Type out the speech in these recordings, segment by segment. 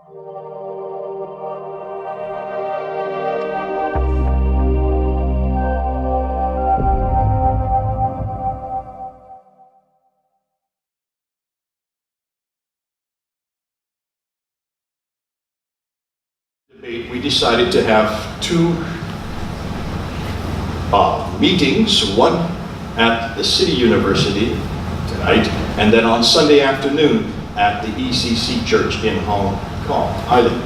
We decided to have two meetings, one at the City University tonight, and then on Sunday afternoon at the ECC Church in Hong Kong Island.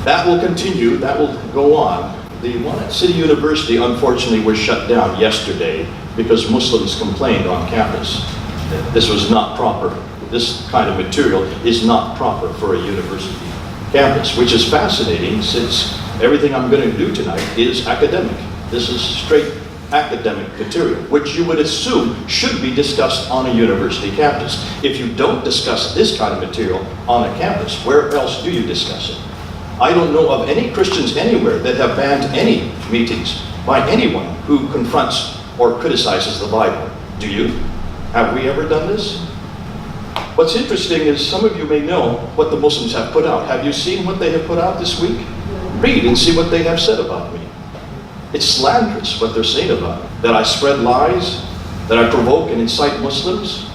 That will continue, that will go on. The one at City University, unfortunately, was shut down yesterday because Muslims complained on campus that this was not proper. This kind of material is not proper for a university campus, which is fascinating since everything I'm going to do tonight is academic. This is straight academic material, which you would assume should be discussed on a university campus. If you don't discuss this kind of material on a campus, where else do you discuss it? I don't know of any Christians anywhere that have banned any meetings by anyone who confronts or criticizes the Bible. Do you? Have we ever done this? What's interesting is some of you may know what the Muslims have put out. Have you seen what they have put out this week? Read and see what they have said about me. It's slanderous what they're saying about me. That I spread lies, that I provoke and incite Muslims,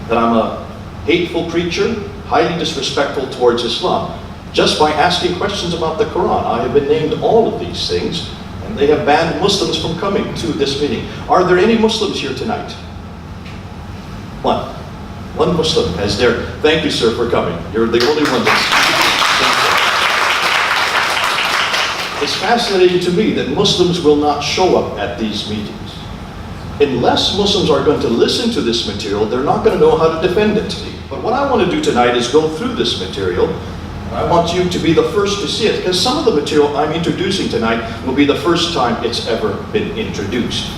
that I'm a hateful preacher, highly disrespectful towards Islam. Just by asking questions about the Quran, I have been named all of these things, and they have banned Muslims from coming to this meeting. Are there any Muslims here tonight? One Muslim has dared. Thank you, sir, for coming. You're the only one that's... It's fascinating to me that Muslims will not show up at these meetings. Unless Muslims are going to listen to this material, they're not going to know how to defend it. But what I want to do tonight is go through this material. I want you to be the first to see it, because some of the material I'm introducing tonight will be the first time it's ever been introduced.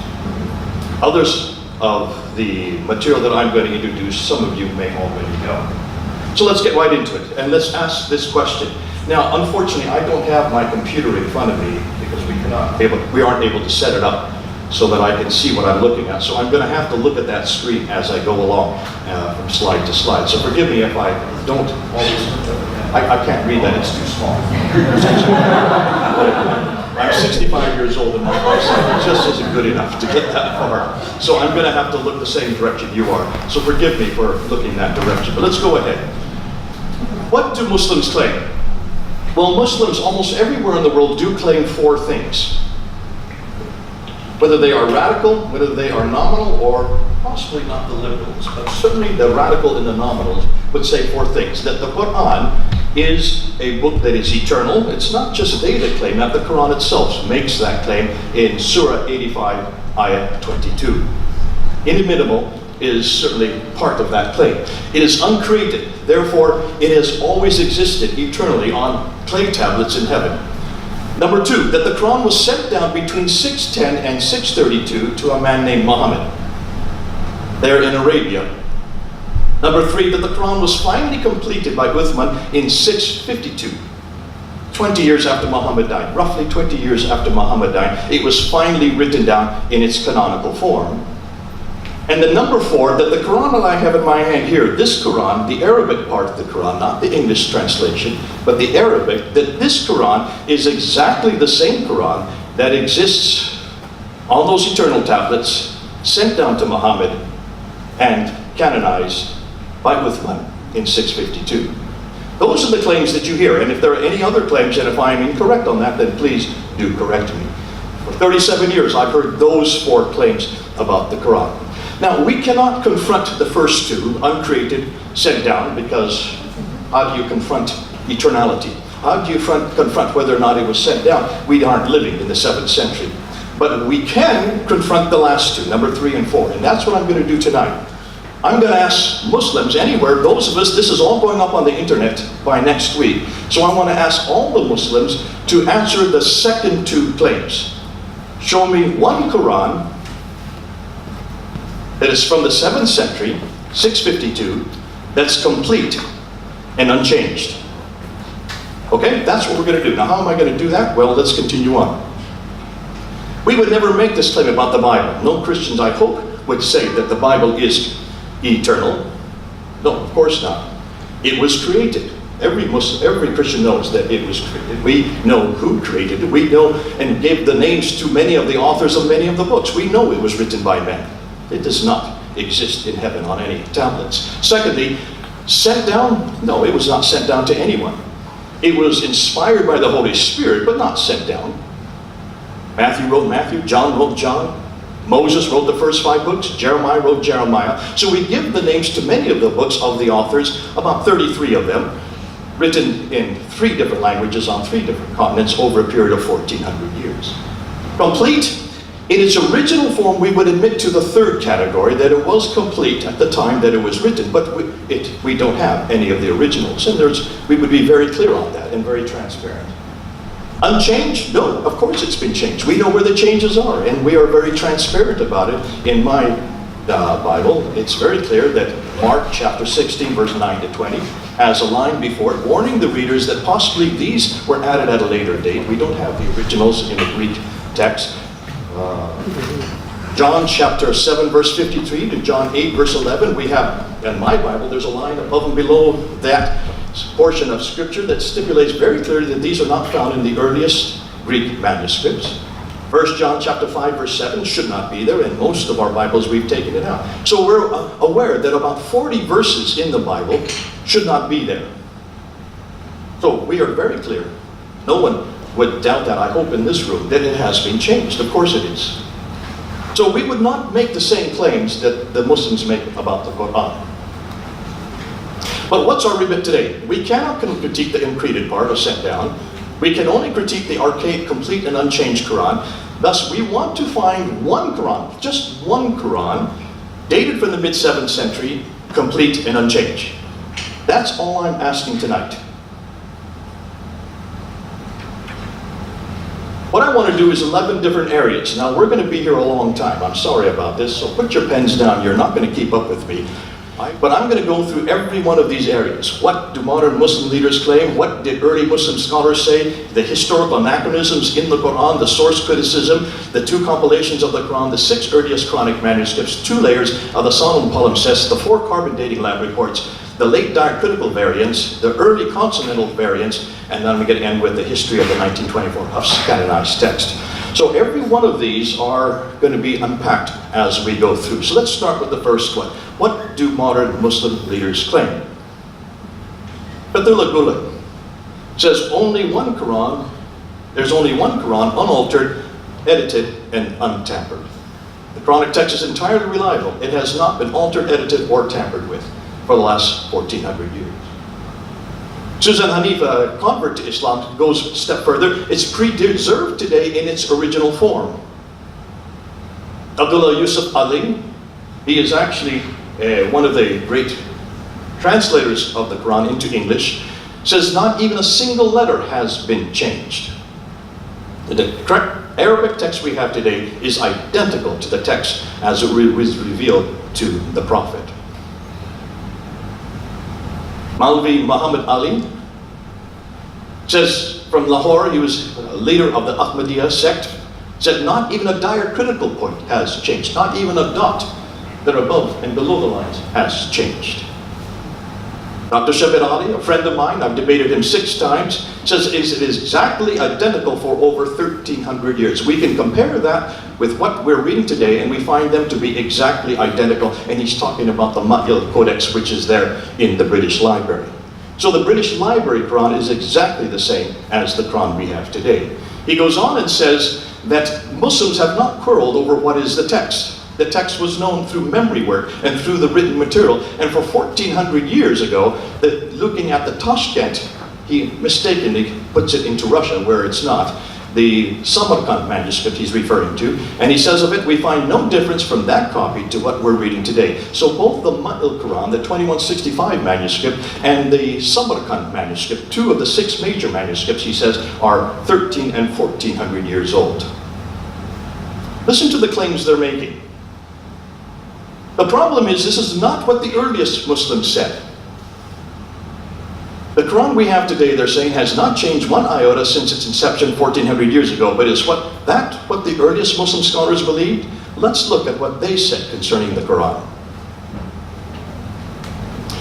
Others of the material that I'm going to introduce, some of you may already know. So let's get right into it, and let's ask this question. Now, unfortunately, I don't have my computer in front of me because we aren't able to set it up so that I can see what I'm looking at. So I'm going to have to look at that screen as I go along from slide to slide. So forgive me if I don't always... I can't read that, it's too small. I'm 65 years old and my eyesight just isn't good enough to get that far. So I'm going to have to look the same direction you are. So forgive me for looking that direction. But let's go ahead. What do Muslims claim? Well, Muslims almost everywhere in the world do claim four things. Whether they are radical, whether they are nominal, or possibly not the liberals, but certainly the radical and the nominals would say four things. That the Quran is a book that is eternal. It's not just they that claim that. The Quran itself makes that claim in Surah 85, Ayah 22. Inimitable is certainly part of that claim. It is uncreated. Therefore, it has always existed eternally on clay tablets in heaven. Number two, that the Quran was sent down between 610 and 632 to a man named Muhammad, there in Arabia. Number three, that the Quran was finally completed by Uthman in 652, 20 years after Muhammad died. Roughly 20 years after Muhammad died, it was finally written down in its canonical form. And the number four, that the Quran that I have in my hand here, this Quran, the Arabic part of the Quran, not the English translation, but the Arabic, that this Quran is exactly the same Quran that exists on those eternal tablets, sent down to Muhammad and canonized by Uthman in 652. Those are the claims that you hear, and if there are any other claims, and if I am incorrect on that, then please do correct me. For 37 years, I've heard those four claims about the Quran. Now, we cannot confront the first two, uncreated, sent down, because how do you confront eternality? How do you confront whether or not it was sent down? We aren't living in the 7th century. But we can confront the last two, number 3 and 4, and that's what I'm going to do tonight. I'm going to ask Muslims anywhere, those of us, this is all going up on the internet by next week, so I want to ask all the Muslims to answer the second two claims. Show me one Quran that is from the 7th century, 652, that's complete and unchanged. Okay, that's what we're going to do. Now, how am I going to do that? Well, let's continue on. We would never make this claim about the Bible. No Christians, I hope, would say that the Bible is eternal. No, of course not. It was created. Every Muslim, every Christian knows that it was created. We know who created it. We know and gave the names to many of the authors of many of the books. We know it was written by men. It does not exist in heaven on any tablets. Secondly, sent down? No, it was not sent down to anyone. It was inspired by the Holy Spirit, but not sent down. Matthew wrote Matthew, John wrote John, Moses wrote the first 5 books, Jeremiah wrote Jeremiah. So we give the names to many of the books of the authors, about 33 of them, written in 3 different languages on 3 different continents over a period of 1,400 years. Complete in its original form, we would admit to the 3rd category, that it was complete at the time that it was written, but we don't have any of the originals, and we would be very clear on that and very transparent. Unchanged? No, of course it's been changed. We know where the changes are, and we are very transparent about it. In my Bible, it's very clear that Mark chapter 16, verse 9 to 20, has a line before it, warning the readers that possibly these were added at a later date. We don't have the originals in the Greek text. John chapter 7, verse 53 to John 8, verse 11, we have, in my Bible, there's a line above and below that portion of Scripture that stipulates very clearly that these are not found in the earliest Greek manuscripts. 1 John chapter 5, verse 7 should not be there. In most of our Bibles, we've taken it out. So we're aware that about 40 verses in the Bible should not be there. So we are very clear. No one would doubt that, I hope, in this room, that it has been changed. Of course it is. So we would not make the same claims that the Muslims make about the Quran. But what's our remit today? We cannot critique the uncreated part or sent down. We can only critique the archaic, complete, and unchanged Quran. Thus, we want to find one Quran, just one Quran, dated from the mid-7th century, complete and unchanged. That's all I'm asking tonight. What I want to do is 11 different areas. Now, we're going to be here a long time. I'm sorry about this, so put your pens down. You're not going to keep up with me. But I'm going to go through every one of these areas. What do modern Muslim leaders claim? What did early Muslim scholars say? The historical anachronisms in the Quran, the source criticism, the 2 compilations of the Quran, the 6 earliest Quranic manuscripts, 2 layers of the Solomon palimpsest, the 4 carbon dating lab reports, the late diacritical variants, the early consonantal variants, and then we're going to end with the history of the 1924 Huff's canonized text. So every one of these are going to be unpacked as we go through. So let's start with the first one. What do modern Muslim leaders claim? Fethullah Gulen says only one Quran, there's only one Quran, unaltered, edited, and untampered. The Quranic text is entirely reliable. It has not been altered, edited, or tampered with for the last 1,400 years. Susan Hanifa, a convert to Islam, goes a step further. It's preserved today in its original form. Abdullah Yusuf Ali, he is actually one of the great translators of the Quran into English, says not even a single letter has been changed. The correct Arabic text we have today is identical to the text as it was revealed to the Prophet. Maulvi Muhammad Ali says from Lahore, he was a leader of the Ahmadiyya sect, said not even a diacritical point has changed, not even a dot that above and below the lines has changed. Dr. Shabir Ali, a friend of mine, I've debated him 6 times, says it is exactly identical for over 1,300 years. We can compare that with what we're reading today, and we find them to be exactly identical. And he's talking about the Mahil Codex, which is there in the British Library. So the British Library Quran is exactly the same as the Quran we have today. He goes on and says that Muslims have not quarreled over what is the text. The text was known through memory work and through the written material. And for 1,400 years ago, looking at the Tashkent, he mistakenly puts it into Russia where it's not. The Samarkand manuscript he's referring to. And he says of it, we find no difference from that copy to what we're reading today. So both the Mahil Quran, the 2165 manuscript, and the Samarkand manuscript, 2 of the 6 major manuscripts, he says, are 1,300 and 1,400 years old. Listen to the claims they're making. The problem is, this is not what the earliest Muslims said. The Quran we have today, they're saying, has not changed one iota since its inception 1,400 years ago, but is what the earliest Muslim scholars believed? Let's look at what they said concerning the Quran.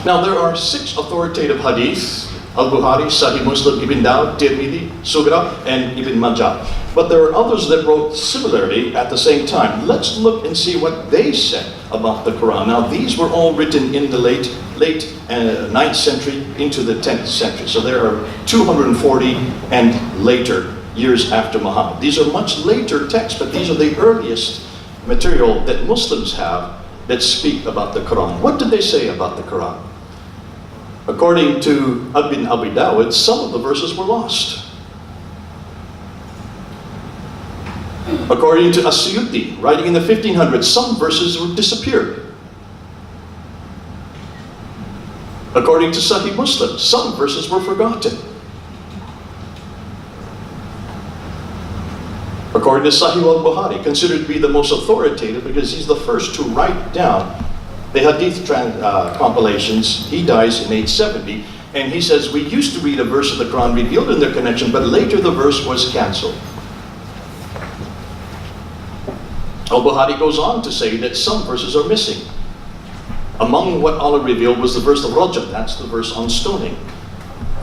Now, there are 6 authoritative hadiths Al-Bukhari, Sahih Muslim, Ibn Dawud, Tirmidhi, Sugra, and Ibn Majah. But there are others that wrote similarly at the same time. Let's look and see what they said about the Quran. Now, these were all written in the late 9th century into the 10th century. So there are 240 and later years after Muhammad. These are much later texts, but these are the earliest material that Muslims have that speak about the Quran. What did they say about the Quran? According to Ibn Abi Dawud, some of the verses were lost. According to As-Suyuti, writing in the 1500s, some verses disappeared. According to Sahih Muslim, some verses were forgotten. According to Sahih al-Bukhari, considered to be the most authoritative because he's the first to write down the hadith compilations. He dies in 870, and he says, we used to read a verse of the Quran revealed in their connection, but later the verse was cancelled. Al-Bukhari goes on to say that some verses are missing. Among what Allah revealed was the verse of Rajam, that's the verse on stoning.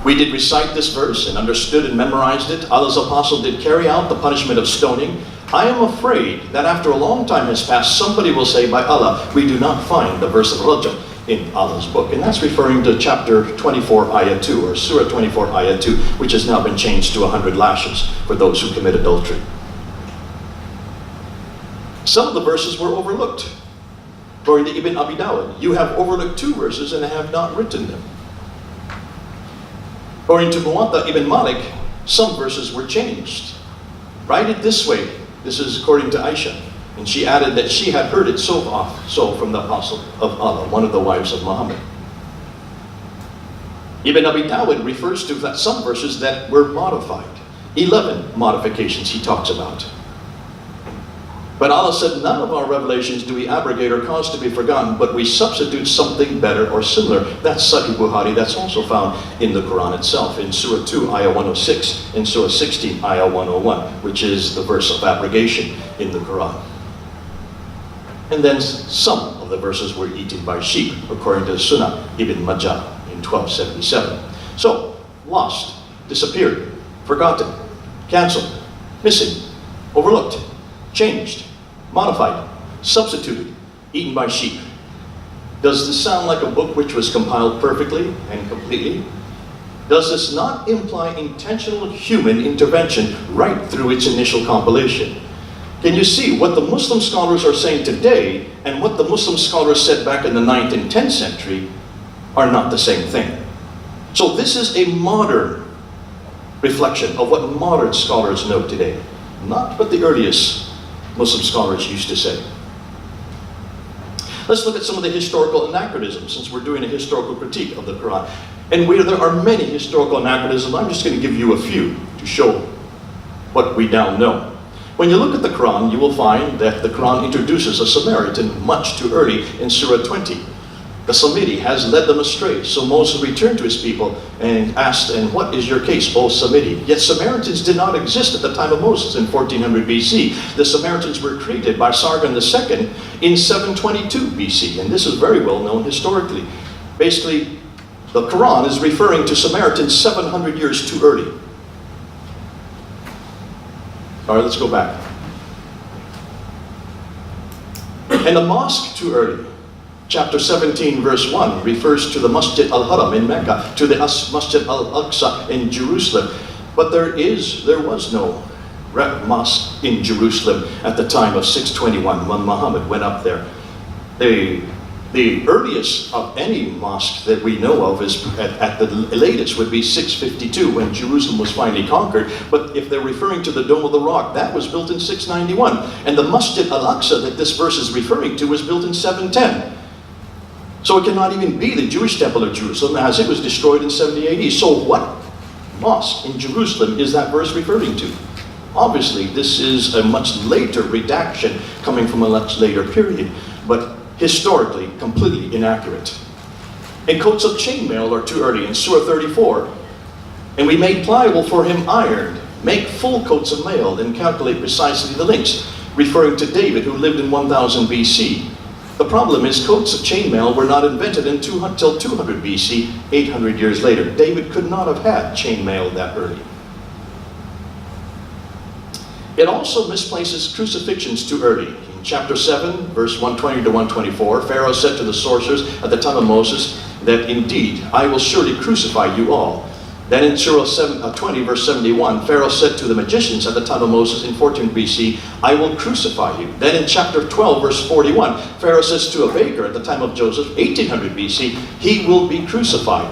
We did recite this verse and understood and memorized it. Allah's apostle did carry out the punishment of stoning. I am afraid that after a long time has passed, somebody will say, by Allah, we do not find the verse of Rajam in Allah's book. And that's referring to chapter 24, ayah 2, or surah 24, ayah 2, which has now been changed to 100 lashes for those who commit adultery. Some of the verses were overlooked. According to Ibn Abi Dawud, you have overlooked 2 verses and have not written them. According to Muwatta Ibn Malik, some verses were changed. Write it this way. This is according to Aisha. And she added that she had heard it so from the Apostle of Allah, one of the wives of Muhammad. Ibn Abi Dawud refers to that some verses that were modified. 11 modifications he talks about. But Allah said, none of our revelations do we abrogate or cause to be forgotten, but we substitute something better or similar. That's Sahih Bukhari. That's also found in the Quran itself, in Surah 2, Ayah 106, and Surah 16, Ayah 101, which is the verse of abrogation in the Quran. And then some of the verses were eaten by sheep, according to Sunnah Ibn Majah in 1277. So, lost, disappeared, forgotten, cancelled, missing, overlooked, changed, modified, substituted, eaten by sheep. Does this sound like a book which was compiled perfectly and completely? Does this not imply intentional human intervention right through its initial compilation? Can you see what the Muslim scholars are saying today and what the Muslim scholars said back in the 9th and 10th century are not the same thing? So this is a modern reflection of what modern scholars know today, not what the earliest Muslim scholars used to say. Let's look at some of the historical anachronisms, since we're doing a historical critique of the Quran. And where there are many historical anachronisms, I'm just going to give you a few to show what we now know. When you look at the Quran, you will find that the Quran introduces a Samaritan much too early in Surah 20. The Samiri has led them astray, so Moses returned to his people and asked, and what is your case, O Samiri? Yet Samaritans did not exist at the time of Moses in 1400 BC. The Samaritans were created by Sargon II in 722 BC, and this is very well known historically. Basically, the Quran is referring to Samaritans 700 years too early. All right, let's go back. And the mosque too early. Chapter 17, verse 1 refers to the Masjid al-Haram in Mecca, to the Masjid al-Aqsa in Jerusalem. But there was no mosque in Jerusalem at the time of 621 when Muhammad went up there. The earliest of any mosque that we know of is at the latest would be 652 when Jerusalem was finally conquered. But if they're referring to the Dome of the Rock, that was built in 691. And the Masjid al-Aqsa that this verse is referring to was built in 710. So it cannot even be the Jewish Temple of Jerusalem, as it was destroyed in 70 AD. So what mosque in Jerusalem is that verse referring to? Obviously, this is a much later redaction coming from a much later period, but historically completely inaccurate. And coats of chainmail are too early in Surah 34. And we made pliable for him iron, make full coats of mail, and calculate precisely the links, referring to David, who lived in 1000 BC. The problem is coats of chainmail were not invented until 200 BC, 800 years later. David could not have had chainmail that early. It also misplaces crucifixions too early. In chapter 7, verse 120 to 124, Pharaoh said to the sorcerers at the time of Moses that, "Indeed, I will surely crucify you all." Then in Surah 20, verse 71, Pharaoh said to the magicians at the time of Moses in 14 BC, "I will crucify you." Then in chapter 12, verse 41, Pharaoh says to a baker at the time of Joseph, 1800 BC, "He will be crucified."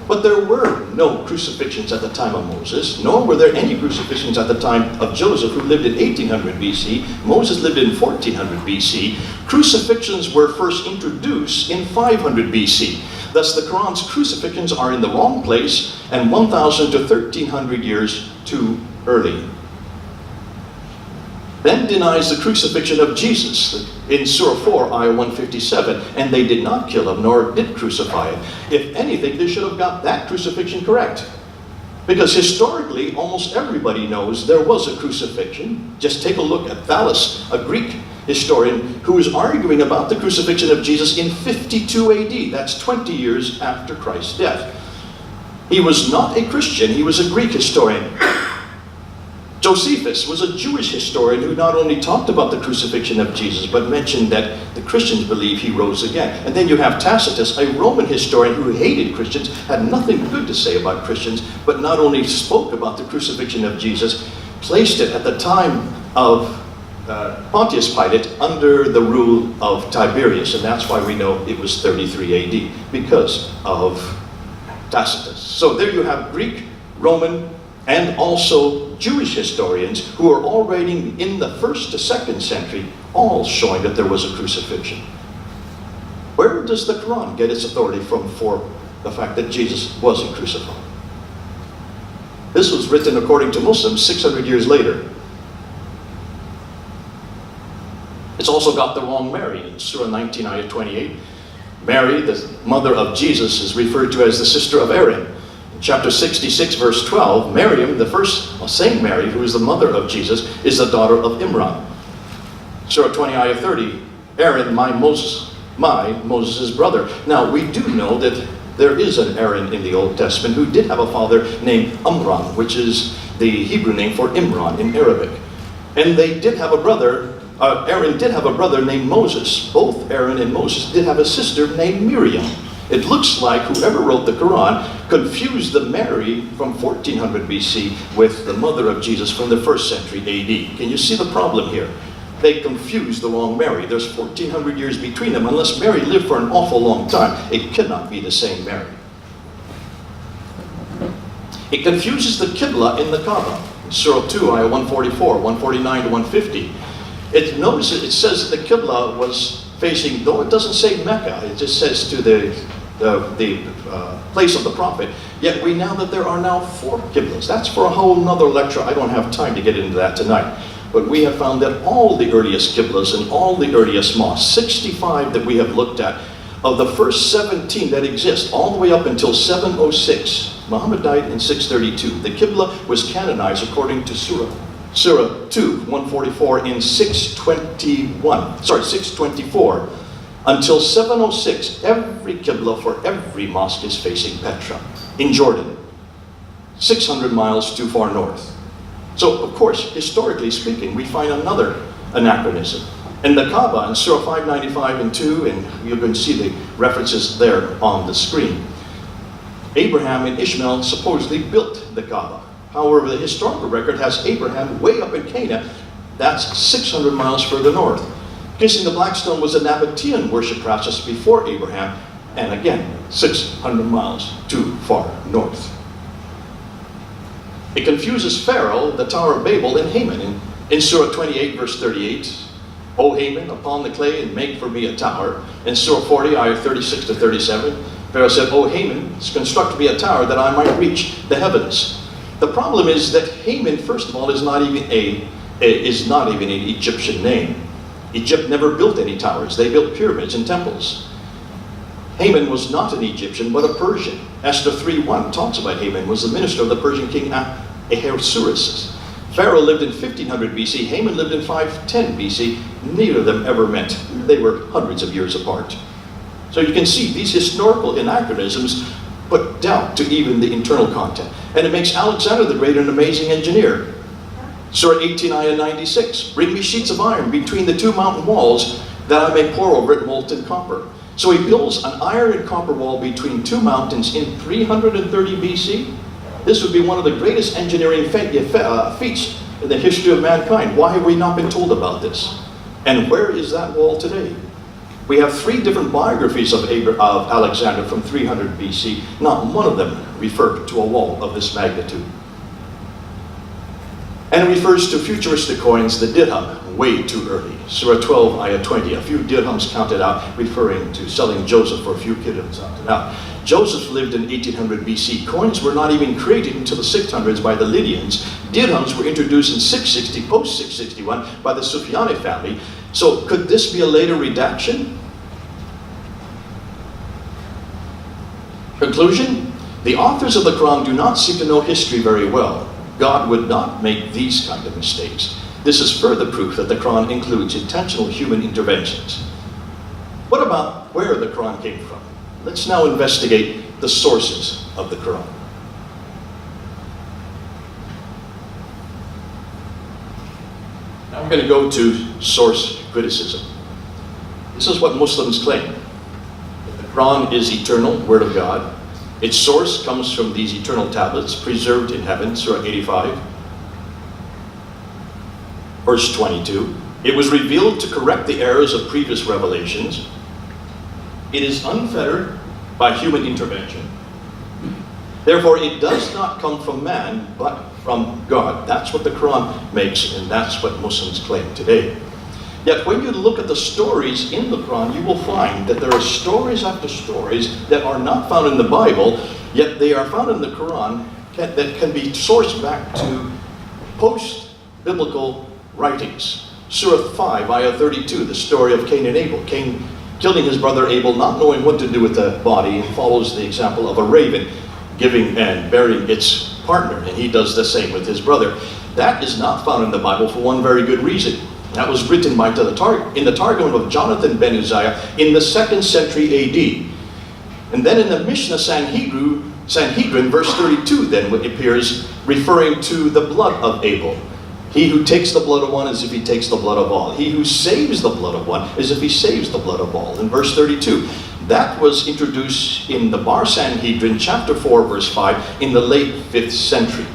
But there were no crucifixions at the time of Moses, nor were there any crucifixions at the time of Joseph, who lived in 1800 BC. Moses lived in 1400 BC. Crucifixions were first introduced in 500 BC. Thus, the Quran's crucifixions are in the wrong place and 1,000 to 1,300 years too early. Then denies the crucifixion of Jesus in Surah 4, ayah 157, and they did not kill him, nor did crucify him. If anything, they should have got that crucifixion correct. Because historically, almost everybody knows there was a crucifixion. Just take a look at Thales, a Greek historian, who was arguing about the crucifixion of Jesus in 52 AD. That's 20 years after Christ's death. He was not a Christian, he was a Greek historian. Josephus was a Jewish historian who not only talked about the crucifixion of Jesus, but mentioned that the Christians believe he rose again. And then you have Tacitus, a Roman historian who hated Christians, had nothing good to say about Christians, but not only spoke about the crucifixion of Jesus, placed it at the time of Pontius Pilate under the rule of Tiberius. And that's why we know it was 33 AD, because of Tacitus. So there you have Greek, Roman, and also Jewish historians who are all writing in the 1st to 2nd century, all showing that there was a crucifixion. Where does the Quran get its authority from for the fact that Jesus wasn't crucified? This was written, according to Muslims, 600 years later. It's also got the wrong Mary. In Surah 19, ayah 28, Mary, the mother of Jesus, is referred to as the sister of Aaron. Chapter 66, verse 12, Miriam, the first Saint Mary, who is the mother of Jesus, is the daughter of Imran. Surah 20, ayah 30, Aaron, Moses' brother. Now, we do know that there is an Aaron in the Old Testament who did have a father named Amram, which is the Hebrew name for Imran in Arabic. And they did have a brother, Aaron did have a brother named Moses. Both Aaron and Moses did have a sister named Miriam. It looks like whoever wrote the Quran confused the Mary from 1400 BC with the mother of Jesus from the 1st century AD. Can you see the problem here? They confused the wrong Mary. There's 1400 years between them. Unless Mary lived for an awful long time, it cannot be the same Mary. It confuses the Qibla in the Kaaba. Surah 2, ayah 144, 149 to 150. Notice it says that the Qibla was facing, though it doesn't say Mecca, it just says to the place of the prophet. Yet we know that there are now 4 Qiblas. That's for a whole nother lecture. I don't have time to get into that tonight. But we have found that all the earliest Qiblas and all the earliest mosques, 65 that we have looked at, of the first 17 that exist, all the way up until 706, Muhammad died in 632. The Qibla was canonized according to Surah 2, 144 in 624. Until 706, every Qibla for every mosque is facing Petra in Jordan, 600 miles too far north. So, of course, historically speaking, we find another anachronism. And the Kaaba in Surah 595 and 2, and you can see the references there on the screen. Abraham and Ishmael supposedly built the Kaaba. However, the historical record has Abraham way up in Canaan. That's 600 miles further north. Kissing the Black Stone was a Nabatean worship practice before Abraham, and again, 600 miles too far north. It confuses Pharaoh, the Tower of Babel, and Haman. In Surah 28, verse 38, O Haman, upon the clay and make for me a tower. In Surah 40, ayah 36 to 37, Pharaoh said, O Haman, construct me a tower that I might reach the heavens. The problem is that Haman, first of all, is not even an Egyptian name. Egypt never built any towers. They built pyramids and temples. Haman was not an Egyptian, but a Persian. Esther 3:1 talks about Haman was the minister of the Persian king Ahasuerus. Pharaoh lived in 1500 BC. Haman lived in 510 BC. Neither of them ever met. They were hundreds of years apart. So you can see these historical anachronisms put doubt to even the internal content. And it makes Alexander the Great an amazing engineer. Surah 18, ayah 96. Bring me sheets of iron between the two mountain walls that I may pour over it molten copper. So he builds an iron and copper wall between two mountains in 330 BC. This would be one of the greatest engineering feats in the history of mankind. Why have we not been told about this? And where is that wall today? We have 3 different biographies of Alexander from 300 BC. Not one of them refer to a wall of this magnitude. And it refers to futuristic coins, the dirham, way too early. Surah 12, ayah 20. A few dirhams counted out, referring to selling Joseph for a few dirhams counted out. Joseph lived in 1800 BC. Coins were not even created until the 600s by the Lydians. Dirhams were introduced in 660, post 661, by the Sufyani family. So could this be a later redaction? Conclusion? The authors of the Quran do not seem to know history very well. God would not make these kind of mistakes. This is further proof that the Quran includes intentional human interventions. What about where the Quran came from? Let's now investigate the sources of the Quran. Now I'm going to go to source criticism. This is what Muslims claim. The Quran is eternal, Word of God. Its source comes from these eternal tablets preserved in heaven, Surah 85, verse 22. It was revealed to correct the errors of previous revelations. It is unfettered by human intervention. Therefore, it does not come from man, but from God. That's what the Quran makes, and that's what Muslims claim today. Yet when you look at the stories in the Quran, you will find that there are stories after stories that are not found in the Bible, yet they are found in the Quran that can be sourced back to post-biblical writings. Surah 5, ayah 32, the story of Cain and Abel. Cain killing his brother Abel, not knowing what to do with the body, and follows the example of a raven giving and burying its partner, and he does the same with his brother. That is not found in the Bible for one very good reason. That was written by in the Targum of Jonathan ben Uzziah in the 2nd century AD. And then in the Mishnah Sanhedrin, verse 32 then appears, referring to the blood of Abel. He who takes the blood of one as if he takes the blood of all. He who saves the blood of one as if he saves the blood of all. In verse 32. That was introduced in the Bar Sanhedrin, chapter 4, verse 5, in the late 5th century.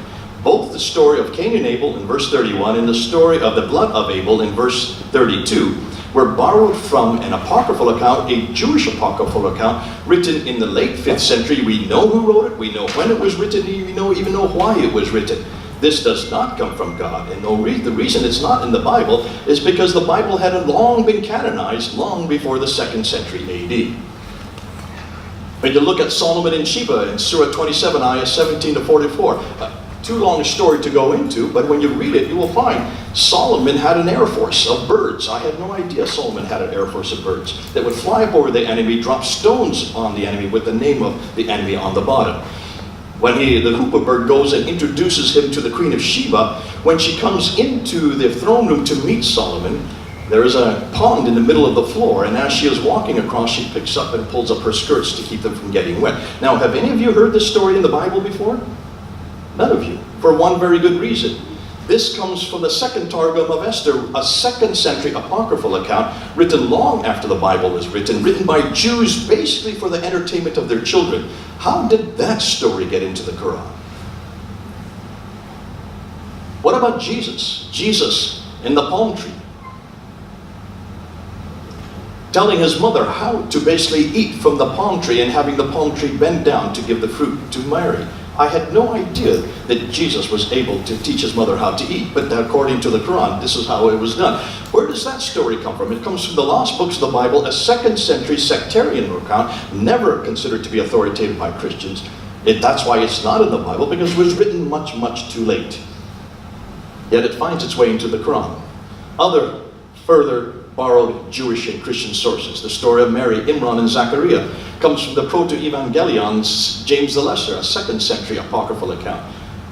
Both the story of Cain and Abel in verse 31 and the story of the blood of Abel in verse 32 were borrowed from an apocryphal account, a Jewish apocryphal account, written in the late 5th century. We know who wrote it, we know when it was written, we even know why it was written. This does not come from God, and the reason it's not in the Bible is because the Bible had long been canonized long before the 2nd century AD. When you look at Solomon and Sheba in Surah 27, ayah 17 to 44, too long a story to go into, but when you read it, you will find Solomon had an air force of birds. I had no idea Solomon had an air force of birds that would fly up over the enemy, drop stones on the enemy with the name of the enemy on the bottom. When the hoopoe bird goes and introduces him to the Queen of Sheba, when she comes into the throne room to meet Solomon, there is a pond in the middle of the floor, and as she is walking across, she picks up and pulls up her skirts to keep them from getting wet. Now, have any of you heard this story in the Bible before? None of you, for one very good reason. This comes from the 2nd Targum of Esther, a 2nd century apocryphal account written long after the Bible was written by Jews basically for the entertainment of their children. How did that story get into the Quran? What about Jesus? Jesus in the palm tree, telling his mother how to basically eat from the palm tree and having the palm tree bend down to give the fruit to Mary. I had no idea that Jesus was able to teach his mother how to eat, but according to the Quran, this is how it was done. Where does that story come from? It comes from the lost books of the Bible, a 2nd century sectarian account, never considered to be authoritative by Christians. That's why it's not in the Bible, because it was written much, much too late. Yet it finds its way into the Quran. Other further borrowed Jewish and Christian sources. The story of Mary, Imran, and Zachariah comes from the Proto-Evangelions, James the Lesser, a 2nd century apocryphal account.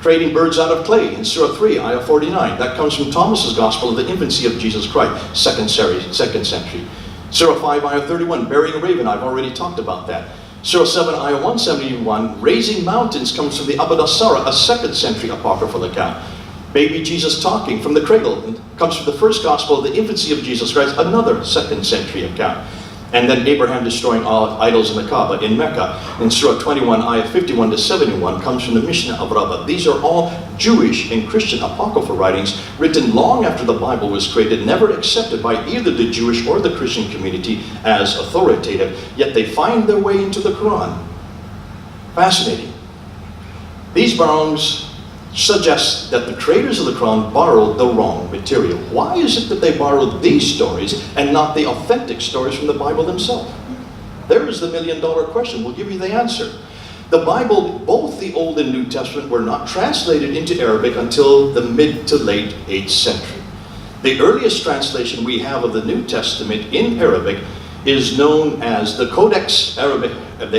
Creating birds out of clay in Surah 3, Ayah 49. That comes from Thomas's Gospel of the Infancy of Jesus Christ, second century. Surah 5, Ayah 31, burying a raven. I've already talked about that. Surah 7, Ayah 171, raising mountains comes from the Abd as-Sara, a second century apocryphal account. Baby Jesus talking from the cradle comes from the first Gospel of the Infancy of Jesus Christ, another second century account. And then Abraham destroying all idols in the Kaaba in Mecca. In Surah 21, Ayah 51 to 71 comes from the Mishnah of Rabbah. These are all Jewish and Christian apocryphal writings written long after the Bible was created, never accepted by either the Jewish or the Christian community as authoritative, yet they find their way into the Quran. Fascinating. These borrowings suggest that the creators of the Quran borrowed the wrong material. Why is it that they borrowed these stories and not the authentic stories from the Bible themselves? There is the million-dollar question. We'll give you the answer. The Bible, both the Old and New Testament, were not translated into Arabic until the mid to late 8th century. The earliest translation we have of the New Testament in Arabic is known as the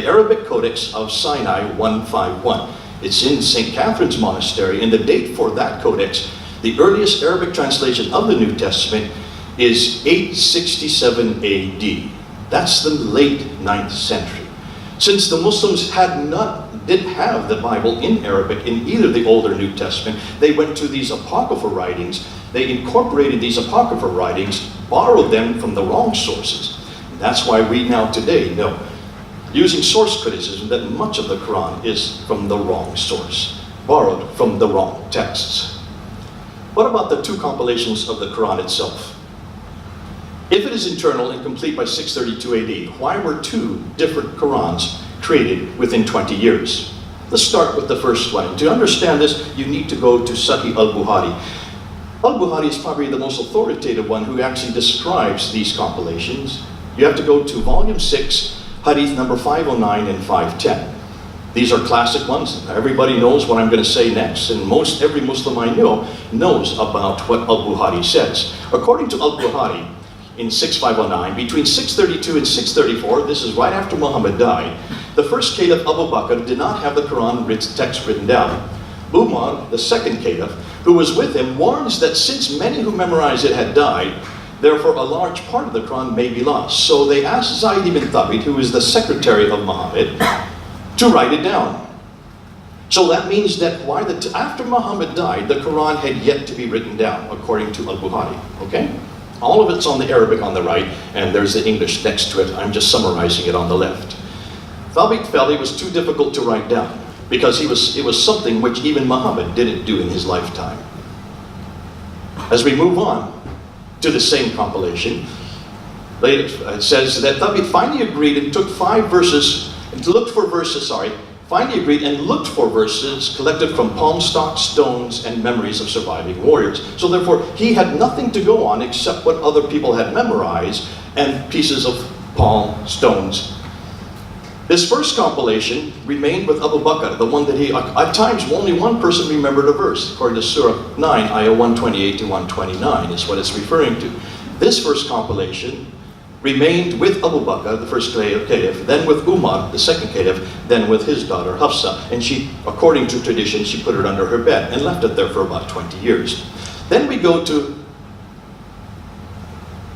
Arabic Codex of Sinai 151. It's in St. Catherine's Monastery, and the date for that codex, the earliest Arabic translation of the New Testament, is 867 AD. That's the late 9th century. Since the Muslims didn't have the Bible in Arabic in either the Old or New Testament, they went to these apocryphal writings. They incorporated these apocryphal writings, borrowed them from the wrong sources. And that's why we now today know, using source criticism, that much of the Quran is from the wrong source, borrowed from the wrong texts. What about the two compilations of the Quran itself? If it is internal and complete by 632 AD, why were two different Qurans created within 20 years? Let's start with the first one. To understand this, you need to go to Sahih al-Bukhari. Al-Bukhari is probably the most authoritative one who actually describes these compilations. You have to go to volume 6, Hadith number 509 and 510. These are classic ones. Everybody knows what I'm going to say next, and every Muslim I know knows about what Al-Bukhari says. According to Al-Bukhari, in 6509, between 632 and 634, this is right after Muhammad died, the first Caliph Abu Bakr did not have the Quran text written down. Umar, the second Caliph, who was with him, warns that since many who memorized it had died, therefore a large part of the Quran may be lost. So they asked Zayd ibn Thabit, who is the secretary of Muhammad, to write it down. So that means that after Muhammad died, the Quran had yet to be written down, according to Al-Bukhari. Okay? All of it's on the Arabic on the right, and there's the English next to it. I'm just summarizing it on the left. Thabit felt it was too difficult to write down, because it was something which even Muhammad didn't do in his lifetime. As we move on to the same compilation, it says that Thabit finally agreed and took 5 verses, and finally agreed and looked for verses collected from palm stalks, stones, and memories of surviving warriors. So therefore, he had nothing to go on except what other people had memorized and pieces of palm stones. This first compilation remained with Abu Bakr, the one that at times only one person remembered a verse. According to Surah 9, Ayah 128 to 129 is what it's referring to. This first compilation remained with Abu Bakr, the first Caliph, then with Umar, the second Caliph, then with his daughter Hafsa. And she, according to tradition, she put it under her bed and left it there for about 20 years. Then we go to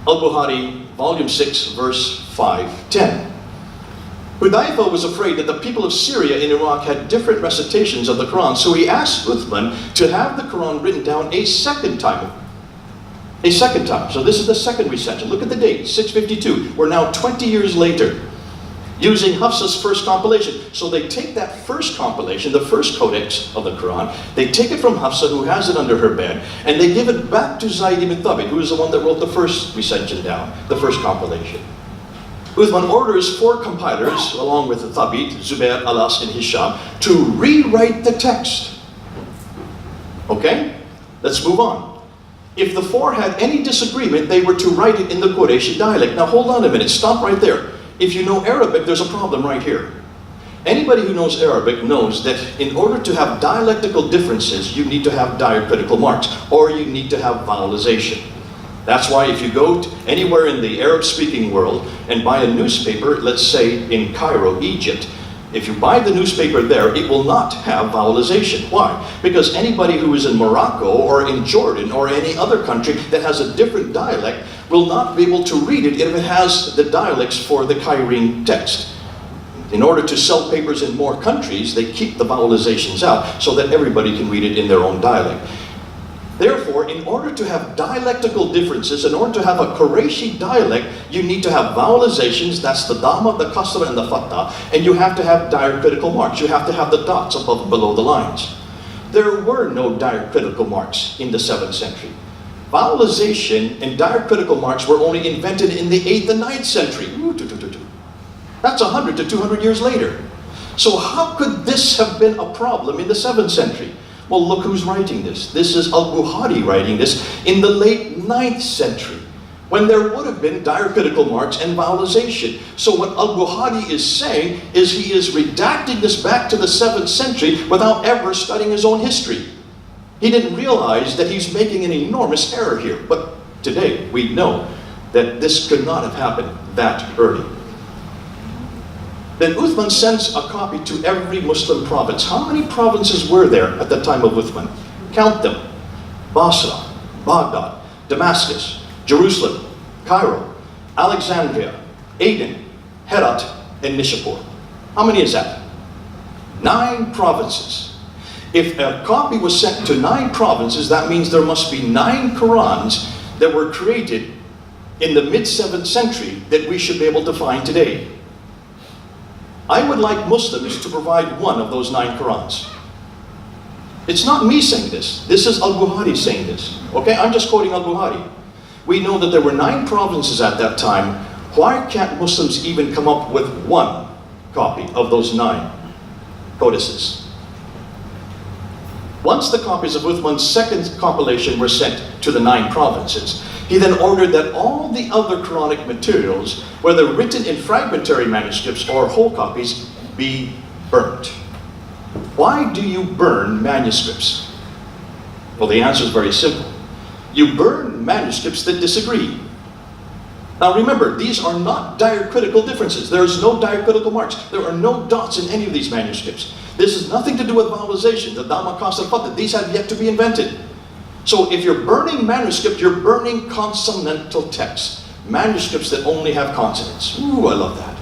Al-Bukhari, volume 6, verse 510. Hudayfa was afraid that the people of Syria and Iraq had different recitations of the Quran, so he asked Uthman to have the Quran written down a second time. So this is the second recension. Look at the date, 652. We're now 20 years later, using Hafsa's first compilation. So they take that first compilation, the first codex of the Quran, they take it from Hafsa, who has it under her bed, and they give it back to Zayd ibn Thabit, who is the one that wrote the first recension down, the first compilation. Uthman orders 4 compilers, along with Thabit, Zubair, Alas, and Hisham, to rewrite the text. Okay? Let's move on. If the 4 had any disagreement, they were to write it in the Qurayshi dialect. Now hold on a minute, stop right there. If you know Arabic, there's a problem right here. Anybody who knows Arabic knows that in order to have dialectical differences, you need to have diacritical marks, or you need to have vowelization. That's why if you go anywhere in the Arab-speaking world and buy a newspaper, let's say in Cairo, Egypt, If you buy the newspaper there, it will not have vowelization. Why? Because anybody who is in Morocco or in Jordan or any other country that has a different dialect will not be able to read it if it has the dialects for the Kyrene text. In order to sell papers in more countries, they keep the vowelizations out so that everybody can read it in their own dialect. Therefore, in order to have dialectical differences, in order to have a Qurayshi dialect, you need to have vowelizations, that's the dhamma, the kasra, and the fatha, and you have to have diacritical marks. You have to have the dots above and below the lines. There were no diacritical marks in the 7th century. Vowelization and diacritical marks were only invented in the 8th and 9th century. That's 100 to 200 years later. So how could this have been a problem in the 7th century? Well, look who's writing this. This is Al-Bukhari writing this in the late 9th century, when there would have been diacritical marks and vowelization. So what Al-Bukhari is saying is he is redacting this back to the 7th century without ever studying his own history. He didn't realize that he's making an enormous error here. But today, we know that this could not have happened that early. Then Uthman sends a copy to every Muslim province. How many provinces were there at the time of Uthman? Count them. Basra, Baghdad, Damascus, Jerusalem, Cairo, Alexandria, Aden, Herat, and Nishapur. How many is that? 9 provinces. If a copy was sent to 9 provinces, that means there must be 9 Qurans that were created in the mid-7th century that we should be able to find today. I would like Muslims to provide one of those 9 Qurans. It's not me saying this. This is Al-Bukhari saying this. Okay, I'm just quoting Al-Bukhari. We know that there were 9 provinces at that time. Why can't Muslims even come up with one copy of those 9 codices? Once the copies of Uthman's second compilation were sent to the 9 provinces, he then ordered that all the other Quranic materials, whether written in fragmentary manuscripts or whole copies, be burnt. Why do you burn manuscripts? Well, the answer is very simple. You burn manuscripts that disagree. Now remember, these are not diacritical differences. There is no diacritical marks. There are no dots in any of these manuscripts. This has nothing to do with vowelization. The Dhamma, Kasra, Fatha, these have yet to be invented. So if you're burning manuscript, you're burning consonantal text. Manuscripts that only have consonants. Ooh, I love that.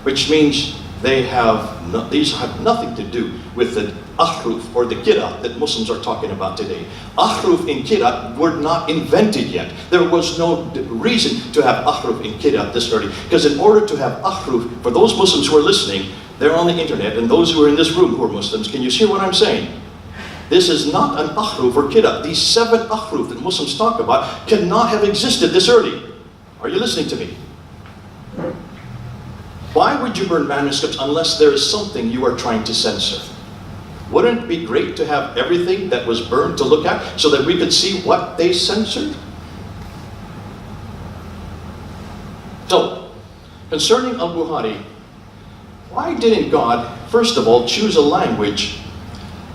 Which means these have nothing to do with the ahruf or the kirat that Muslims are talking about today. Ahruf and kirat were not invented yet. There was no reason to have ahruf and kirat this early. Because in order to have ahruf, for those Muslims who are listening, they're on the internet, and those who are in this room who are Muslims, can you hear what I'm saying? This is not an ahruf or kirat. These 7 ahruf that Muslims talk about cannot have existed this early. Are you listening to me? Why would you burn manuscripts unless there is something you are trying to censor? Wouldn't it be great to have everything that was burned to look at so that we could see what they censored? So, concerning Al-Bukhari, why didn't God, first of all, choose a language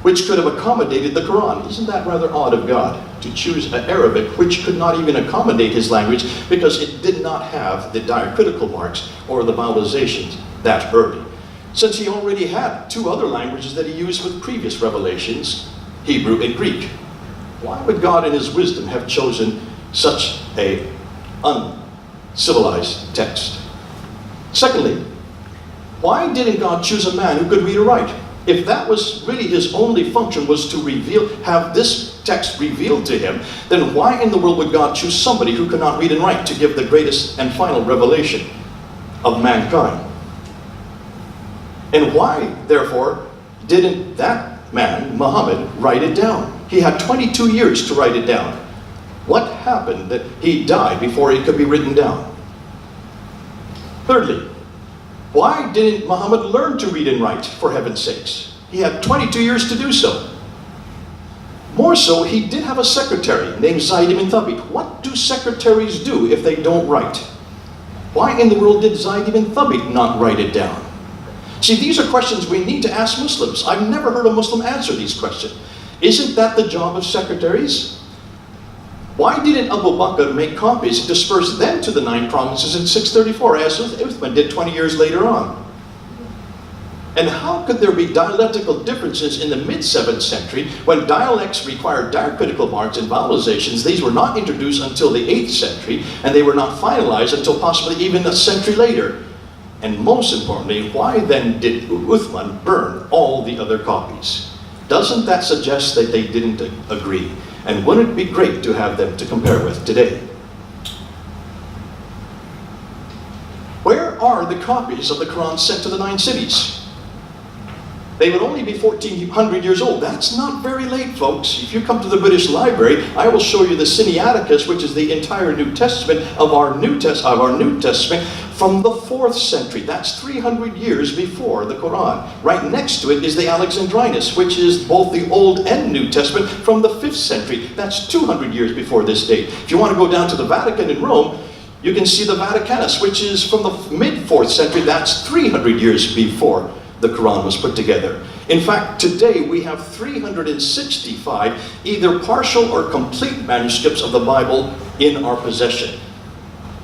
which could have accommodated the Quran? Isn't that rather odd of God, to choose an Arabic which could not even accommodate his language because it did not have the diacritical marks or the vowelizations that early? Since he already had 2 other languages that he used with previous revelations, Hebrew and Greek. Why would God in his wisdom have chosen such a uncivilized text? Secondly, why didn't God choose a man who could read or write? If that was really his only function, was to have this text revealed to him, then why in the world would God choose somebody who could not read and write to give the greatest and final revelation of mankind? And why, therefore, didn't that man, Muhammad, write it down? He had 22 years to write it down. What happened that he died before it could be written down? Thirdly, why didn't Muhammad learn to read and write, for heaven's sakes? He had 22 years to do so. More so, he did have a secretary named Zayd ibn Thabit. What do secretaries do if they don't write? Why in the world did Zayd ibn Thabit not write it down? See, these are questions we need to ask Muslims. I've never heard a Muslim answer these questions. Isn't that the job of secretaries? Why didn't Abu Bakr make copies and disperse them to the 9 provinces in 634, as Uthman did 20 years later on? And how could there be dialectical differences in the mid-7th century when dialects required diacritical marks and vowelizations? These were not introduced until the 8th century, and they were not finalized until possibly even a century later. And most importantly, why then did Uthman burn all the other copies? Doesn't that suggest that they didn't agree? And wouldn't it be great to have them to compare with today? Where are the copies of the Quran sent to the 9 cities? They would only be 1,400 years old. That's not very late, folks. If you come to the British Library, I will show you the Sinaiticus, which is the entire New Testament of our New Testament from the 4th century. That's 300 years before the Quran. Right next to it is the Alexandrinus, which is both the Old and New Testament from the 5th century. That's 200 years before this date. If you want to go down to the Vatican in Rome, you can see the Vaticanus, which is from the mid-4th century. That's 300 years before the Quran was put together. In fact, today we have 365 either partial or complete manuscripts of the Bible in our possession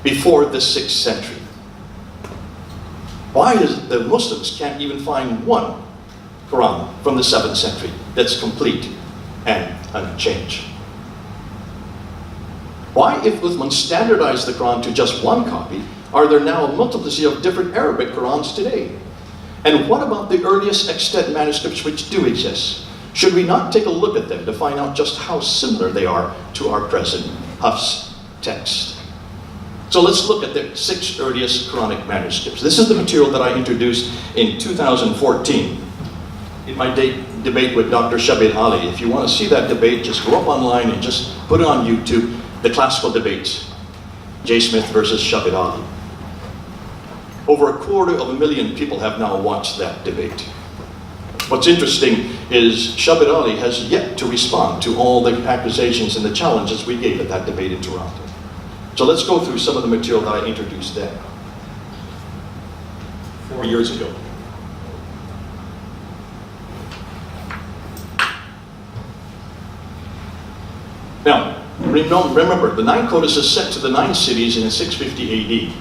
before the 6th century. Why is it that Muslims can't even find one Quran from the 7th century that's complete and unchanged? Why, if Uthman standardized the Quran to just one copy, are there now a multiplicity of different Arabic Qurans today? And what about the earliest extant manuscripts which do exist? Should we not take a look at them to find out just how similar they are to our present Hafs text? So let's look at the 6 earliest Quranic manuscripts. This is the material that I introduced in 2014 in my debate with Dr. Shabir Ali. If you want to see that debate, just go up online and just put it on YouTube, the classical debates, J. Smith versus Shabir Ali. Over 250,000 people have now watched that debate. What's interesting is Shabir Ali has yet to respond to all the accusations and the challenges we gave at that debate in Toronto. So let's go through some of the material that I introduced then, 4 years ago. Now, remember, the 9 codices sent to the 9 cities in 650 AD.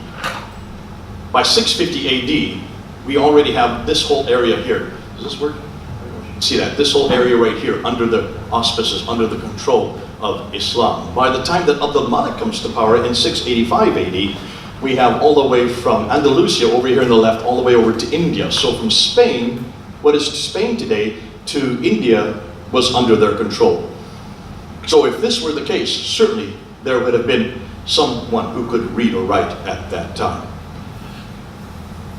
By 650 AD, we already have this whole area here. Does this work? See that? This whole area right here under the auspices, under the control of Islam. By the time that Abdul Malik comes to power in 685 AD, we have all the way from Andalusia over here on the left, all the way over to India. So from Spain, what is Spain today, to India was under their control. So if this were the case, certainly there would have been someone who could read or write at that time.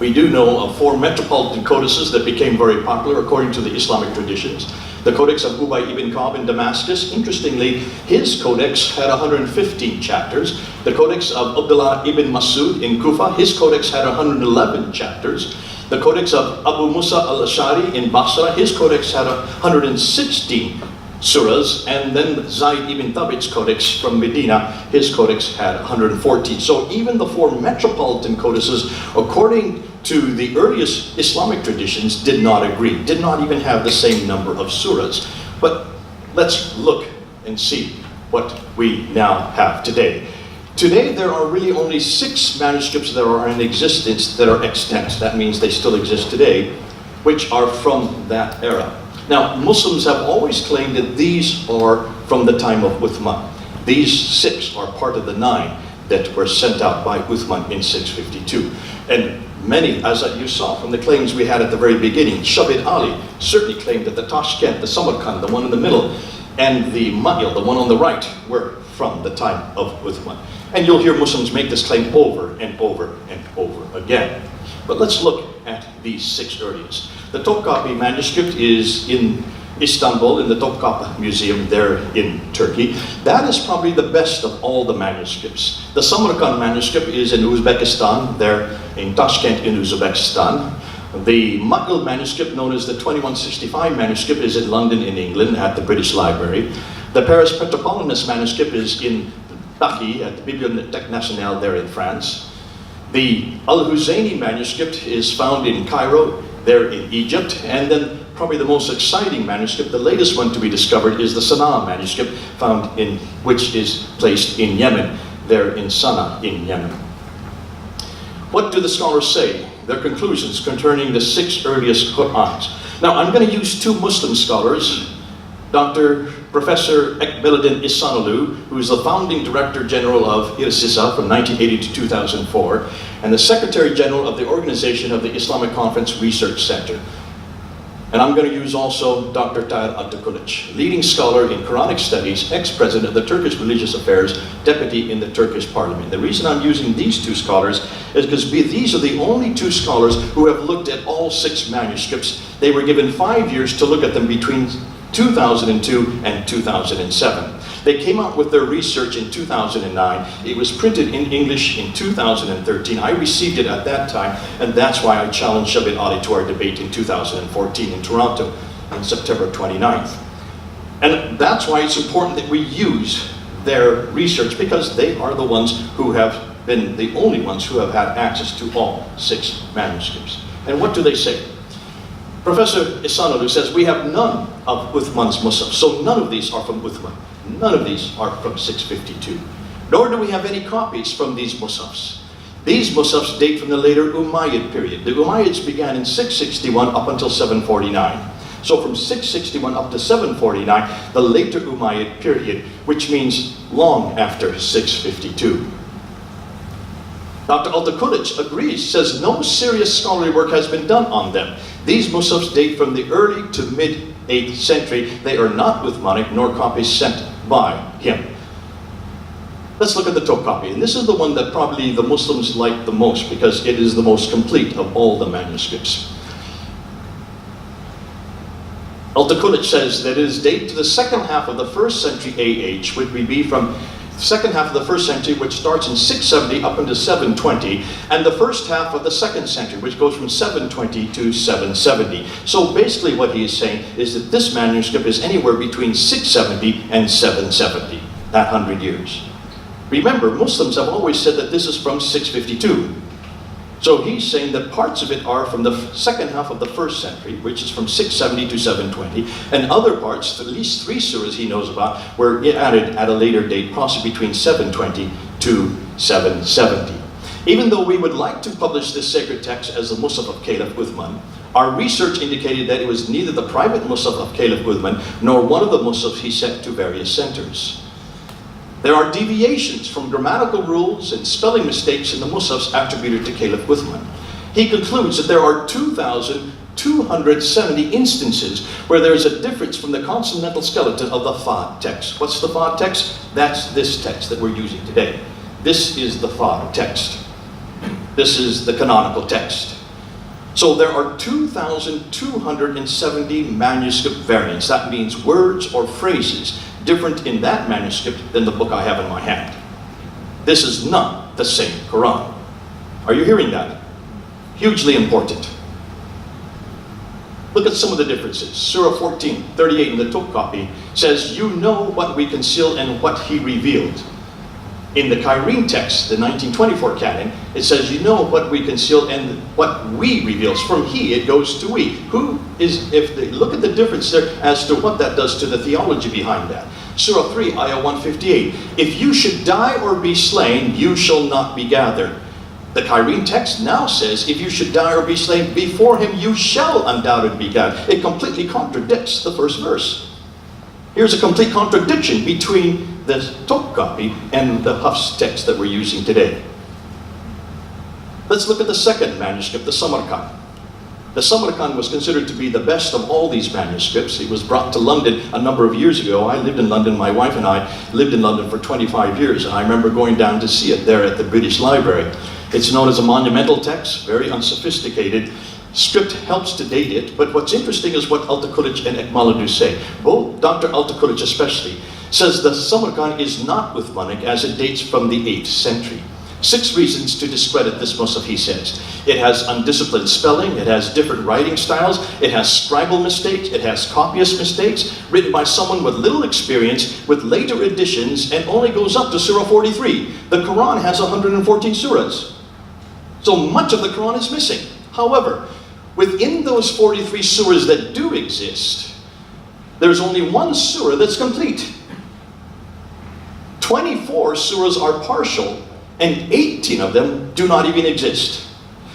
We do know of 4 metropolitan codices that became very popular according to the Islamic traditions. The Codex of Ubay ibn Ka'b in Damascus, interestingly, his codex had 115 chapters. The Codex of Abdullah ibn Masud in Kufa, his codex had 111 chapters. The Codex of Abu Musa al-Ash'ari in Basra, his codex had 116 surahs, and then Zayd ibn Thabit's codex from Medina, his codex had 114. So even the 4 metropolitan codices, according to the earliest Islamic traditions, did not agree, did not even have the same number of surahs. But let's look and see what we now have today. Today there are really only 6 manuscripts that are in existence that are extant. That means they still exist today, which are from that era. Now, Muslims have always claimed that these are from the time of Uthman. These 6 are part of the 9 that were sent out by Uthman in 652. And many, as you saw from the claims we had at the very beginning, Shabir Ali certainly claimed that the Tashkent, the Samarkand, the one in the middle, and the Ma'il, the one on the right, were from the time of Uthman. And you'll hear Muslims make this claim over and over and over again. But let's look at these 6 earliest. The Topkapi manuscript is in Istanbul, in the Topkapi Museum there in Turkey. That is probably the best of all the manuscripts. The Samarkand manuscript is in Uzbekistan, there in Tashkent in Uzbekistan. The Ma'il manuscript, known as the 2165 manuscript, is in London in England at the British Library. The Paris Petropolitanus manuscript is in Taki at the Bibliothèque Nationale there in France. The Al-Huzayni manuscript is found in Cairo, there in Egypt, and then probably the most exciting manuscript, the latest one to be discovered, is the Sana'a manuscript, found in, which is placed in Yemen, there in Sana'a in Yemen. What do the scholars say their conclusions concerning the 6 earliest Qur'ans. Now, I'm going to use 2 Muslim scholars, Professor Ekmeluddin Ihsanoglu, who is the founding Director General of IRSISA from 1980 to 2004, and the Secretary General of the Organization of the Islamic Conference Research Center. And I'm going to use also Dr. Tahir Altıkılıç, leading scholar in Quranic studies, ex-president of the Turkish Religious Affairs, deputy in the Turkish Parliament. The reason I'm using these 2 scholars is because these are the only 2 scholars who have looked at all 6 manuscripts. They were given 5 years to look at them between 2002 and 2007. They came out with their research in 2009. It was printed in English in 2013. I received it at that time, and that's why I challenged Shabit Ali to our debate in 2014 in Toronto on September 29th. And that's why it's important that we use their research, because they are the ones who have been the only ones who have had access to all 6 manuscripts. And what do they say? Professor Ihsanoglu says we have none of Uthman's Musaf, so none of these are from Uthman. None of these are from 652. Nor do we have any copies from these Musafs. These Musafs date from the later Umayyad period. The Umayyads began in 661 up until 749. So from 661 up to 749, the later Umayyad period, which means long after 652. Dr. Altıkılıç agrees, says no serious scholarly work has been done on them. These Musafs date from the early to mid-8th century. They are not Uthmanic, nor copies sent by him. Let's look at the Topkapi, and this is the one that probably the Muslims like the most because it is the most complete of all the manuscripts. Altıkılıç says that it is dated to the second half of the 1st century AH, which would be from second half of the 1st century, which starts in 670 up into 720, and the first half of the 2nd century, which goes from 720 to 770. So basically what he is saying is that this manuscript is anywhere between 670 and 770, that 100 years. Remember, Muslims have always said that this is from 652. So he's saying that parts of it are from the second half of the 1st century, which is from 670 to 720, and other parts, at least 3 surahs he knows about, were added at a later date, possibly between 720 to 770. Even though we would like to publish this sacred text as the Musaf of Caliph Uthman, our research indicated that it was neither the private Musaf of Caliph Uthman nor one of the Musafs he sent to various centers. There are deviations from grammatical rules and spelling mistakes in the Musafs attributed to Caliph Uthman. He concludes that there are 2,270 instances where there is a difference from the consonantal skeleton of the Fa text. What's the Fa text? That's this text that we're using today. This is the Fa text. This is the canonical text. So there are 2,270 manuscript variants. That means words or phrases different in that manuscript than the book I have in my hand. This is not the same Quran. Are you hearing that? Hugely important. Look at some of the differences. Surah 14:38 in the Topkapi says, "You know what we conceal and what he revealed." In the Koran text, the 1924 canon, it says, "You know what we conceal and what we reveals." From he, it goes to we. Who is, if they look at the difference there as to what that does to the theology behind that. Surah 3, Ayah 158, "If you should die or be slain, you shall not be gathered." The Koran text now says, "If you should die or be slain, before him you shall undoubtedly be gathered." It completely contradicts the first verse. Here's a complete contradiction between the Topkapi and the Hafs text that we're using today. Let's look at the second manuscript, the Samarkand. The Samarkand was considered to be the best of all these manuscripts. It was brought to London a number of years ago. I lived in London, my wife and I lived in London for 25 years, and I remember going down to see it there at the British Library. It's known as a monumental text, very unsophisticated. Script helps to date it, but what's interesting is what Altıkılıç and Ekmeluddin say. Both, Dr. Altıkılıç especially, says the Samarkand is not Uthmanic as it dates from the 8th century. 6 reasons to discredit this Musaf, he says. It has undisciplined spelling, it has different writing styles, it has scribal mistakes, it has copyist mistakes, written by someone with little experience, with later additions, and only goes up to Surah 43. The Quran has 114 surahs. So much of the Quran is missing. However, within those 43 surahs that do exist, there's only one surah that's complete. 24 surahs are partial, and 18 of them do not even exist.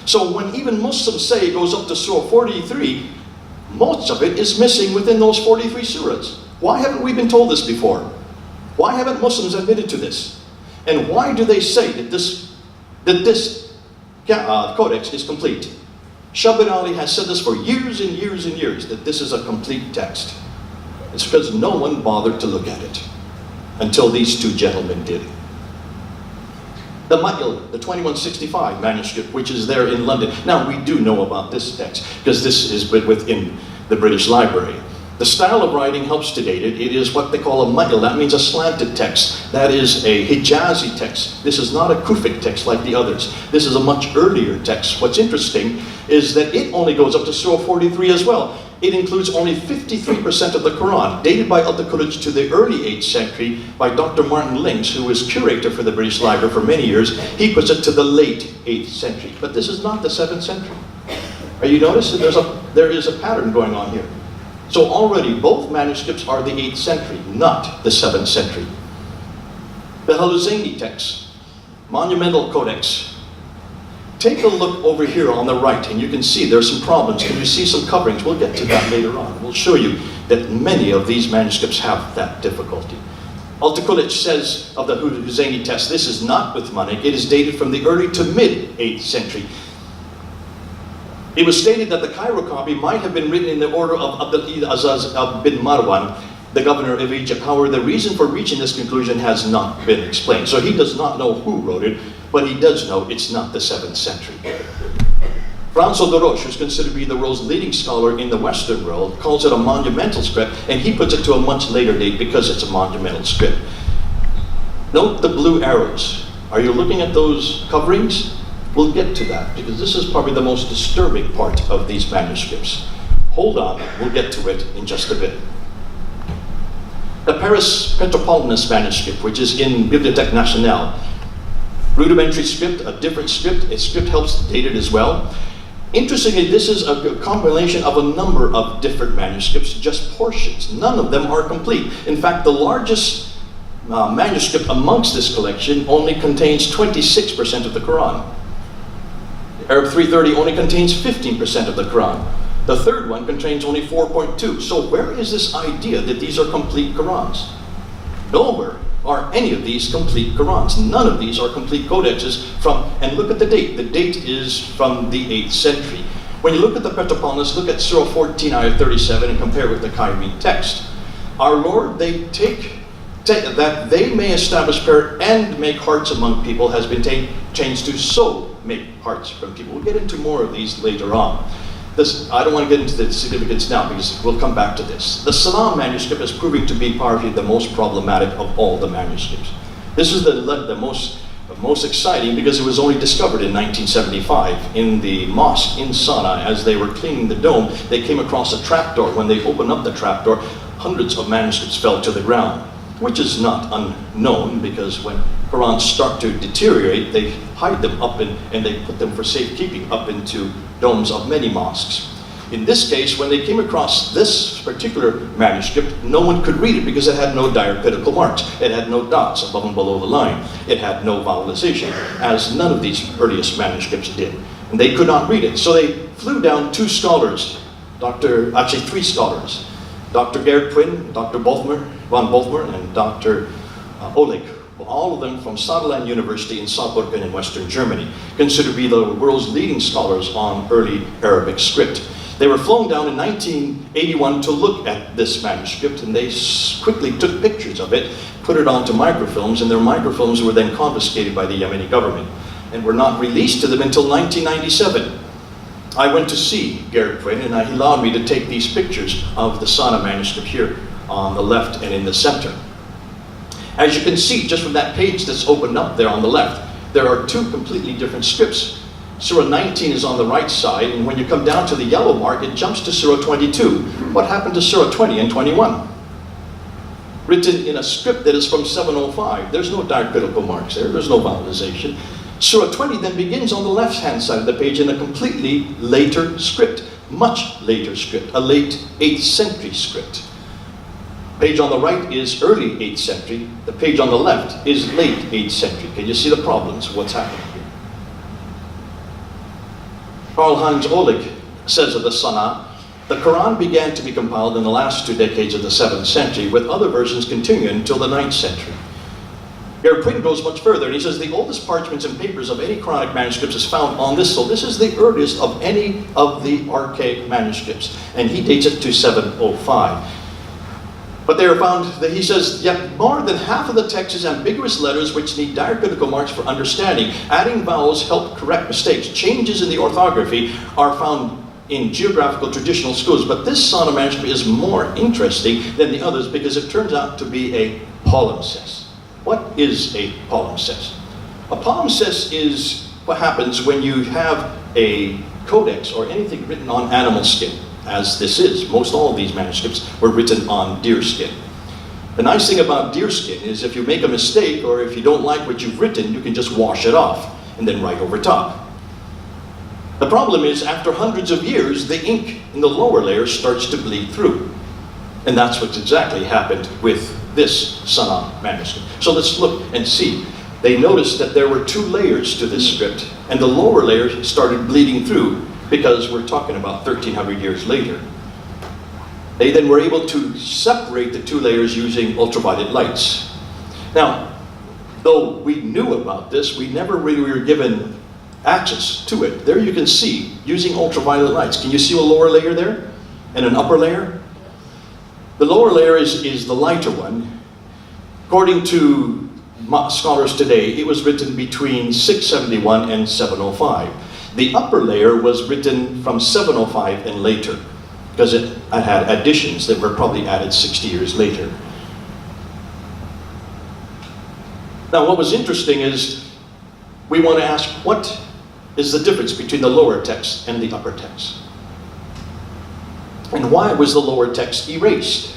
So when even Muslims say it goes up to Surah 43, most of it is missing within those 43 surahs. Why haven't we been told this before? Why haven't Muslims admitted to this? And why do they say that this codex is complete? Shabir Ali has said this for years and years and years, that this is a complete text. It's because no one bothered to look at it until these two gentlemen did. The Ma'il, the 2165 manuscript, which is there in London. Now, we do know about this text, because this is within the British Library. The style of writing helps to date it. It is what they call a Ma'il. That means a slanted text. That is a Hijazi text. This is not a Kufic text like the others. This is a much earlier text. What's interesting is that it only goes up to Surah 43 as well. It includes only 53% of the Quran, dated by Al-Qur'an to the early 8th century by Dr. Martin Links, who was curator for the British Library for many years. He puts it to the late 8th century. But this is not the 7th century. Are you noticing there is a pattern going on here? So already both manuscripts are the 8th century, not the 7th century. The Haluzani text, Monumental Codex. Take a look over here on the right, and you can see there's some problems. Can you see some coverings? We'll get to that later on. We'll show you that many of these manuscripts have that difficulty. Al-Taqulij says of the Huzayni text, this is not with Manik. It is dated from the early to mid 8th century. It was stated that the Cairo copy might have been written in the order of Abdul Aziz bin Marwan, the governor of Egypt. However, the reason for reaching this conclusion has not been explained. So he does not know who wrote it, but he does know it's not the 7th century. François de Roche, who's considered to be the world's leading scholar in the Western world, calls it a monumental script, and he puts it to a much later date because it's a monumental script. Note the blue arrows. Are you looking at those coverings? We'll get to that, because this is probably the most disturbing part of these manuscripts. Hold on, we'll get to it in just a bit. The Paris Petropolitanus manuscript, which is in Bibliothèque Nationale. Rudimentary script, a different script. A script helps date it as well. Interestingly, this is a compilation of a number of different manuscripts, just portions. None of them are complete. In fact, the largest manuscript amongst this collection only contains 26% of the Quran. Arab 330 only contains 15% of the Quran. The third one contains only 4.2. So where is this idea that these are complete Qurans? Nowhere are any of these complete Qurans. None of these are complete codexes from, and look at the date. The date is from the 8th century. When you look at the Petropolitanus, look at Surah 14, ayah 37, and compare with the Cairene text. Our Lord, they take that they may establish prayer and make hearts among people has been changed to so make hearts from people. We'll get into more of these later on. I don't want to get into the significance now because we'll come back to this. The Salam manuscript is proving to be probably the most problematic of all the manuscripts. This is the most exciting because it was only discovered in 1975 in the mosque in Sana'a. As they were cleaning the dome, they came across a trapdoor. When they opened up the trapdoor, hundreds of manuscripts fell to the ground, which is not unknown because when Qurans start to deteriorate, they hide them up and they put them for safekeeping up into domes of many mosques. In this case, when they came across this particular manuscript, no one could read it because it had no diacritical marks. It had no dots above and below the line. It had no vowelization, as none of these earliest manuscripts did. And they could not read it. So they flew down two scholars, three scholars, Dr. Gerd Quinn, Dr. von Bothmer, and Dr. Oleg, all of them from Saarland University in Saarbrücken in Western Germany, considered to be the world's leading scholars on early Arabic script. They were flown down in 1981 to look at this manuscript, and they quickly took pictures of it, put it onto microfilms, and their microfilms were then confiscated by the Yemeni government and were not released to them until 1997. I went to see Gerd Quinn, and he allowed me to take these pictures of the Sana'a manuscript here on the left and in the center. As you can see, just from that page that's opened up there on the left, there are two completely different scripts. Surah 19 is on the right side, and when you come down to the yellow mark, it jumps to Surah 22. What happened to Surah 20 and 21? Written in a script that is from 705. There's no diacritical marks there. There's no vowelization. Surah 20 then begins on the left-hand side of the page in a completely later script, much later script, a late 8th century script. Page on the right is early 8th century. The page on the left is late 8th century. Can you see the problems of what's happening here? Karl-Heinz Ohlig says of the Sana, the Quran began to be compiled in the last 2 decades of the 7th century, with other versions continuing until the 9th century. Gerrit Quinn goes much further, and he says the oldest parchments and papers of any Quranic manuscripts is found on this. So this is the earliest of any of the archaic manuscripts, and he dates it to 705. But they are found, that he says, yet more than half of the text is ambiguous letters which need diacritical marks for understanding. Adding vowels help correct mistakes. Changes in the orthography are found in geographical traditional schools. But this Sana manuscript is more interesting than the others because it turns out to be a palimpsest. What is a palimpsest? A palimpsest is what happens when you have a codex or anything written on animal skin, as this is. Most all of these manuscripts were written on deer skin. The nice thing about deer skin is if you make a mistake or if you don't like what you've written, you can just wash it off and then write over top. The problem is after hundreds of years, the ink in the lower layer starts to bleed through. And that's what's exactly happened with this Sana manuscript. So let's look and see. They noticed that there were 2 layers to this script, and the lower layer started bleeding through because we're talking about 1300 years later. They then were able to separate the 2 layers using ultraviolet lights. Now, though we knew about this, we never really were given access to it. There you can see, using ultraviolet lights. Can you see a lower layer there and an upper layer? The lower layer is the lighter one. According to scholars today, it was written between 671 and 705. The upper layer was written from 705 and later, because it had additions that were probably added 60 years later. Now what was interesting is, we want to ask, what is the difference between the lower text and the upper text? And why was the lower text erased?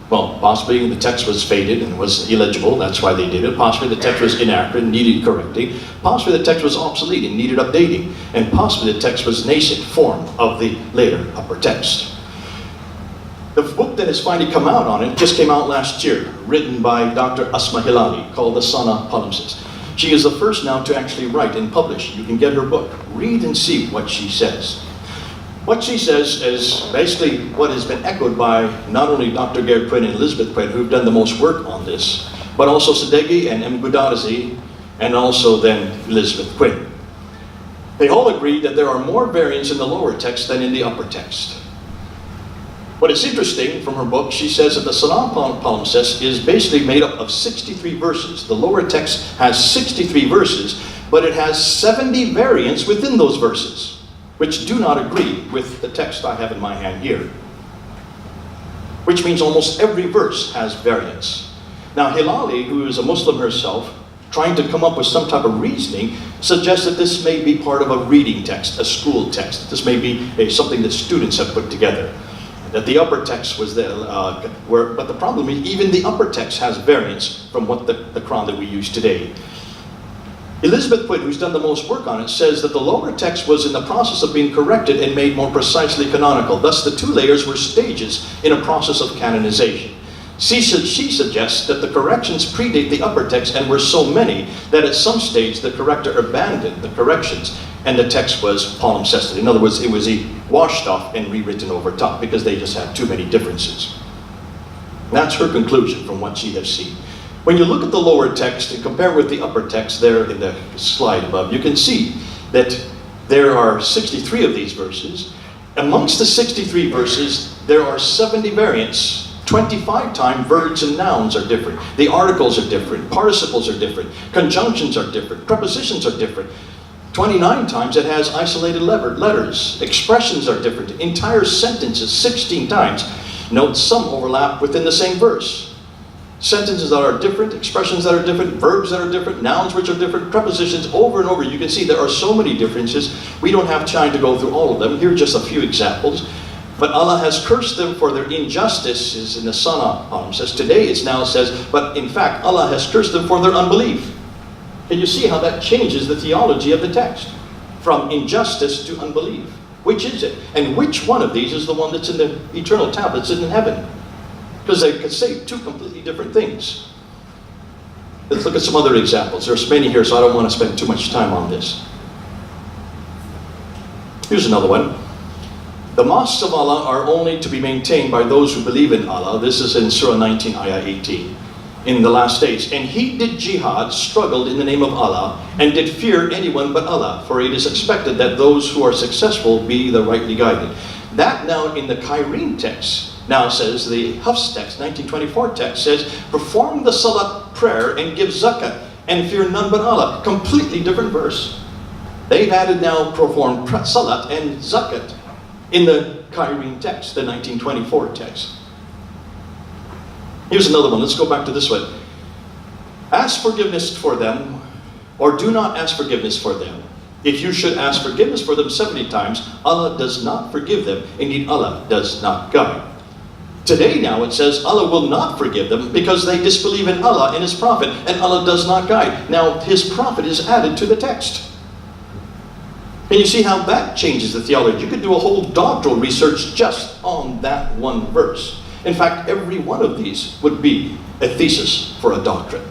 Well, possibly the text was faded and was illegible, that's why they did it. Possibly the text was inaccurate and needed correcting. Possibly the text was obsolete and needed updating. And possibly the text was nascent form of the later upper text. The book that has finally come out on it just came out last year, written by Dr. Asma Hilali, called the Sana Palimpsest. She is the first now to actually write and publish. You can get her book. Read and see what she says. What she says is basically what has been echoed by not only Dr. Gerrit Quinn and Elizabeth Quinn, who've done the most work on this, but also Sadeghi and M. Gudarzi, and also then Elizabeth Quinn. They all agree that there are more variants in the lower text than in the upper text. What is interesting from her book, she says that the Sana Palimpsest is basically made up of 63 verses. The lower text has 63 verses, but it has 70 variants within those verses, which do not agree with the text I have in my hand here. Which means almost every verse has variants. Now Hilali, who is a Muslim herself, trying to come up with some type of reasoning, suggests that this may be part of a reading text, a school text. This may be something that students have put together. That the upper text was there, but the problem is even the upper text has variants from what the Quran that we use today. Elizabeth Quinn, who's done the most work on it, says that the lower text was in the process of being corrected and made more precisely canonical. Thus the 2 layers were stages in a process of canonization. She suggests that the corrections predate the upper text and were so many that at some stage the corrector abandoned the corrections and the text was palimpsested. In other words, it was washed off and rewritten over top because they just had too many differences. That's her conclusion from what she has seen. When you look at the lower text and compare with the upper text there in the slide above, you can see that there are 63 of these verses. Amongst the 63 verses, there are 70 variants. 25 times verbs and nouns are different. The articles are different. Participles are different. Conjunctions are different. Prepositions are different. 29 times it has isolated letters. Expressions are different. Entire sentences 16 times. Note some overlap within the same verse. Sentences that are different, expressions that are different, verbs that are different, nouns which are different, prepositions over and over. You can see there are so many differences. We don't have time to go through all of them. Here are just a few examples. But Allah has cursed them for their injustices in the Sana Palimpsest. Today it now says, but in fact Allah has cursed them for their unbelief. Can you see how that changes the theology of the text? From injustice to unbelief. Which is it? And which one of these is the one that's in the eternal tablets in heaven? Because they could say 2 completely different things. Let's look at some other examples. There's many here, so I don't want to spend too much time on this. Here's another one. The mosques of Allah are only to be maintained by those who believe in Allah. This is in Surah 19, Ayah 18. In the last days. And he did jihad, struggled in the name of Allah, and did fear anyone but Allah. For it is expected that those who are successful be the rightly guided. That now in the Koran text now says, the Hafs text, 1924 text says, perform the salat prayer and give zakat and fear none but Allah. Completely different verse. They've added now perform salat and zakat in the Koran text, the 1924 text. Here's another one. Let's go back to this one. Ask forgiveness for them, or do not ask forgiveness for them. If you should ask forgiveness for them 70 times, Allah does not forgive them. Indeed, Allah does not guide. Today now it says Allah will not forgive them because they disbelieve in Allah and His Prophet, and Allah does not guide. Now His Prophet is added to the text. And you see how that changes the theology. You could do a whole doctoral research just on that one verse. In fact, every one of these would be a thesis for a doctorate.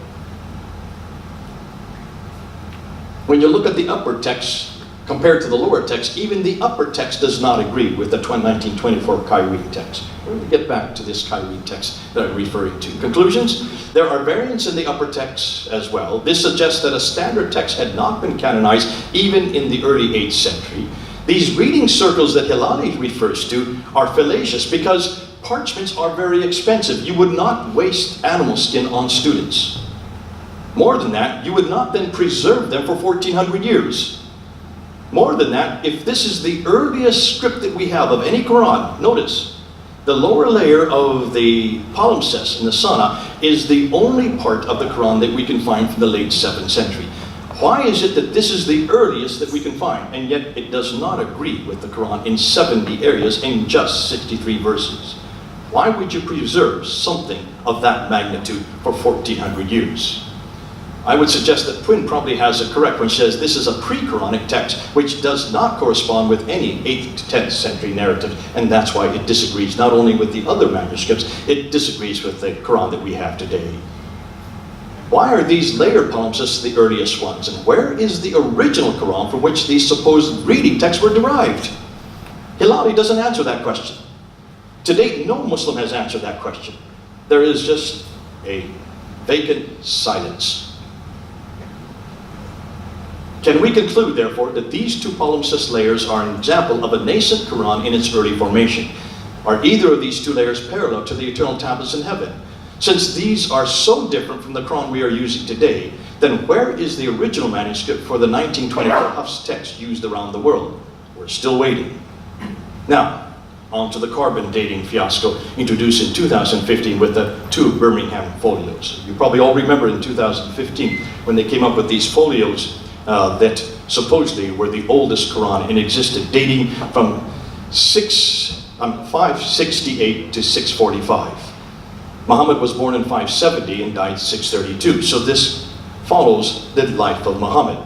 When you look at the upper text compared to the lower text, even the upper text does not agree with the 1924 Koran text. We're going to get back to this Koran text that I'm referring to. Conclusions? There are variants in the upper text as well. This suggests that a standard text had not been canonized even in the early 8th century. These reading circles that Hilali refers to are fallacious because parchments are very expensive. You would not waste animal skin on students. More than that, you would not then preserve them for 1400 years. More than that, if this is the earliest script that we have of any Quran, notice, the lower layer of the palimpsest in the Sana is the only part of the Quran that we can find from the late 7th century. Why is it that this is the earliest that we can find, and yet it does not agree with the Quran in 70 areas in just 63 verses? Why would you preserve something of that magnitude for 1400 years? I would suggest that Quinn probably has it correct when she says this is a pre-Quranic text which does not correspond with any 8th to 10th century narrative, and that's why it disagrees not only with the other manuscripts, it disagrees with the Quran that we have today. Why are these later palimpsests the earliest ones, and where is the original Quran from which these supposed reading texts were derived? Hilali doesn't answer that question. To date, no Muslim has answered that question. There is just a vacant silence. Can we conclude, therefore, that these two palimpsest layers are an example of a nascent Quran in its early formation? Are either of these two layers parallel to the eternal tablets in heaven? Since these are so different from the Quran we are using today, then where is the original manuscript for the 1924 Hafs text used around the world? We're still waiting. Now, on to the carbon dating fiasco introduced in 2015 with the 2 Birmingham folios. You probably all remember in 2015 when they came up with these folios that supposedly were the oldest Quran in existence, dating from 568 to 645. Muhammad was born in 570 and died 632. So this follows the life of Muhammad.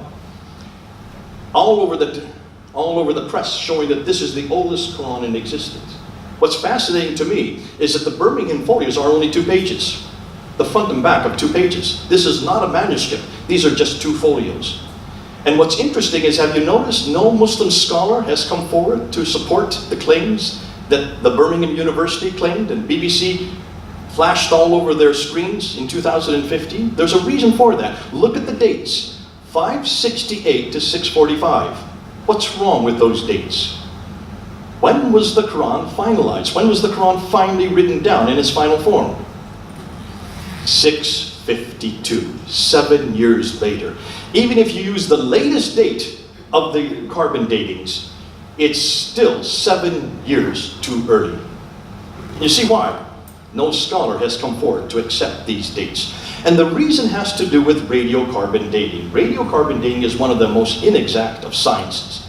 All over the press showing that this is the oldest Quran in existence. What's fascinating to me is that the Birmingham folios are only 2 pages. The front and back of 2 pages. This is not a manuscript. These are just 2 folios. And what's interesting is, have you noticed no Muslim scholar has come forward to support the claims that the Birmingham University claimed and BBC flashed all over their screens in 2015? There's a reason for that. Look at the dates. 568 to 645. What's wrong with those dates? When was the Quran finalized? When was the Quran finally written down in its final form? 652, 7 years later. Even if you use the latest date of the carbon datings, it's still 7 years too early. You see why? No scholar has come forward to accept these dates. And the reason has to do with radiocarbon dating. Radiocarbon dating is one of the most inexact of sciences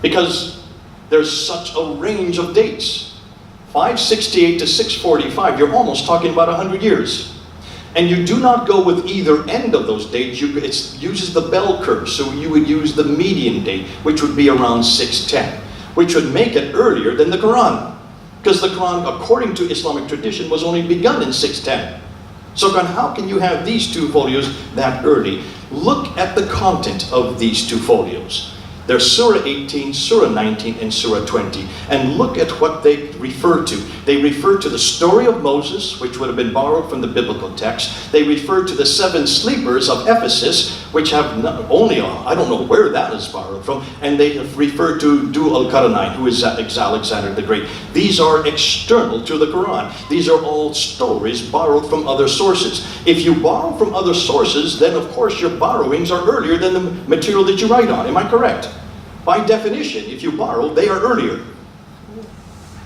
because there's such a range of dates. 568 to 645, you're almost talking about 100 years. And you do not go with either end of those dates. It uses the bell curve, so you would use the median date, which would be around 610, which would make it earlier than the Quran. Because the Quran, according to Islamic tradition, was only begun in 610. So how can you have these 2 folios that early? Look at the content of these 2 folios. There's Surah 18, Surah 19, and Surah 20. And look at what they refer to. They refer to the story of Moses, which would have been borrowed from the biblical text. They refer to the 7 sleepers of Ephesus, which have only, I don't know where that is borrowed from. And they have referred to Du al-Qarnayn, who is Alexander the Great. These are external to the Quran. These are all stories borrowed from other sources. If you borrow from other sources, then of course your borrowings are earlier than the material that you write on. Am I correct? By definition, if you borrow, they are earlier.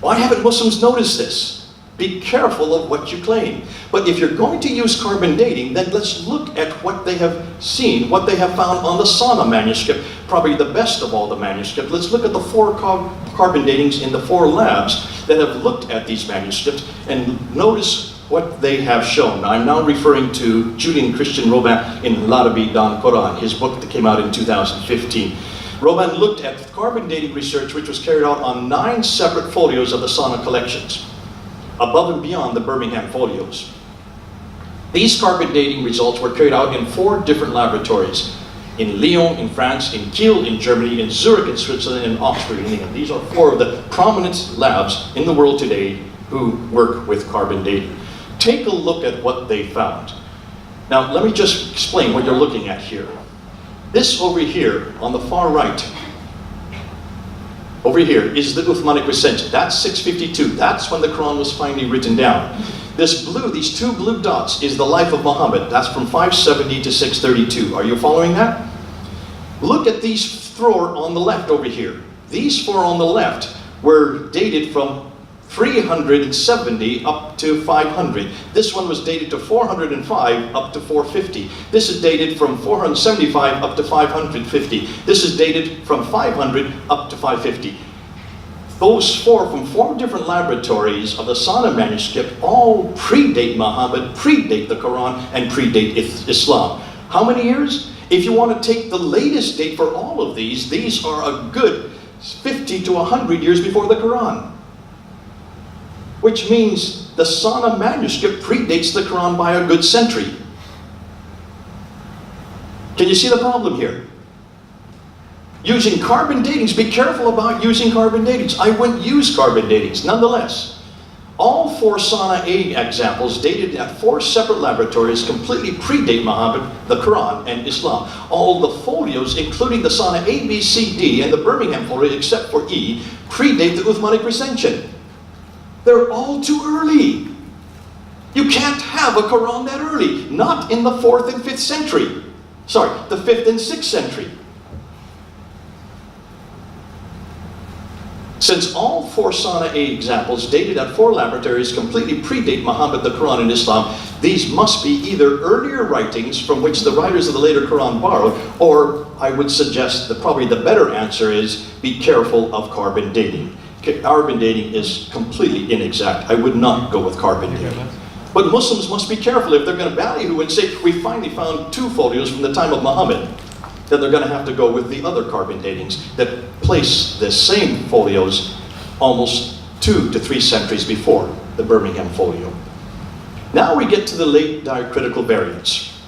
Why haven't Muslims noticed this? Be careful of what you claim. But if you're going to use carbon dating, then let's look at what they have seen, what they have found on the Sana manuscript, probably the best of all the manuscripts. Let's look at the 4 carbon datings in the 4 labs that have looked at these manuscripts and notice what they have shown. I'm now referring to Julian Christian Robin in L'Arabi dans Koran, his book that came out in 2015. Robin looked at carbon dating research which was carried out on 9 separate folios of the Sana collections, above and beyond the Birmingham folios. These carbon dating results were carried out in 4 different laboratories, in Lyon in France, in Kiel in Germany, in Zurich in Switzerland, and Oxford in England. These are 4 of the prominent labs in the world today who work with carbon dating. Take a look at what they found. Now let me just explain what you're looking at here. This over here, on the far right, over here is the Uthmanic recension. That's 652. That's when the Quran was finally written down. This blue, these 2 blue dots, is the life of Muhammad. That's from 570 to 632. Are you following that? Look at these 4 on the left over here. These 4 on the left were dated from 370 up to 500. This one was dated to 405 up to 450. This is dated from 475 up to 550. This is dated from 500 up to 550. Those 4 from 4 different laboratories of the Sana manuscript all predate Muhammad, predate the Quran, and predate Islam. How many years? If you want to take the latest date for all of these are a good 50 to 100 years before the Quran. Which means the Sana manuscript predates the Quran by a good century. Can you see the problem here? Using carbon datings, be careful about using carbon datings. I wouldn't use carbon datings. Nonetheless, all 4 Sana A examples dated at 4 separate laboratories completely predate Muhammad, the Quran, and Islam. All the folios, including the Sana A, B, C, D, and the Birmingham folio, except for E, predate the Uthmanic recension. They're all too early. You can't have a Quran that early. Not in the 4th and 5th century. Sorry, the 5th and 6th century. Since all 4 Sana A examples dated at 4 laboratories completely predate Muhammad, the Quran, and Islam, these must be either earlier writings from which the writers of the later Quran borrowed, or I would suggest that probably the better answer is be careful of carbon dating. Carbon dating is completely inexact. I would not go with carbon dating. But Muslims must be careful if they're going to ballyhoo and say, we finally found 2 folios from the time of Muhammad, then they're going to have to go with the other carbon datings that place the same folios almost 2 to 3 centuries before the Birmingham folio. Now we get to the late diacritical variants.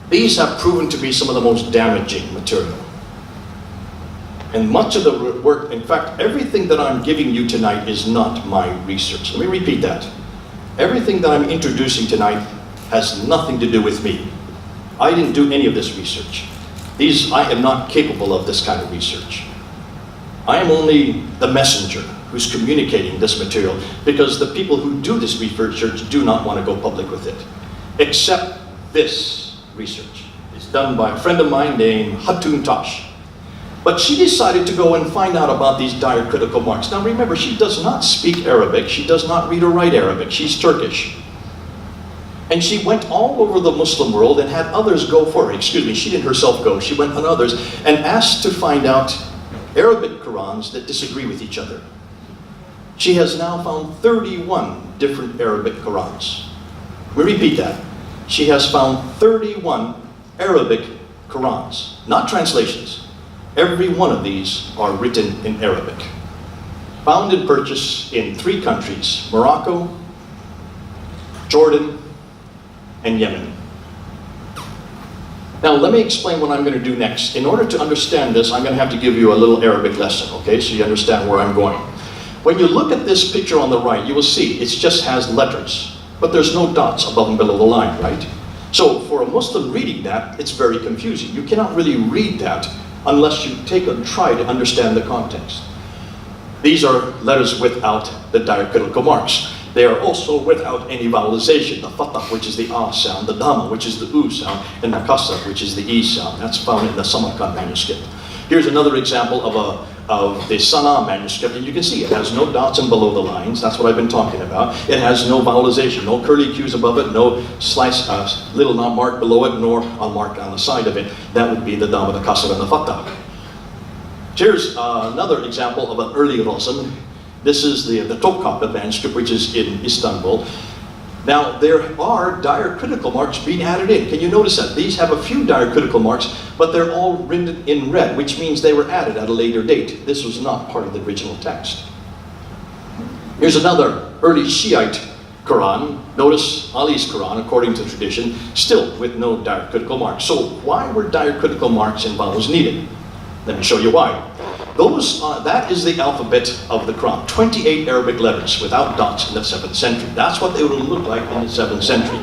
These have proven to be some of the most damaging material. And much of the work, in fact, everything that I'm giving you tonight is not my research. Let me repeat that. Everything that I'm introducing tonight has nothing to do with me. I didn't do any of this research. I am not capable of this kind of research. I am only the messenger who's communicating this material because the people who do this research do not want to go public with it. Except this research. It's done by a friend of mine named Hatun Tash. But she decided to go and find out about these diacritical marks. Now remember, she does not speak Arabic. She does not read or write Arabic. She's Turkish. And she went all over the Muslim world and had others go for her. Excuse me, she didn't herself go. She went on others and asked to find out Arabic Qurans that disagree with each other. She has now found 31 different Arabic Qurans. We repeat that. She has found 31 Arabic Qurans, not translations. Every one of these are written in Arabic. Found and purchased in 3 countries, Morocco, Jordan, and Yemen. Now let me explain what I'm going to do next. In order to understand this, I'm going to have to give you a little Arabic lesson, okay, so you understand where I'm going. When you look at this picture on the right, you will see it just has letters, but there's no dots above and below the line, right? So for a Muslim reading that, it's very confusing. You cannot really read that unless you take and try to understand the context. These are letters without the diacritical marks. They are also without any vowelization. The fatah, which is the ah sound, the dhamma, which is the u sound, and the kasra, which is the e sound. That's found in the Samarkand manuscript. Here's another example of the Sana manuscript, and you can see it has no dots and below the lines. That's what I've been talking about. It has no vowelization, no curly cues above it, no slice, little not marked below it, nor unmarked on the side of it. That would be the dhamma, the kasra, and the fatah. Here's another example of an early rasm. This is the Topkapi manuscript, which is in Istanbul. Now, there are diacritical marks being added in. Can you notice that? These have a few diacritical marks, but they're all written in red, which means they were added at a later date. This was not part of the original text. Here's another early Shiite Quran. Notice Ali's Quran, according to tradition, still with no diacritical marks. So why were diacritical marks and vowels needed? Let me show you why. That is the alphabet of the Quran. 28 Arabic letters without dots in the 7th century. That's what they would look like in the 7th century.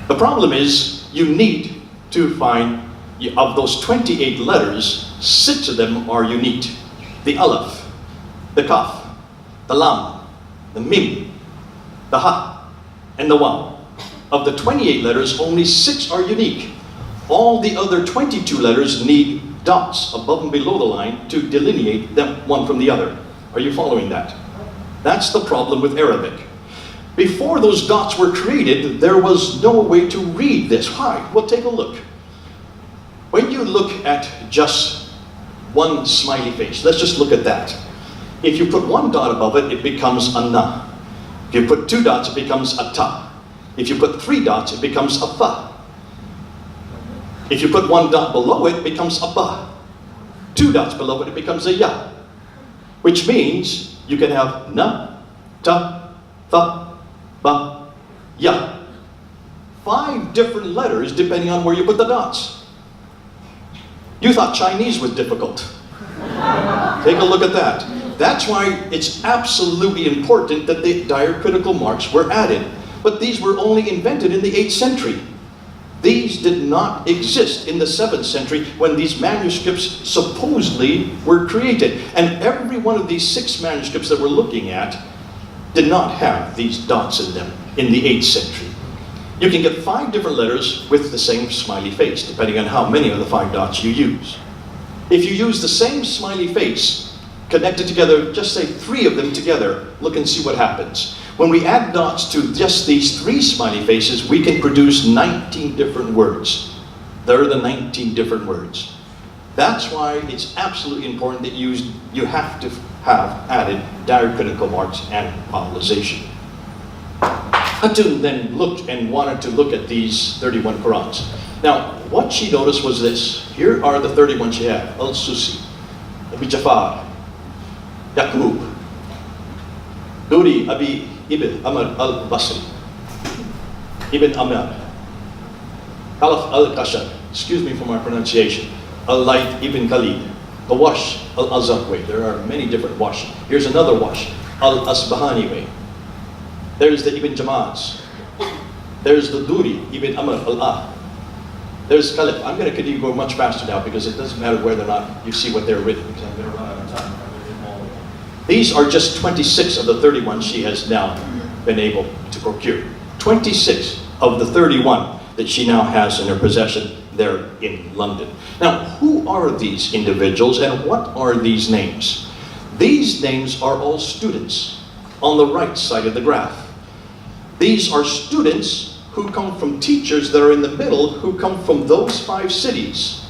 The problem is you need to find, of those 28 letters, 6 of them are unique. The Aleph, the Kaf, the Lam, the Mim, the Ha, and the Waw. Of the 28 letters, only 6 are unique. All the other 22 letters need dots above and below the line to delineate them one from the other. Are you following that? That's the problem with Arabic. Before those dots were created, there was no way to read this. Why? Well, take a look. When you look at just one smiley face, let's just look at that. If you put one dot above it, it becomes a na. If you put 2 dots, it becomes a ta. If you put 3 dots, it becomes a fa. If you put 1 dot below it, it becomes a ba. 2 dots below it, it becomes a ya. Which means you can have na, ta, tha, ba, ya. 5 different letters depending on where you put the dots. You thought Chinese was difficult. Take a look at that. That's why it's absolutely important that the diacritical marks were added. But these were only invented in the 8th century. These did not exist in the 7th century when these manuscripts supposedly were created. And every one of these 6 manuscripts that we're looking at did not have these dots in them in the 8th century. You can get 5 different letters with the same smiley face, depending on how many of the 5 dots you use. If you use the same smiley face, connected together, just say 3 of them together, look and see what happens. When we add dots to just these 3 smiley faces, we can produce 19 different words. There are the 19 different words. That's why it's absolutely important that you have to have added diacritical marks and vowelization. Hatun then looked and wanted to look at these 31 Qurans. Now, what she noticed was this. Here are the 31 she had. Al-Susi, Abi Jafar, Yaqub, Duri, Abi Ibn Amr al-Basri, Ibn Amr, Khalaf al-Qashar, excuse me for my pronunciation, Al-Layth Ibn Khalid, the Wash al-Azraq way. There are many different Wash. Here's another Wash, Al-Asbahani way. There's the Ibn Jamaz. There's the Duri Ibn Amr al-Ah. There's Khalif. I'm going to continue going much faster now because it doesn't matter whether or not you see what they're written, because I'm going to run out of time. These are just 26 of the 31 she has now been able to procure. 26 of the 31 that she now has in her possession there in London. Now, who are these individuals and what are these names? These names are all students on the right side of the graph. These are students who come from teachers that are in the middle, who come from those 5 cities: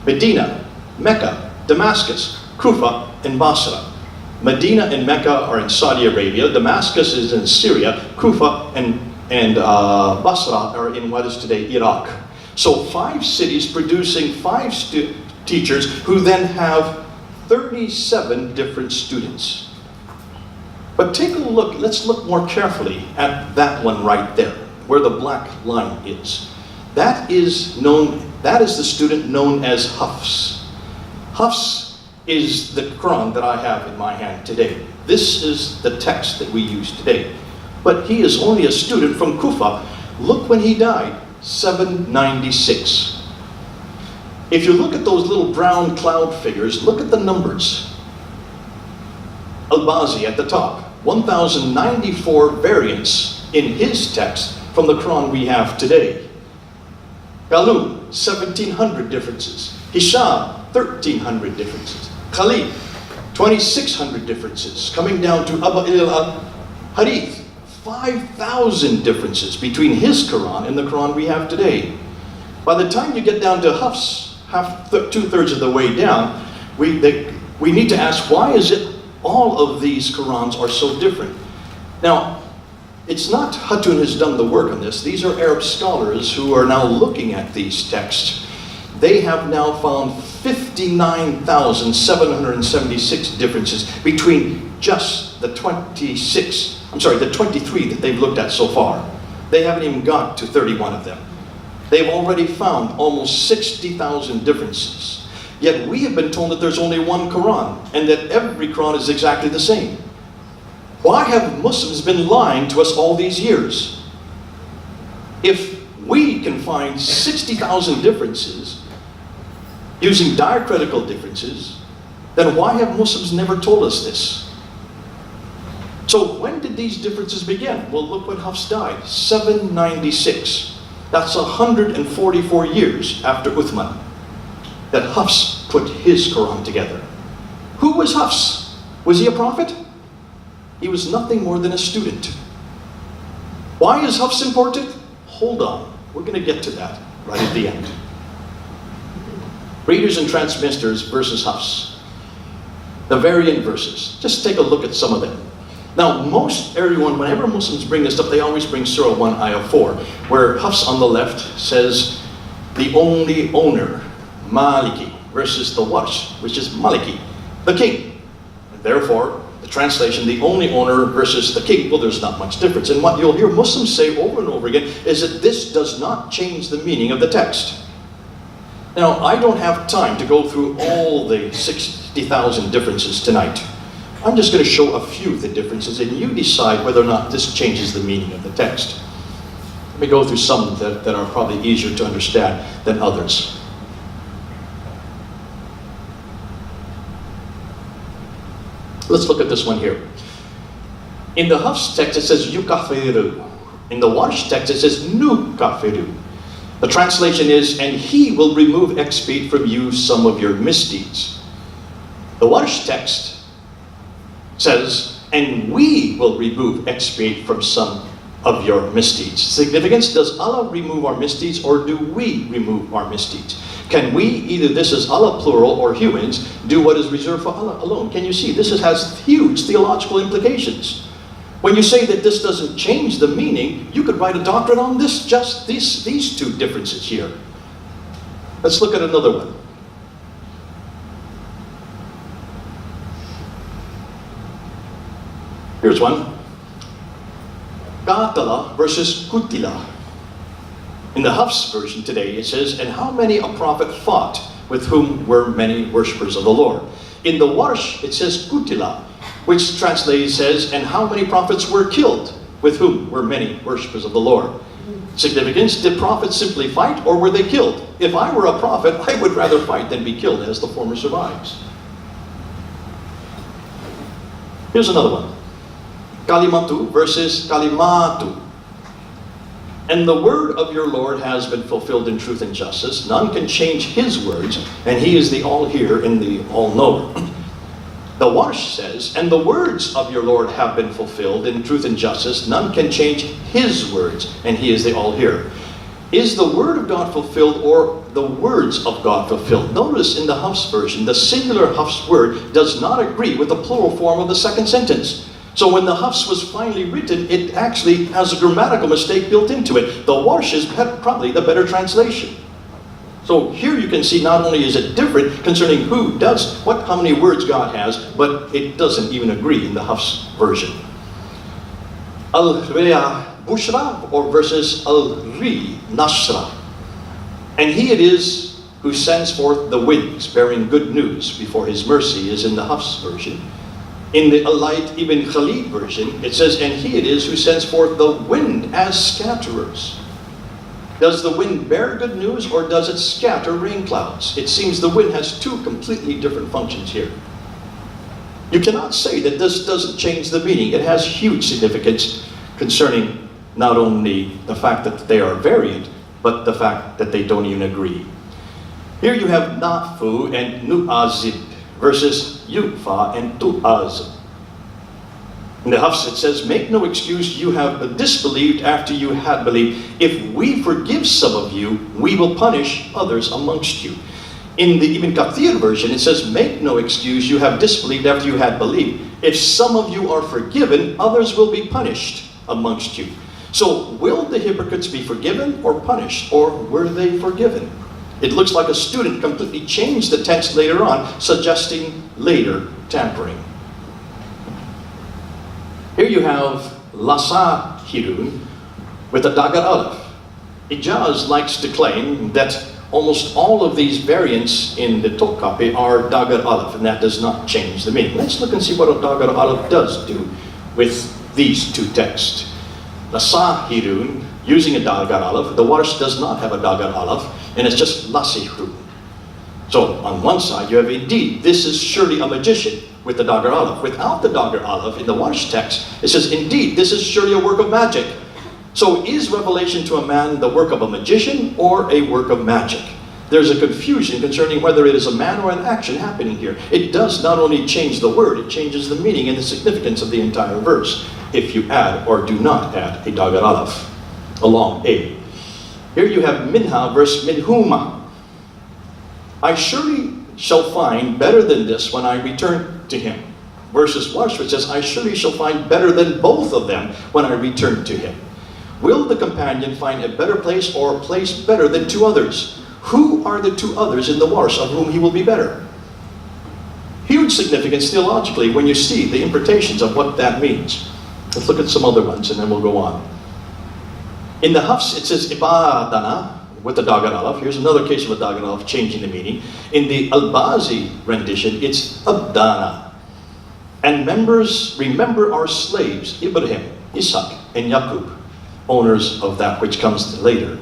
Medina, Mecca, Damascus, Kufa, and Basra. Medina and Mecca are in Saudi Arabia, Damascus is in Syria, Kufa and Basra are in what is today Iraq. So 5 cities producing 5 teachers who then have 37 different students. But take a look, let's look more carefully at that one right there, where the black line is. That is the student known as Hafs. Hafs is the Quran that I have in my hand today. This is the text that we use today. But he is only a student from Kufa. Look when he died, 796. If you look at those little brown cloud figures, look at the numbers. Al-Bazi at the top, 1,094 variants in his text from the Quran we have today. Galun, 1,700 differences. Hisham, 1,300 differences. Khalid, 2,600 differences. Coming down to Abu al-Harith, 5,000 differences between his Quran and the Quran we have today. By the time you get down to Hafs, two-thirds of the way down, we need to ask, why is it all of these Qurans are so different? Now, it's not Hatun has done the work on this. These are Arab scholars who are now looking at these texts. They have now found 59,776 differences between just the 23 that they've looked at so far. They haven't even got to 31 of them. They've already found almost 60,000 differences. Yet we have been told that there's only one Quran and that every Quran is exactly the same. Why have Muslims been lying to us all these years? If we can find 60,000 differences using diacritical differences, then why have Muslims never told us this? So when did these differences begin? Well, look when Hafs died, 796. That's 144 years after Uthman that Hafs put his Quran together. Who was Hafs? Was he a prophet? He was nothing more than a student. Why is Hafs important? Hold on, we're going to get to that right at the end. Readers and transmitters versus Hafs. The variant verses. Just take a look at some of them. Now, whenever Muslims bring this up, they always bring Surah 1, Ayah 4, where Hafs on the left says, the only owner, Maliki, versus the Warsh, which is Maliki, the king. And therefore, the translation, the only owner versus the king, well, there's not much difference. And what you'll hear Muslims say over and over again is that this does not change the meaning of the text. Now, I don't have time to go through all the 60,000 differences tonight. I'm just going to show a few of the differences, and you decide whether or not this changes the meaning of the text. Let me go through some that are probably easier to understand than others. Let's look at this one here. In the Hafs text it says yukafiru. In the Warsh text it says nukafiru. The translation is, and he will remove, expiate from you some of your misdeeds. The Warsh text says, and we will remove, expiate from some of your misdeeds. Significance, does Allah remove our misdeeds or do we remove our misdeeds? Can we, either this is Allah plural or humans, do what is reserved for Allah alone? Can you see? This has huge theological implications. When you say that this doesn't change the meaning, you could write a doctorate on this, just these two differences here. Let's look at another one. Here's one. Qatala versus Kutila. In the Hafs version today it says, and how many a prophet fought with whom were many worshippers of the Lord. In the Warsh it says Kutila, which translated says, and how many prophets were killed with whom were many worshippers of the Lord. Significance, did prophets simply fight or were they killed? If I were a prophet, I would rather fight than be killed, as the former survives. Here's another one. Kalimatu versus Kalimatu. And the word of your Lord has been fulfilled in truth and justice. None can change his words, and he is the all-hearer and the all-knower. The Warsh says, and the words of your Lord have been fulfilled in truth and justice. None can change his words, and he is the all-hearer. Is the word of God fulfilled or the words of God fulfilled? Notice in the Hafs version, the singular Hafs word does not agree with the plural form of the second sentence. So when the Hafs was finally written, it actually has a grammatical mistake built into it. The Warsh is probably the better translation. So here you can see not only is it different concerning who does what, how many words God has, but it doesn't even agree in the Hafs version. Al-Riya Bushra or versus Al-Ri Nashra. And he it is who sends forth the winds, bearing good news before his mercy, is in the Hafs version. In the Alayt Ibn Khalid version, it says, and he it is who sends forth the wind as scatterers. Does the wind bear good news, or does it scatter rain clouds? It seems the wind has two completely different functions here. You cannot say that this doesn't change the meaning. It has huge significance concerning not only the fact that they are variant, but the fact that they don't even agree. Here you have Nafu and Nu'azib versus Yufa and Tu'azib. In the Hafs it says, make no excuse, you have disbelieved after you had believed. If we forgive some of you, we will punish others amongst you. In the Ibn Kathir version, it says, make no excuse, you have disbelieved after you had believed. If some of you are forgiven, others will be punished amongst you. So, will the hypocrites be forgiven or punished, or were they forgiven? It looks like a student completely changed the text later on, suggesting later tampering. Here you have Lasa Hirun with a Dagar Aleph. Ijaz likes to claim that almost all of these variants in the Tok copy are Dagar Aleph, and that does not change the meaning. Let's look and see what a Dagar Aleph does do with these two texts. Lasa Hirun, using a Dagar Aleph, the Warsh does not have a Dagar Aleph, and it's just Lasihun. So on one side you have indeed, this is surely a magician with the Dagar Aleph. Without the Dagar Aleph in the Warsh text, it says indeed, this is surely a work of magic. So is revelation to a man the work of a magician or a work of magic? There's a confusion concerning whether it is a man or an action happening here. It does not only change the word, it changes the meaning and the significance of the entire verse, if you add or do not add a Dagar Aleph along A. Here you have Minha versus Minhuma. I surely shall find better than this when I return to him. Versus Warsh, which says, I surely shall find better than both of them when I return to him. Will the companion find a better place or a place better than two others? Who are the two others in the Warsh of whom he will be better? Huge significance theologically when you see the interpretations of what that means. Let's look at some other ones and then we'll go on. In the Hafs it says Ibadana with the Dagar Aleph. Here's another case of a Dagar Aleph changing the meaning. In the Al-Bazi rendition it's Abdana. And remember our slaves, Ibrahim, Isaac, and Yaqub, owners of that which comes later.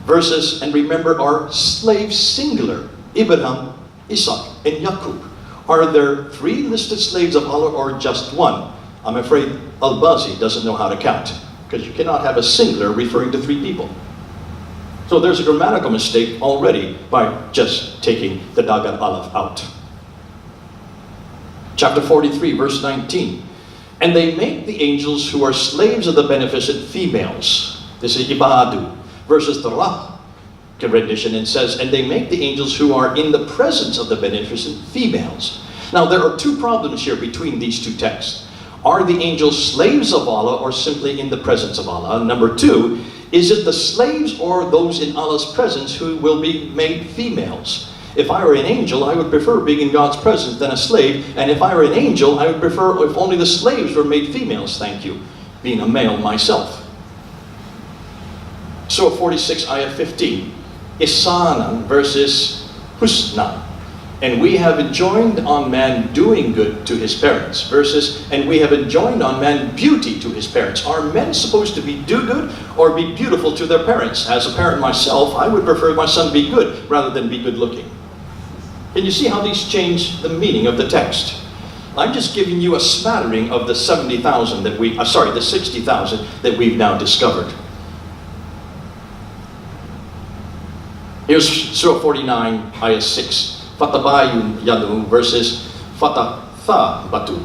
Versus, and remember our slaves singular, Ibrahim, Isaac, and Yaqub. Are there three listed slaves of Allah or just one? I'm afraid Al-Bazi doesn't know how to count, because you cannot have a singular referring to three people. So there's a grammatical mistake already by just taking the Dagar Aleph out. Chapter 43, verse 19. And they make the angels who are slaves of the beneficent females. This is Ibadu. Versus the Rah rendition, and says, and they make the angels who are in the presence of the beneficent females. Now there are two problems here between these two texts. Are the angels slaves of Allah or simply in the presence of Allah? Number two, is it the slaves or those in Allah's presence who will be made females? If I were an angel, I would prefer being in God's presence than a slave. And if I were an angel, I would prefer if only the slaves were made females, thank you, being a male myself. Surah 46, Ayah 15. Ihsanan versus Husna. And we have enjoined on man doing good to his parents. Versus, and we have enjoined on man beauty to his parents. Are men supposed to be do good or be beautiful to their parents? As a parent myself, I would prefer my son be good rather than be good looking. Can you see how these change the meaning of the text? I'm just giving you a smattering of the 70,000 that the 60,000 that we've now discovered. Here's Surah 49, Ayah 6. Fatabayun yadu versus Fatatha batu.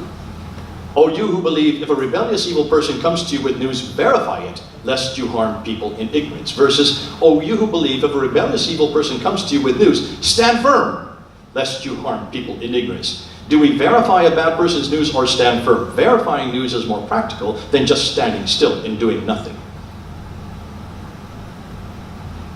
O you who believe, if a rebellious evil person comes to you with news, verify it, lest you harm people in ignorance. Versus, O you who believe, if a rebellious evil person comes to you with news, stand firm, lest you harm people in ignorance. Do we verify a bad person's news or stand firm? Verifying news is more practical than just standing still and doing nothing.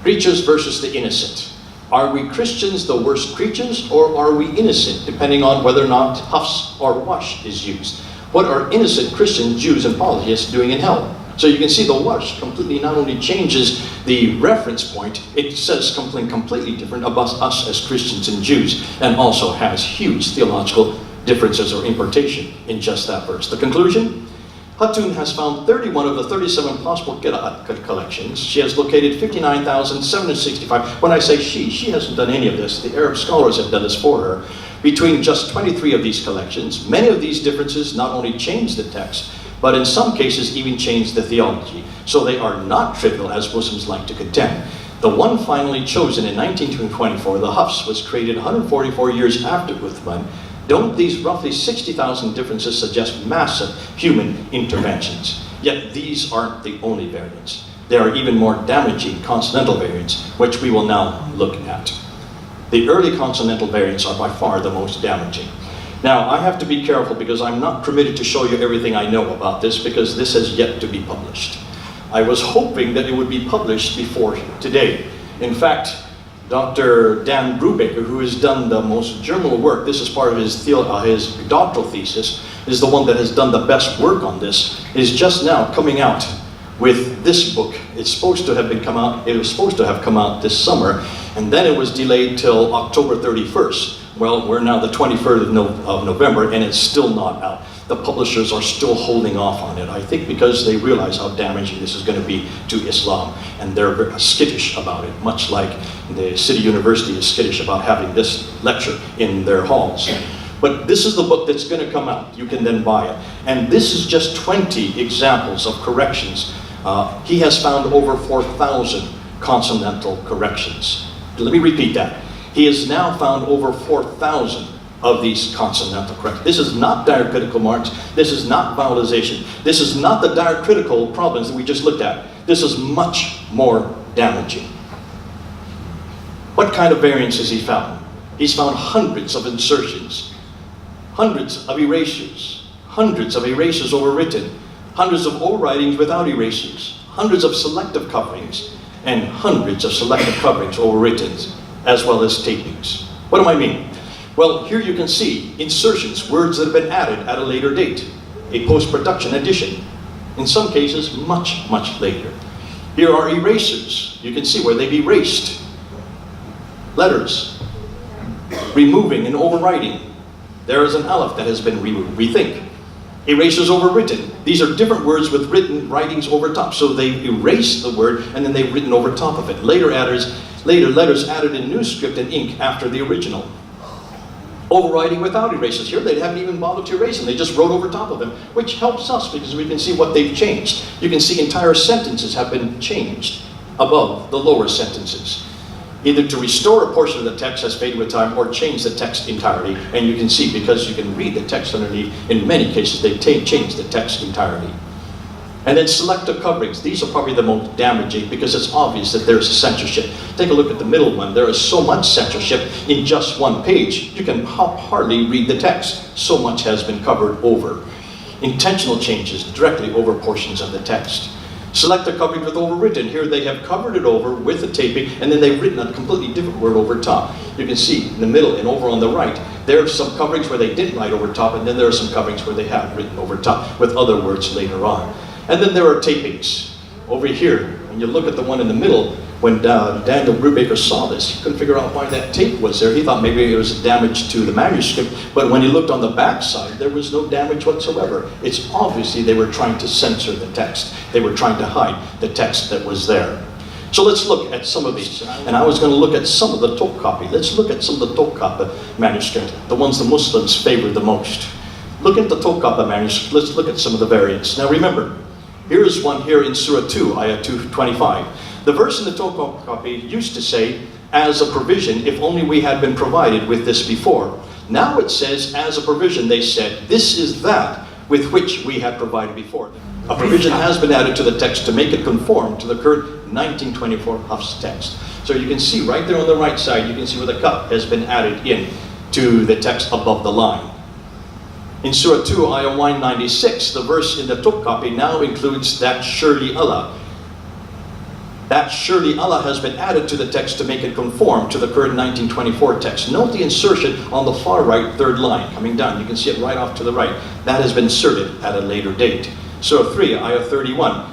Creatures versus the innocent. Are we Christians the worst creatures, or are we innocent, depending on whether or not Hafs or Wash is used? What are innocent Christians, Jews, and polytheists doing in hell? So you can see the Warsh completely not only changes the reference point, it says something completely different about us as Christians and Jews, and also has huge theological differences or importation in just that verse. The conclusion? Hatun has found 31 of the 37 possible Qira'at collections. She has located 59,765. When I say she hasn't done any of this. The Arab scholars have done this for her. Between just 23 of these collections, many of these differences not only change the text, but in some cases even change the theology. So they are not trivial, as Muslims like to contend. The one finally chosen in 1924, the Hafs, was created 144 years after Uthman. Don't these roughly 60,000 differences suggest massive human interventions? Yet these aren't the only variants. There are even more damaging consonantal variants, which we will now look at. The early consonantal variants are by far the most damaging. Now, I have to be careful because I'm not permitted to show you everything I know about this because this has yet to be published. I was hoping that it would be published before today. In fact, Dr. Dan Brubaker, who has done the most germinal work, this is part of his doctoral thesis, is the one that has done the best work on this, is just now coming out with this book. It's supposed to have it was supposed to have come out this summer, and then it was delayed till October 31st. Well, we're now the 23rd of November, and it's still not out. The publishers are still holding off on it, I think because they realize how damaging this is going to be to Islam, and they're very skittish about it, much like the City University is skittish about having this lecture in their halls. But this is the book that's going to come out. You can then buy it. And this is just 20 examples of corrections. He has found over 4,000 consonantal corrections. Let me repeat that. He has now found over 4,000 of these consonantal corrections. This is not diacritical marks. This is not vowelization. This is not the diacritical problems that we just looked at. This is much more damaging. What kind of variants has he found? He's found hundreds of insertions, hundreds of erasures overwritten, hundreds of overwritings without erasures, hundreds of selective coverings, and hundreds of selective coverings overwritten, as well as tapings. What do I mean? Well, here you can see insertions, words that have been added at a later date, a post-production addition, in some cases much, much later. Here are erasers. You can see where they've erased letters, removing and overwriting. There is an aleph that has been removed. Rethink. Erasers overwritten. These are different words with writings over top. So they erased the word and then they've written over top of it. Later letters added in new script and ink after the original. Overwriting without erasers. Here they haven't even bothered to erase them. They just wrote over top of them, which helps us because we can see what they've changed. You can see entire sentences have been changed above the lower sentences. Either to restore a portion of the text as faded with time or change the text entirely. And you can see, because you can read the text underneath, in many cases they changed the text entirely. And then selective coverings. These are probably the most damaging because it's obvious that there's censorship. Take a look at the middle one. There is so much censorship in just one page. You can hardly read the text. So much has been covered over. Intentional changes directly over portions of the text. Selective coverings with overwritten. Here they have covered it over with the taping and then they've written a completely different word over top. You can see in the middle and over on the right, there are some coverings where they didn't write over top, and then there are some coverings where they have written over top with other words later on. And then there are tapings. Over here, when you look at the one in the middle, when Daniel Brubaker saw this, he couldn't figure out why that tape was there. He thought maybe it was damage to the manuscript, but when he looked on the back side, there was no damage whatsoever. It's obviously they were trying to censor the text. They were trying to hide the text that was there. So let's look at some of these. And I was going to look at some of the Topkapi. Let's look at some of the Topkapi manuscript, the ones the Muslims favor the most. Look at the Topkapi manuscript. Let's look at some of the variants. Now remember, here is one here in Surah 2, Ayah 225. The verse in the Topkapi used to say, as a provision, if only we had been provided with this before. Now it says, as a provision, they said, this is that with which we had provided before. A provision has been added to the text to make it conform to the current 1924 Hafs text. So you can see right there on the right side, you can see where the cup has been added in to the text above the line. In Surah 2, Ayah 196, the verse in the Topkapi now includes that surely Allah. That surely Allah has been added to the text to make it conform to the current 1924 text. Note the insertion on the far right third line coming down. You can see it right off to the right. That has been inserted at a later date. Surah 3, Ayah 31.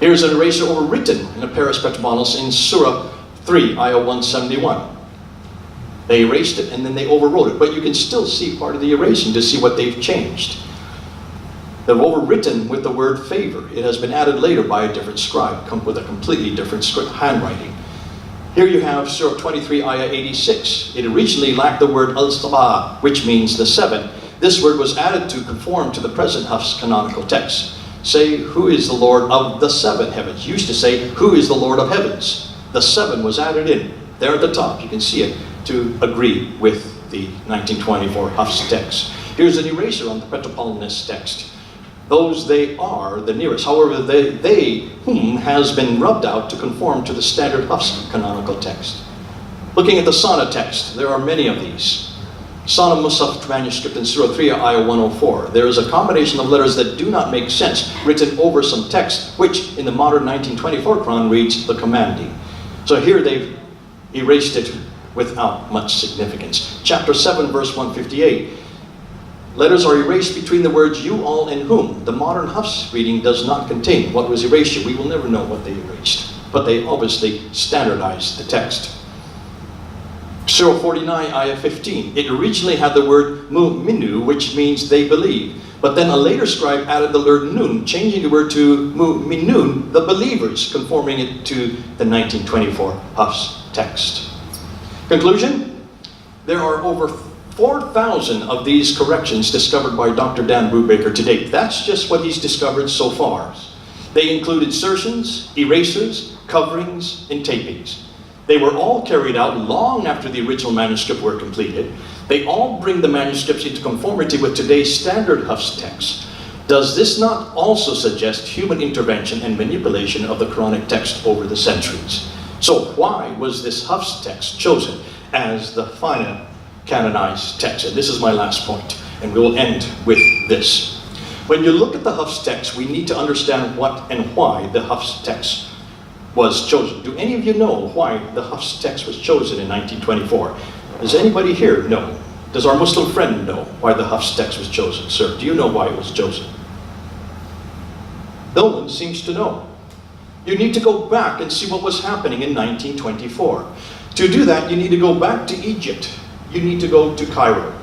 Here's an eraser overwritten in a pair of dismantles in Surah 3, Ayah 171. They erased it and then they overwrote it, but you can still see part of the erasing to see what they've changed. They're overwritten with the word favor. It has been added later by a different scribe, come with a completely different handwriting. Here you have Surah 23, Ayah 86. It originally lacked the word al-sabah, which means the seven. This word was added to conform to the present Hafs canonical text. Say, who is the Lord of the seven heavens? Used to say, who is the Lord of heavens? The seven was added in, there at the top. You can see it, to agree with the 1924 Hafs text. Here's an eraser on the Petropolitanist text. Those they are the nearest. However, they whom has been rubbed out to conform to the standard Hafs canonical text. Looking at the Sana text, there are many of these. Sana Musaf manuscript in Surah 3, Ayah 104. There is a combination of letters that do not make sense, written over some text, which in the modern 1924 Quran reads the commanding. So here they've erased it without much significance. Chapter 7, verse 158. Letters are erased between the words you, all, and whom. The modern Hafs reading does not contain what was erased. We will never know what they erased, but they obviously standardized the text. Surah 49, Ayah 15. It originally had the word mu'minu, which means they believe. But then a later scribe added the word nun, changing the word to mu'minun, the believers, conforming it to the 1924 Hafs text. Conclusion? There are over 4,000 of these corrections discovered by Dr. Dan Brubaker to date. That's just what he's discovered so far. They include insertions, erasers, coverings, and tapings. They were all carried out long after the original manuscript were completed. They all bring the manuscripts into conformity with today's standard Hafs text. Does this not also suggest human intervention and manipulation of the Quranic text over the centuries? So why was this Hafs text chosen as the final canonized text? And this is my last point, and we will end with this. When you look at the Hafs text, we need to understand what and why the Hafs text was chosen. Do any of you know why the Hafs text was chosen in 1924? Does anybody here know? Does our Muslim friend know why the Hafs text was chosen? Sir, do you know why it was chosen? No one seems to know. You need to go back and see what was happening in 1924. To do that, you need to go back to Egypt. You need to go to Cairo.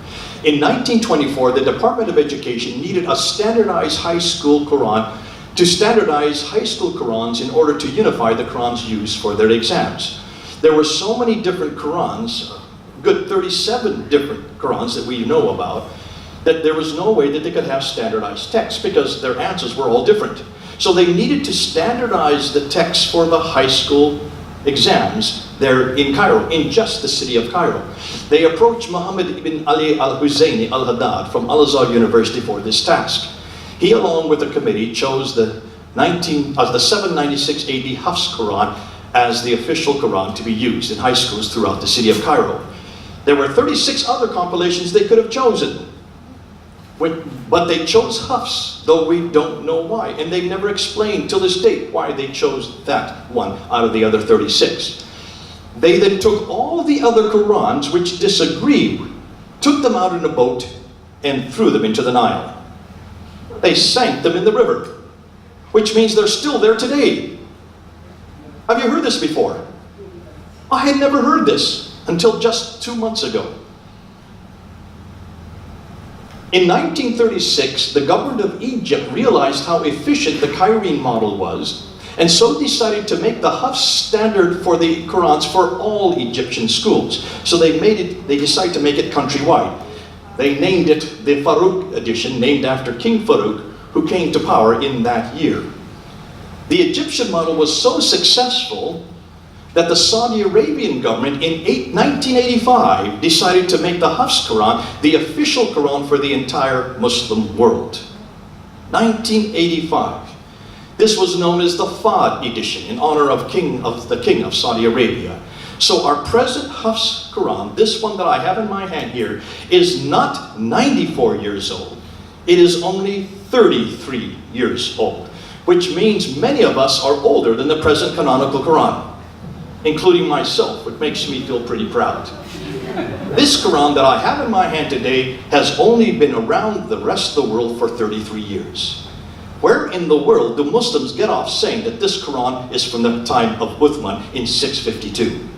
In 1924, the Department of Education needed a standardized high school Quran to standardize high school Qurans in order to unify the Quran's use for their exams. There were so many different Qurans, good 37 different Qurans that we know about, that there was no way that they could have standardized text because their answers were all different. So they needed to standardize the text for the high school exams there in Cairo, in just the city of Cairo. They approached Muhammad ibn Ali al-Husayni al-Haddad from Al-Azhar University for this task. He, along with the committee, chose the 796 AD Hafs Quran as the official Quran to be used in high schools throughout the city of Cairo. There were 36 other compilations they could have chosen, but they chose Hafs, though we don't know why. And they've never explained till this date why they chose that one out of the other 36. They then took all the other Qurans which disagreed, took them out in a boat, and threw them into the Nile. They sank them in the river, which means they're still there today. Have you heard this before? I had never heard this until just 2 months ago. In 1936, the government of Egypt realized how efficient the Cairene model was, and so decided to make the Hafs standard for the Qurans for all Egyptian schools. So they decided to make it countrywide. They named it the Farouk edition, named after King Farouk, who came to power in that year. The Egyptian model was so successful that the Saudi Arabian government in 1985 decided to make the Hafs Quran the official Quran for the entire Muslim world. 1985. This was known as the Fahd edition in honor of the King of Saudi Arabia. So our present Hafs Quran, this one that I have in my hand here, is not 94 years old. It is only 33 years old, which means many of us are older than the present canonical Quran, including myself, which makes me feel pretty proud. This Quran that I have in my hand today has only been around the rest of the world for 33 years. Where in the world do Muslims get off saying that this Quran is from the time of Uthman in 652?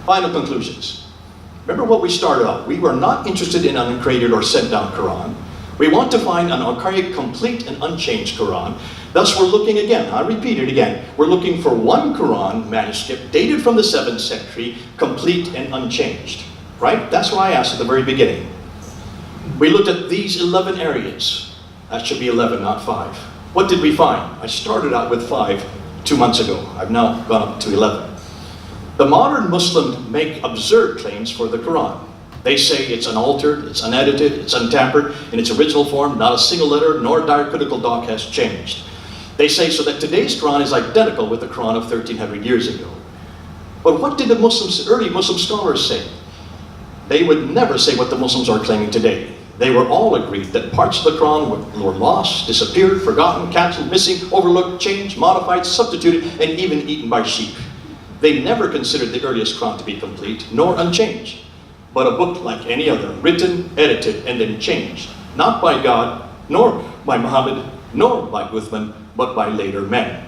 Final conclusions. Remember what we started off. We were not interested in an uncreated or sent down Quran. We want to find an archaic, complete, and unchanged Quran. Thus we're looking again, I repeat it again, we're looking for one Quran manuscript dated from the 7th century, complete and unchanged. Right? That's why I asked at the very beginning. We looked at these 11 areas. That should be 11, not 5. What did we find? I started out with 5 2 months ago. I've now gone up to 11. The modern Muslims make absurd claims for the Quran. They say it's unaltered, it's unedited, it's untampered, in its original form, not a single letter nor diacritical dot has changed. They say so that today's Quran is identical with the Quran of 1300 years ago. But what did the early Muslim scholars say? They would never say what the Muslims are claiming today. They were all agreed that parts of the Quran were lost, disappeared, forgotten, cancelled, missing, overlooked, changed, modified, substituted, and even eaten by sheep. They never considered the earliest Quran to be complete, nor unchanged, but a book like any other, written, edited, and then changed, not by God, nor by Muhammad, nor by Uthman, but by later men.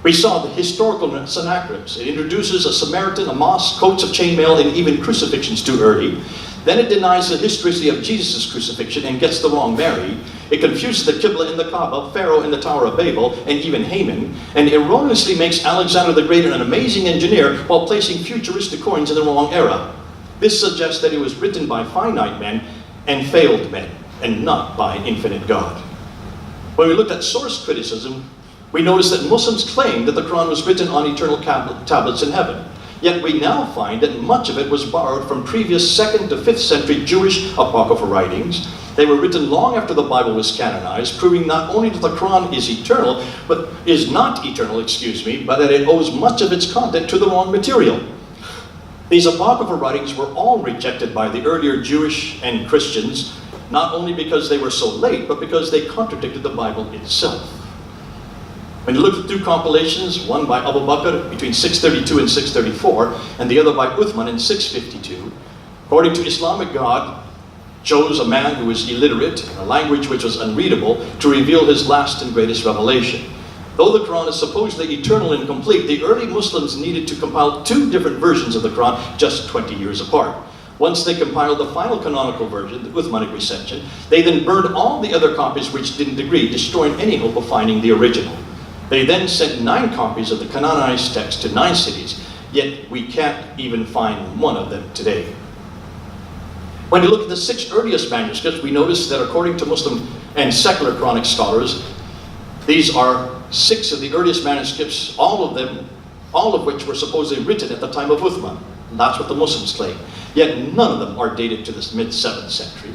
We saw the historical synachroms. It introduces a Samaritan, a mosque, coats of chainmail, and even crucifixions too early. Then it denies the historicity of Jesus' crucifixion and gets the wrong Mary. It confuses the Qibla in the Kaaba, Pharaoh in the Tower of Babel, and even Haman, and erroneously makes Alexander the Great an amazing engineer while placing futuristic coins in the wrong era. This suggests that it was written by finite men and failed men, and not by infinite God. When we looked at source criticism, we noticed that Muslims claimed that the Quran was written on eternal tablets in heaven. Yet we now find that much of it was borrowed from previous 2nd to 5th century Jewish apocryphal writings. They were written long after the Bible was canonized, proving not only that the Quran is eternal, but is not eternal, but that it owes much of its content to the wrong material. These apocryphal writings were all rejected by the earlier Jewish and Christians, not only because they were so late, but because they contradicted the Bible itself. When you look at 2 compilations, one by Abu Bakr between 632 and 634, and the other by Uthman in 652, according to Islamic God, chose a man who was illiterate, in a language which was unreadable, to reveal his last and greatest revelation. Though the Quran is supposedly eternal and complete, the early Muslims needed to compile 2 different versions of the Quran just 20 years apart. Once they compiled the final canonical version, the Uthmanic recension, they then burned all the other copies which didn't agree, destroying any hope of finding the original. They then sent 9 copies of the canonized text to 9 cities, yet we can't even find one of them today. When you look at the 6 earliest manuscripts, we notice that according to Muslim and secular Quranic scholars, these are 6 of the earliest manuscripts, all of which were supposedly written at the time of Uthman. That's what the Muslims claim. Yet none of them are dated to the mid-7th century.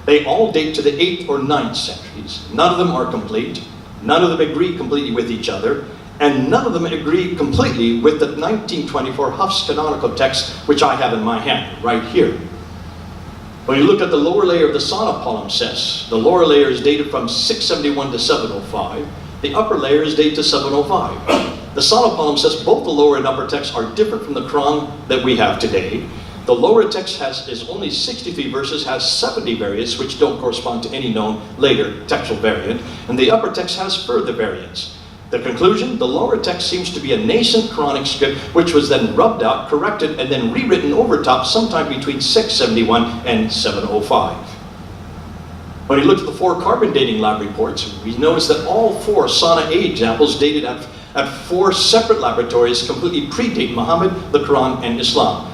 They all date to the 8th or 9th centuries. None of them are complete. None of them agree completely with each other, and none of them agree completely with the 1924 Hafs canonical text, which I have in my hand, right here. When you look at the lower layer of the Sonnet palimpsest, the lower layer is dated from 671 to 705. The upper layer is dated to 705. The Sonnet palimpsest, both the lower and upper texts, are different from the Quran that we have today. The lower text is only 63 verses, has 70 variants, which don't correspond to any known later textual variant, and the upper text has further variants. The conclusion, the lower text seems to be a nascent Quranic script, which was then rubbed out, corrected, and then rewritten over top sometime between 671 and 705. When we look at the 4 carbon dating lab reports, we notice that all 4 Sana A examples dated at 4 separate laboratories completely predate Muhammad, the Quran, and Islam.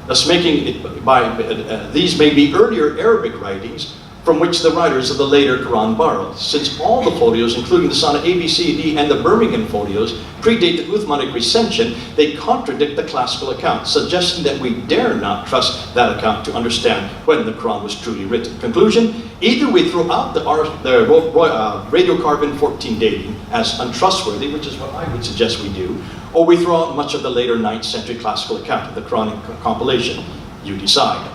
Thus making it these may be earlier Arabic writings from which the writers of the later Quran borrowed. Since all the folios, including the Sana A, B, C, D, and the Birmingham folios, predate the Uthmanic recension, they contradict the classical account, suggesting that we dare not trust that account to understand when the Quran was truly written. Conclusion, either we throw out the radiocarbon 14 dating as untrustworthy, which is what I would suggest we do, or we throw out much of the later 9th century classical account of the Quranic compilation. You decide.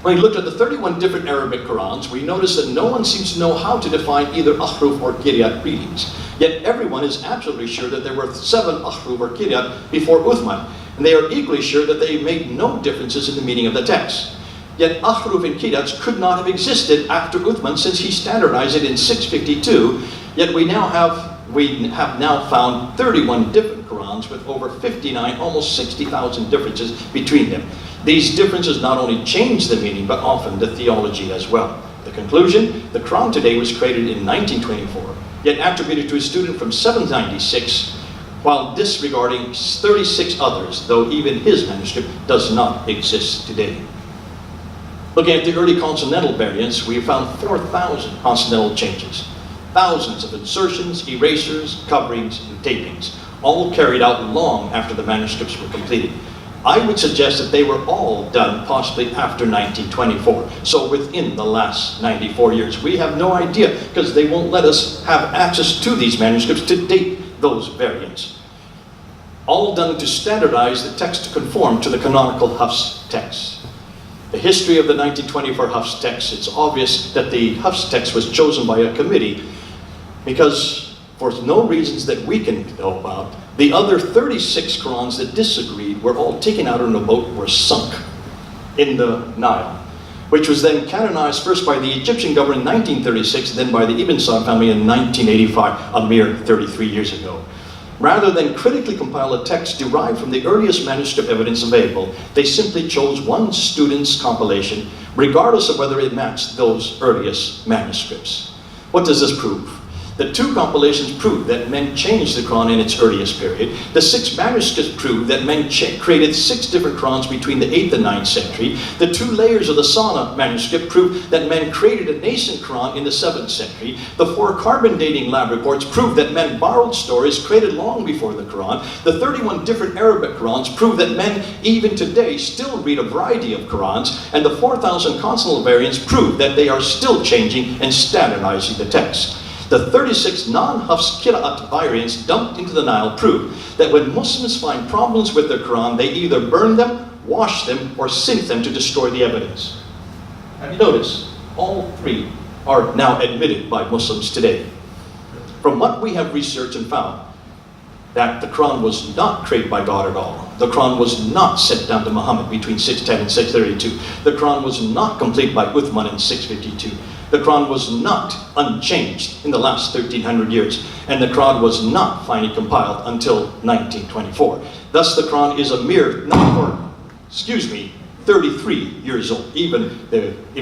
When we looked at the 31 different Arabic Qurans, we noticed that no one seems to know how to define either ahruf or kiryat readings. Yet everyone is absolutely sure that there were 7 ahruf or kiryat before Uthman, and they are equally sure that they made no differences in the meaning of the text. Yet ahruf and qidats could not have existed after Uthman, since he standardized it in 652. Yet we have now found 31 different Qurans with over 59, almost 60,000 differences between them. These differences not only change the meaning, but often the theology as well. The conclusion: the Quran today was created in 1924, yet attributed to a student from 796, while disregarding 36 others, though even his manuscript does not exist today. Looking at the early consonantal variants, we have found 4,000 consonantal changes, thousands of insertions, erasures, coverings, and tapings, all carried out long after the manuscripts were completed. I would suggest that they were all done possibly after 1924, so within the last 94 years. We have no idea, because they won't let us have access to these manuscripts to date those variants. All done to standardize the text to conform to the canonical Hafs text. The history of the 1924 Hafs text, it's obvious that the Hafs text was chosen by a committee because, for no reasons that we can know about, the other 36 Qurans that disagreed were all taken out on a boat, were sunk in the Nile, which was then canonized first by the Egyptian government in 1936, then by the Ibn Sa'd family in 1985, a mere 33 years ago. Rather than critically compile a text derived from the earliest manuscript evidence available, they simply chose one student's compilation, regardless of whether it matched those earliest manuscripts. What does this prove? The two compilations prove that men changed the Quran in its earliest period. The 6 manuscripts prove that men created 6 different Qurans between the 8th and 9th century. The 2 layers of the Sana manuscript prove that men created a nascent Quran in the 7th century. The 4 carbon dating lab reports prove that men borrowed stories created long before the Quran. The 31 different Arabic Qurans prove that men even today still read a variety of Qurans. And the 4,000 consonantal variants prove that they are still changing and standardizing the text. The 36 non-Hafs Qira'at variants dumped into the Nile prove that when Muslims find problems with their Quran, they either burn them, wash them, or sink them to destroy the evidence. Have you noticed? All 3 are now admitted by Muslims today. From what we have researched and found, that the Quran was not created by God at all. The Quran was not sent down to Muhammad between 610 and 632. The Quran was not complete by Uthman in 652. The Quran was not unchanged in the last 1,300 years, and the Quran was not finally compiled until 1924. Thus, the Quran is a mere 33 years old. Even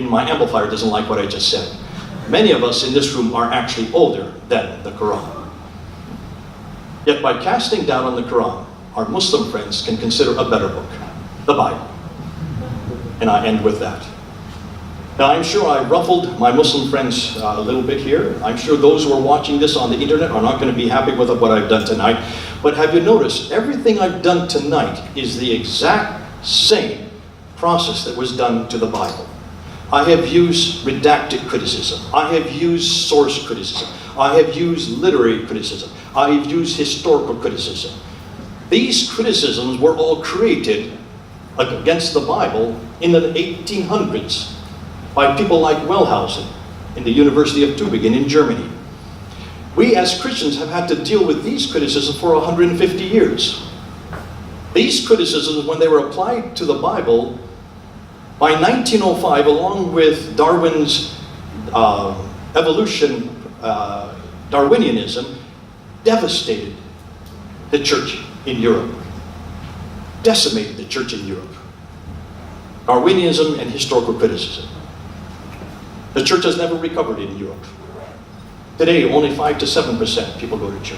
my amplifier doesn't like what I just said. Many of us in this room are actually older than the Quran. Yet by casting doubt on the Quran, our Muslim friends can consider a better book, the Bible. And I end with that. Now, I'm sure I ruffled my Muslim friends a little bit here. I'm sure those who are watching this on the internet are not going to be happy with what I've done tonight. But have you noticed, everything I've done tonight is the exact same process that was done to the Bible. I have used redacted criticism. I have used source criticism. I have used literary criticism. I have used historical criticism. These criticisms were all created against the Bible in the 1800s. By people like Wellhausen in the University of Tübingen in Germany. We as Christians have had to deal with these criticisms for 150 years. These criticisms, when they were applied to the Bible, by 1905, along with Darwin's Darwinianism, devastated the church in Europe. Decimated the church in Europe. Darwinianism and historical criticism. The church has never recovered in Europe. Today, only 5 to 7% people go to church.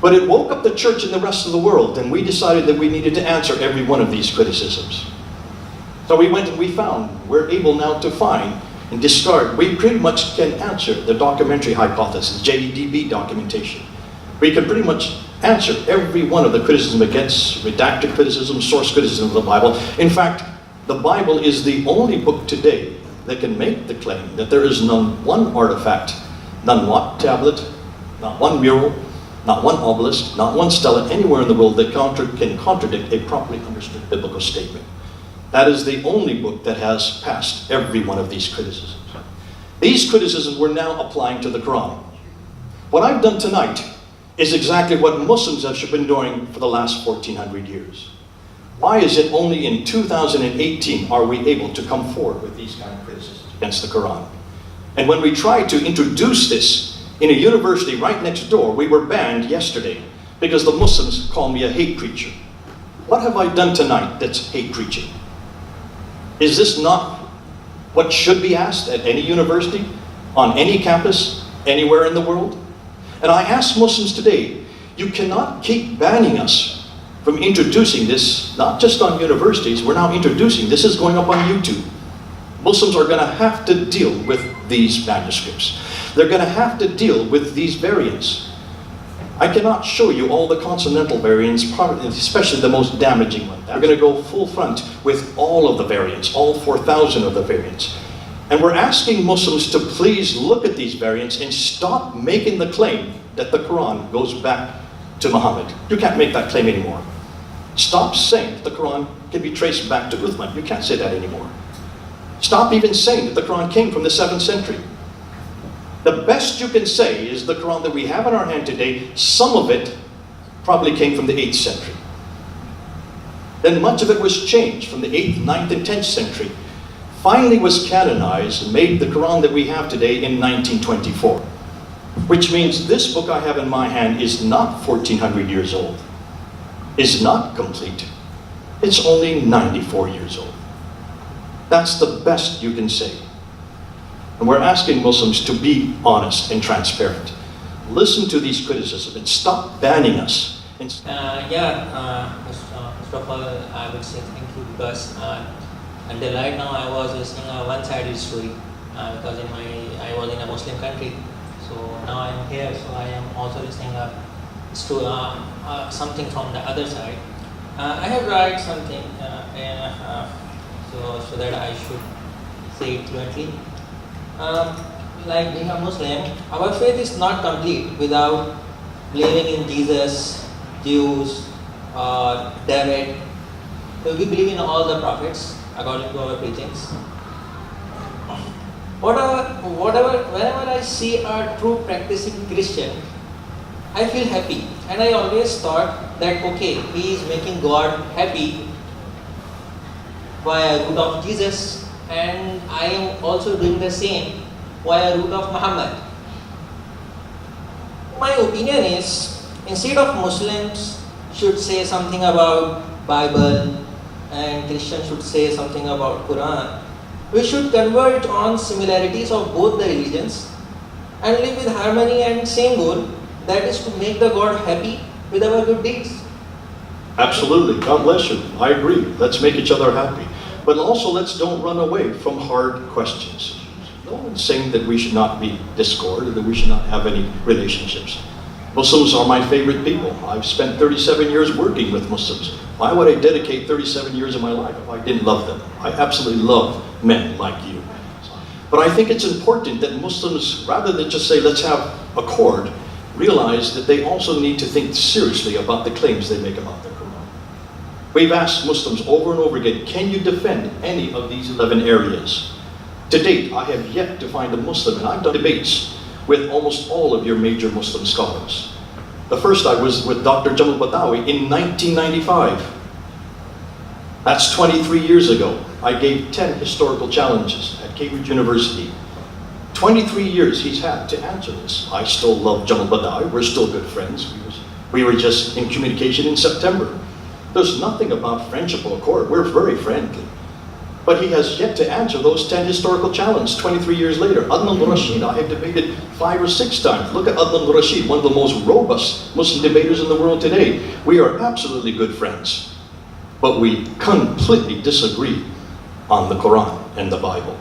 But it woke up the church in the rest of the world, and we decided that we needed to answer every one of these criticisms. So we went and we found, we're able now to find and discard. We pretty much can answer the documentary hypothesis, JDB documentation. We can pretty much answer every one of the criticism against redacted criticism, source criticism of the Bible. In fact, the Bible is the only book today that can make the claim that there is not one artifact, not one tablet, not one mural, not one obelisk, not one stela anywhere in the world that can contradict a properly understood biblical statement. That is the only book that has passed every one of these criticisms. These criticisms we're now applying to the Quran. What I've done tonight is exactly what Muslims have been doing for the last 1,400 years. Why is it only in 2018 are we able to come forward with these kind of criticisms against the Quran? And when we tried to introduce this in a university right next door, we were banned yesterday because the Muslims call me a hate preacher. What have I done tonight that's hate preaching? Is this not what should be asked at any university, on any campus, anywhere in the world? And I ask Muslims today, you cannot keep banning us from introducing this, not just on universities, we're now introducing, this is going up on YouTube. Muslims are going to have to deal with these manuscripts. They're going to have to deal with these variants. I cannot show you all the consonantal variants, especially the most damaging one. We're going to go full front with all of the variants, all 4,000 of the variants. And we're asking Muslims to please look at these variants and stop making the claim that the Quran goes back to Muhammad. You can't make that claim anymore. Stop saying that the Quran can be traced back to Uthman. You can't say that anymore. Stop even saying that the Quran came from the 7th century. The best you can say is the Quran that we have in our hand today, some of it probably came from the 8th century. Then much of it was changed from the 8th, 9th, and 10th century. Finally was canonized and made the Quran that we have today in 1924. Which means this book I have in my hand is not 1400 years old. Is not complete. It's only 94 years old. That's the best you can say. And we're asking Muslims to be honest and transparent. Listen to these criticisms and stop banning us. First of all, I would say thank you because until right now I was listening a one-sided story because I was in a Muslim country. So now I'm here, so I am also listening something from the other side. I have read something so that I should say it fluently. Like being a Muslim, our faith is not complete without believing in Jesus, Jews, or David. So we believe in all the prophets according to our preachings. Whenever I see a true practicing Christian, I feel happy. And I always thought that, okay, he is making God happy via root of Jesus, and I am also doing the same via root of Muhammad. My opinion is, instead of Muslims should say something about Bible and Christians should say something about Quran, we should converge on similarities of both the religions and live with harmony and same goal, that is to make the God happy with our good deeds. Absolutely. God bless you. I agree. Let's make each other happy. But also let's don't run away from hard questions. No one's saying that we should not be discord or that we should not have any relationships. Muslims are my favorite people. I've spent 37 years working with Muslims. Why would I dedicate 37 years of my life if I didn't love them? I absolutely love men like you. But I think it's important that Muslims, rather than just say, let's have accord, realize that they also need to think seriously about the claims they make about the Quran. We've asked Muslims over and over again, can you defend any of these 11 areas? To date, I have yet to find a Muslim, and I've done debates with almost all of your major Muslim scholars. The first I was with Dr. Jamal Badawi in 1995. That's 23 years ago. I gave 10 historical challenges at Cambridge University. 23 years he's had to answer this. I still love Jamal Badawi. We're still good friends. We were just in communication in September. There's nothing about friendship or accord. We're very friendly. But he has yet to answer those 10 historical challenges 23 years later. Adnan al-Rashid, I have debated 5 or 6 times. Look at Adnan al-Rashid, one of the most robust Muslim debaters in the world today. We are absolutely good friends. But we completely disagree on the Quran and the Bible.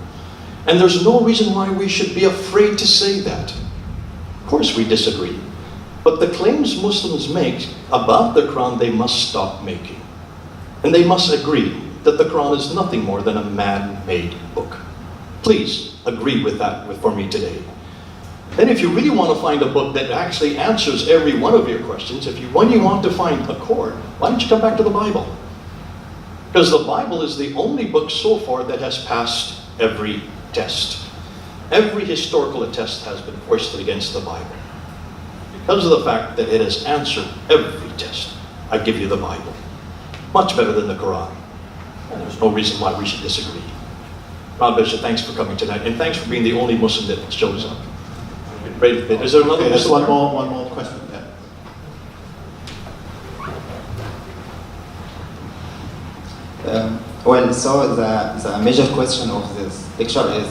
And there's no reason why we should be afraid to say that. Of course we disagree. But the claims Muslims make about the Quran, they must stop making. And they must agree that the Quran is nothing more than a man-made book. Please agree with that for me today. And if you really want to find a book that actually answers every one of your questions, when you want to find accord, why don't you come back to the Bible? Because the Bible is the only book so far that has passed every test. Every historical test has been foisted against the Bible. Because of the fact that it has answered every test, I give you the Bible. much better than the Quran. And there's no reason why we should disagree. Ron Bishop, thanks for coming tonight, and thanks for being the only Muslim that shows up. Great. Is there another Okay, there's Muslim? one more question. Yeah. Well, so the major question of this lecture is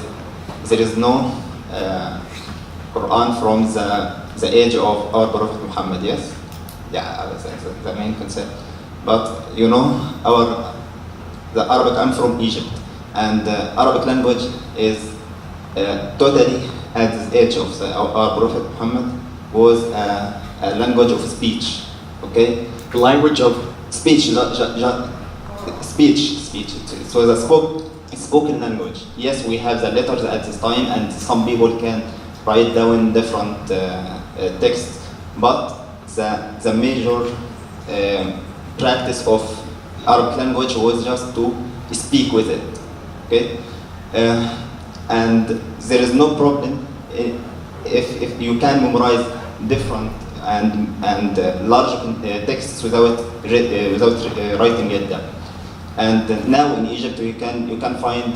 there is no Quran from the age of our Prophet Muhammad, yes? Yeah, that's the main concept. But you know, the Arabic, I'm from Egypt, and the Arabic language is totally at the age of our Prophet Muhammad was a language of speech, okay? The language of Speech, speech. It was a spoken language. Yes, we have the letters at this time, and some people can write down different texts. But the major practice of Arabic language was just to speak with it. Okay, and there is no problem if you can memorize different and large texts without writing it down. And now in Egypt you can find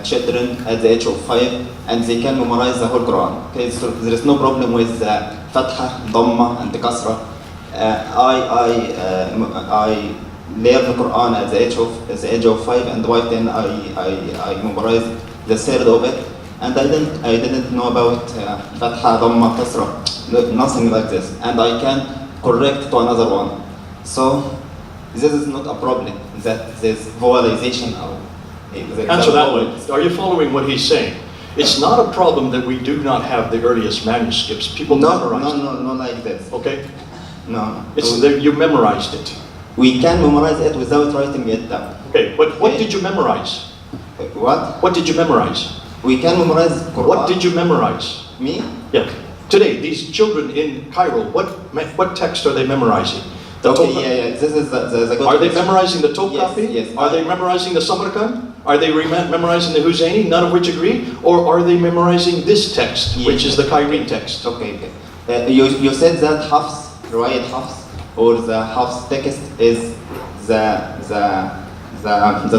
children at the age of 5 and they can memorize the whole Quran. Okay, so there is no problem with Fatha, Dhamma, and the Kasra. I learned the Quran at the age of 5, and by then I memorized the third of it. And I didn't know about Fatha, Dhamma, Kasra, nothing like this. And I can correct to another one. So this is not a problem, that this vowelization of answer that way. Are you following what he's saying? It's not a problem that we do not have the earliest manuscripts. People memorize it. No, like this. Okay? No. It's that you memorized it. We can memorize it without writing it down. Okay, but what did you memorize? What? What did you memorize? We can memorize Quran. What did you memorize? Me? Yeah. Today, these children in Cairo, what text are they memorizing? The Okay, Tawqaf? yeah. This is the good Are they question. memorizing the Tawqaf? Yes. Are they memorizing the Samarkand? Are they memorizing the Huzayni, none of which agree? Or are they memorizing this text, Yes. which is the Cairene text? Okay. You said that Hafs, Riwayat Hafs, or the Hafs text is the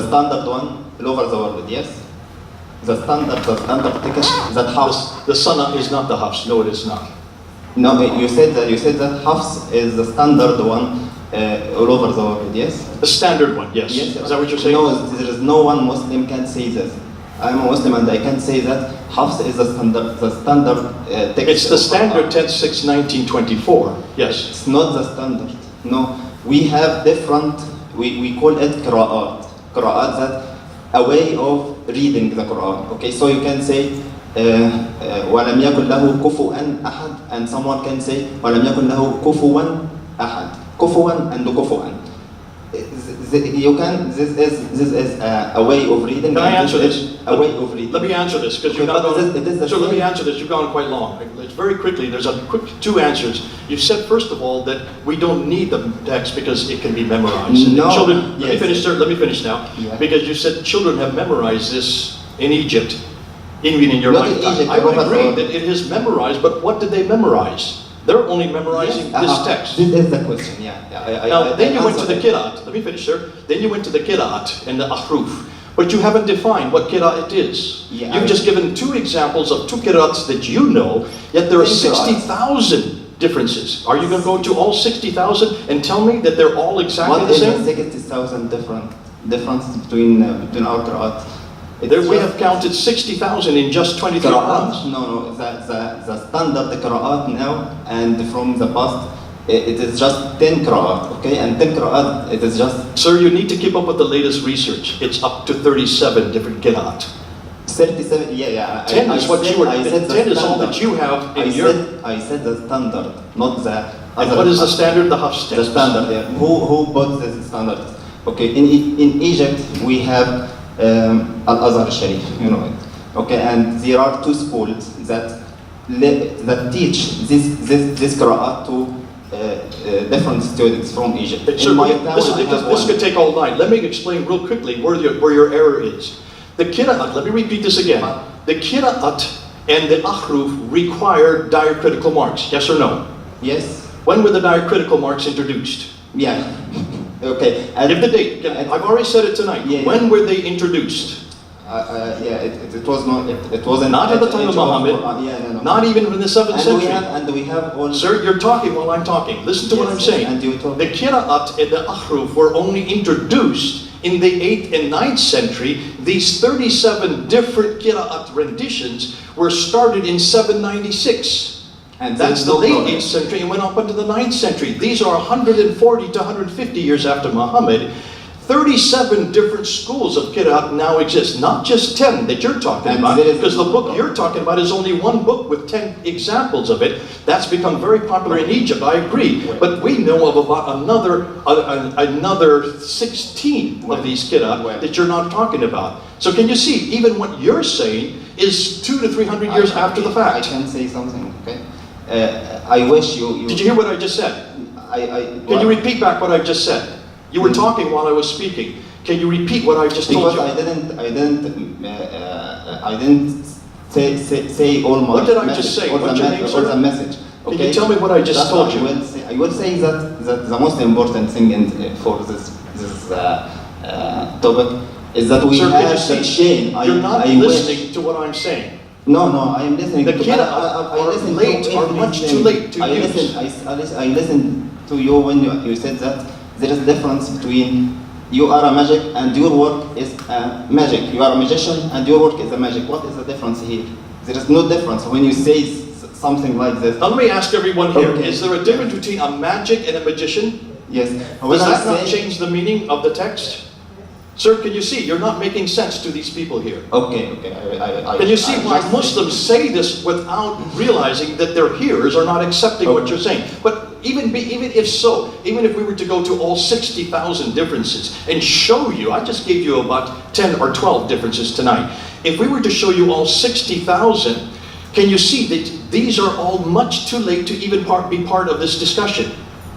standard one all over the world, yes? The standard text that Hafs. The Sana is not the Hafs. No, it is not. No, you said that Hafs is the standard one all over the world, yes? The standard one, yes. Yes. Is that what you're saying? No, there is no one Muslim can say this. I'm a Muslim and I can say that Hafs is the standard text. It's the of standard Quran. 10/6/1924. Yes. It's not the standard. No, we have different. We call it qira'at. Qira'at, that a way of reading the Quran. Okay, so you can say وَلَمْ يَكُنْ لَهُ كُفُوًا أَحَدٌ, and someone can say وَلَمْ يَكُنْ لَهُ كُفُوًا أَحَدٌ. Kufuwan and kufuwan. You can. This is a way of reading. Can I answer this? A way of reading. Let me answer this, because you've Okay, not but gone. it is the So let me same. answer this. You've gone quite long. It's very quickly. There's a quick two answers. You said first of all that we don't need the text because it can be memorized. And No. Children. Let me Yes. finish, sir. Let me finish now. Yeah. Because you said children have memorized this in Egypt, even in your Not in lifetime. Egypt, I would all over agree the world. that it is memorized, but what did they memorize? They're only memorizing Yes, this uh-huh. text. This is the question. Yeah. Now, then you went to the answered it. Qira'at. Let me finish, sir. Then you went to the Qira'at and the Ahruf. But you haven't defined what Qira'at is. Yeah, You've just given two examples of two Qira'ats that you know, yet there are 60,000 differences. Are you going to go to all 60,000 and tell me that they're all exactly What the is same? the 60,000 difference between our qira'at? There we have counted 60,000 in just 23 months. Qira'at. No. The standard qira'at now and from the past, it is just 10 qira'at. Okay, and 10 qira'at, it is just Sir, you need to keep up with the latest research. It's up to 37 different Qira'at. 37. Yeah. 10 is what you were. I said the 10 is all standard. that you have in your. I said the standard, not the And other. what is the standard? The Hafs The text. standard, yeah. Who bought the standard? Okay, in Egypt we have Al-Azhar Sharif, you know it. Okay, and there are two schools that teach this qira'at to different students from Egypt. Sir, In my listen, town, I have this one. could take all night. Let me explain real quickly where your error is. The Qira'at, let me repeat this again. The Qira'at and the Ahruf require diacritical marks, yes or no? Yes. When were the diacritical marks introduced? Yeah. Okay. Give the date. I've already said it tonight. Yeah. When were they introduced? Yeah, it was not. It wasn't. Not at the time of age Muhammad. Yeah, no. Not even in the 7th century. And we have all. Sir, you're talking while I'm talking. Listen to what I'm saying. And you talk. The Qira'at and the Ahruf were only introduced in the 8th and 9th century. These 37 different Qira'at renditions were started in 796. And That's the late 8th century and went up into the 9th century. These are 140 to 150 years after Muhammad. 37 different schools of Qira'at now exist, not just 10 that you're talking about, because the book you're talking about is only one book with 10 examples of it. That's become very popular in Egypt, I agree. But we know of about another 16 of these Qira'at that you're not talking about. So can you see, even what you're saying is 200 to 300 years after the fact. I can say something, okay? I wish you... Did you hear what I just said? Can you repeat back what I just said? You were talking while I was speaking. Can you repeat what I just told you? Because I didn't say all my What did I just say? What's your name, sir? Or the message. Okay? Can you tell me what I just told you? I will say that the most important thing for this topic is that we Sir, have the chain. You're not listening to what I'm saying. No, I am listening. The Qira'at are much too late to use. I listened to you when you said that there is a difference between you are a magic and your work is a magic. You are a magician and your work is a magic. What is the difference here? There is no difference when you say something like this. Now let me ask everyone here, Okay. Is there a difference between a magic and a magician? Yes. Does that not change the meaning of the text? Sir, can you see? You're not making sense to these people here. Okay. Can you see why Muslims say this without realizing that their hearers are not accepting what you're saying? But even if so, even if we were to go to all 60,000 differences and show you, I just gave you about 10 or 12 differences tonight. If we were to show you all 60,000, can you see that these are all much too late to even be part of this discussion?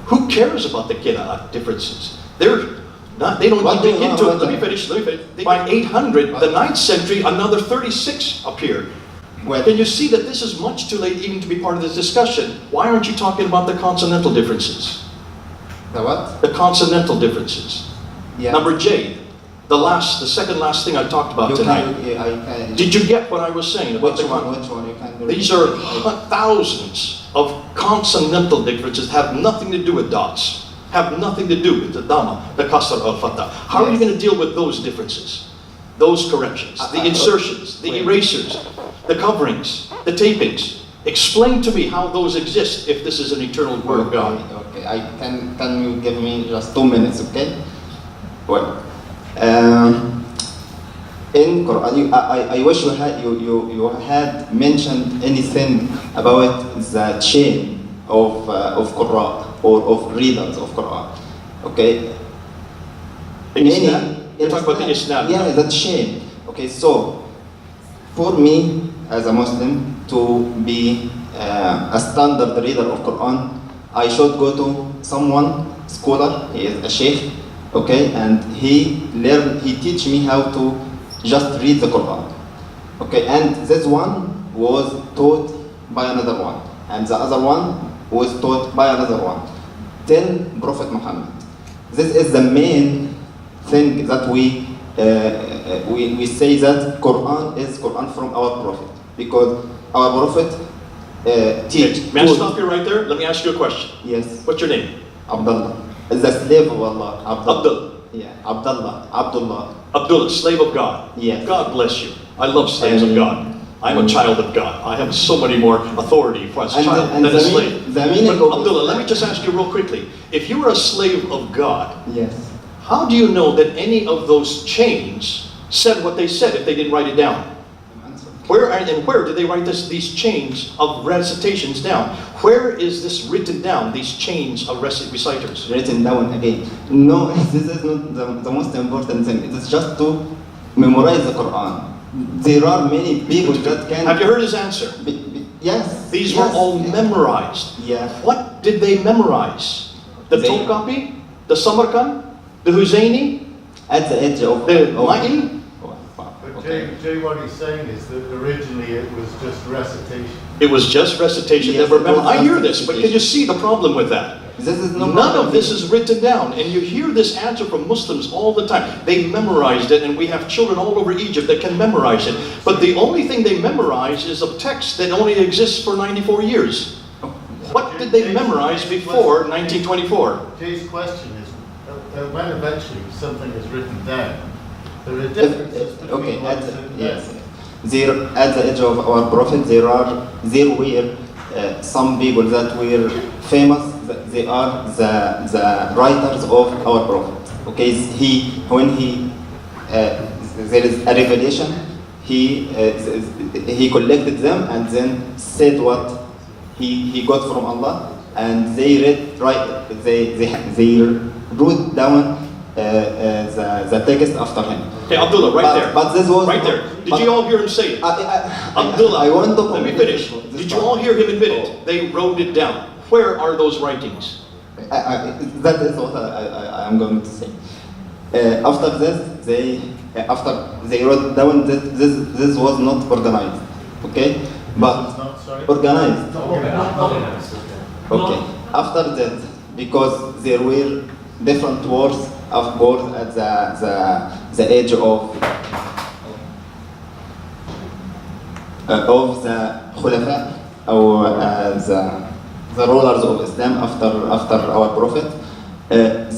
Who cares about the Qira'at differences? They don't What even do you get into it. know Let me finish. By 800, the 9th century, another 36 appeared. Well, Can you see that this is much too late even to be part of this discussion? Why aren't you talking about the consonantal differences? the what? The consonantal differences. Yeah. Number J, the second last thing I talked about You tonight. can. Did you get what I was saying about Which the one? Which one? You can. These are thousands of consonantal differences, have nothing to do with dots, have nothing to do with the dhamma, the kasr or fatha. How are you going to deal with those differences? Those corrections, the insertions, the erasers, the coverings, the tapings. Explain to me how those exist if this is an eternal word of God. Okay. Can you give me just 2 minutes, okay? Well, in Quran, I wish you had mentioned anything about the chain of Quran or of readers of Quran. Okay. You're talking about the Islam. Yeah, that chain. Okay, so for me as a Muslim to be a standard reader of Quran, I should go to someone scholar. He is a sheikh. Okay, and he teach me how to just read the Quran. Okay, and this one was taught by another one, and the other one was taught by another one, till Prophet Muhammad. This is the main thing that we say that Quran is Quran from our Prophet, because our Prophet teach. May I stop you right there? Let me ask you a question. Yes. What's your name? Abdullah. Is the slave of Allah. Abdullah. Yeah. Abdullah. Abdullah, slave of God. Yes. God bless you. I love slaves of God. I'm a child of God. I have so many more authority as a child than a slave. But Abdullah, let me just ask you real quickly. If you were a slave of God, Yes. how do you know that any of those chains said what they said if they didn't write it down? Where did they write these chains of recitations down? Where is this written down, these chains of reciters? Written down again. No, this is not the most important thing. It is just to memorize the Quran. There are many people that can... Have you heard his answer? Yes. These were all memorized. Yeah. What did they memorize? The Topkapi? The Samarkand? The Husseini? At the edge of... The Ma'i? Jay, what he's saying is that originally it was just recitation. It was just recitation. Yes, They were it was I hear this, just but can you see the problem with that? This is no None problem. of this is written down, and you hear this answer from Muslims all the time. They memorized it, and we have children all over Egypt that can memorize it. But the only thing they memorize is a text that only exists for 94 years. What did they memorize before 1924? Jay's question is, when eventually something is written down, there are differences between Okay, what's written yes. down. There, at the age of our prophet, there were some people that were famous. They are the writers of our prophet. Okay, when there is a revelation, he collected them and then said what he got from Allah, and they wrote down the text after him. Okay, Abdullah, right there. But this was right there. Did you all hear him say it? Abdullah, I want to let me finish. Did you all hear him admit it? They wrote it down. Where are those writings? That is what I am going to say. After this, after they wrote down that this was not organized, okay? But It's not, sorry? organized, Organized. okay. After that, because there were different wars, of course, at the age of the Khulafa, or the rulers of Islam after our prophet. There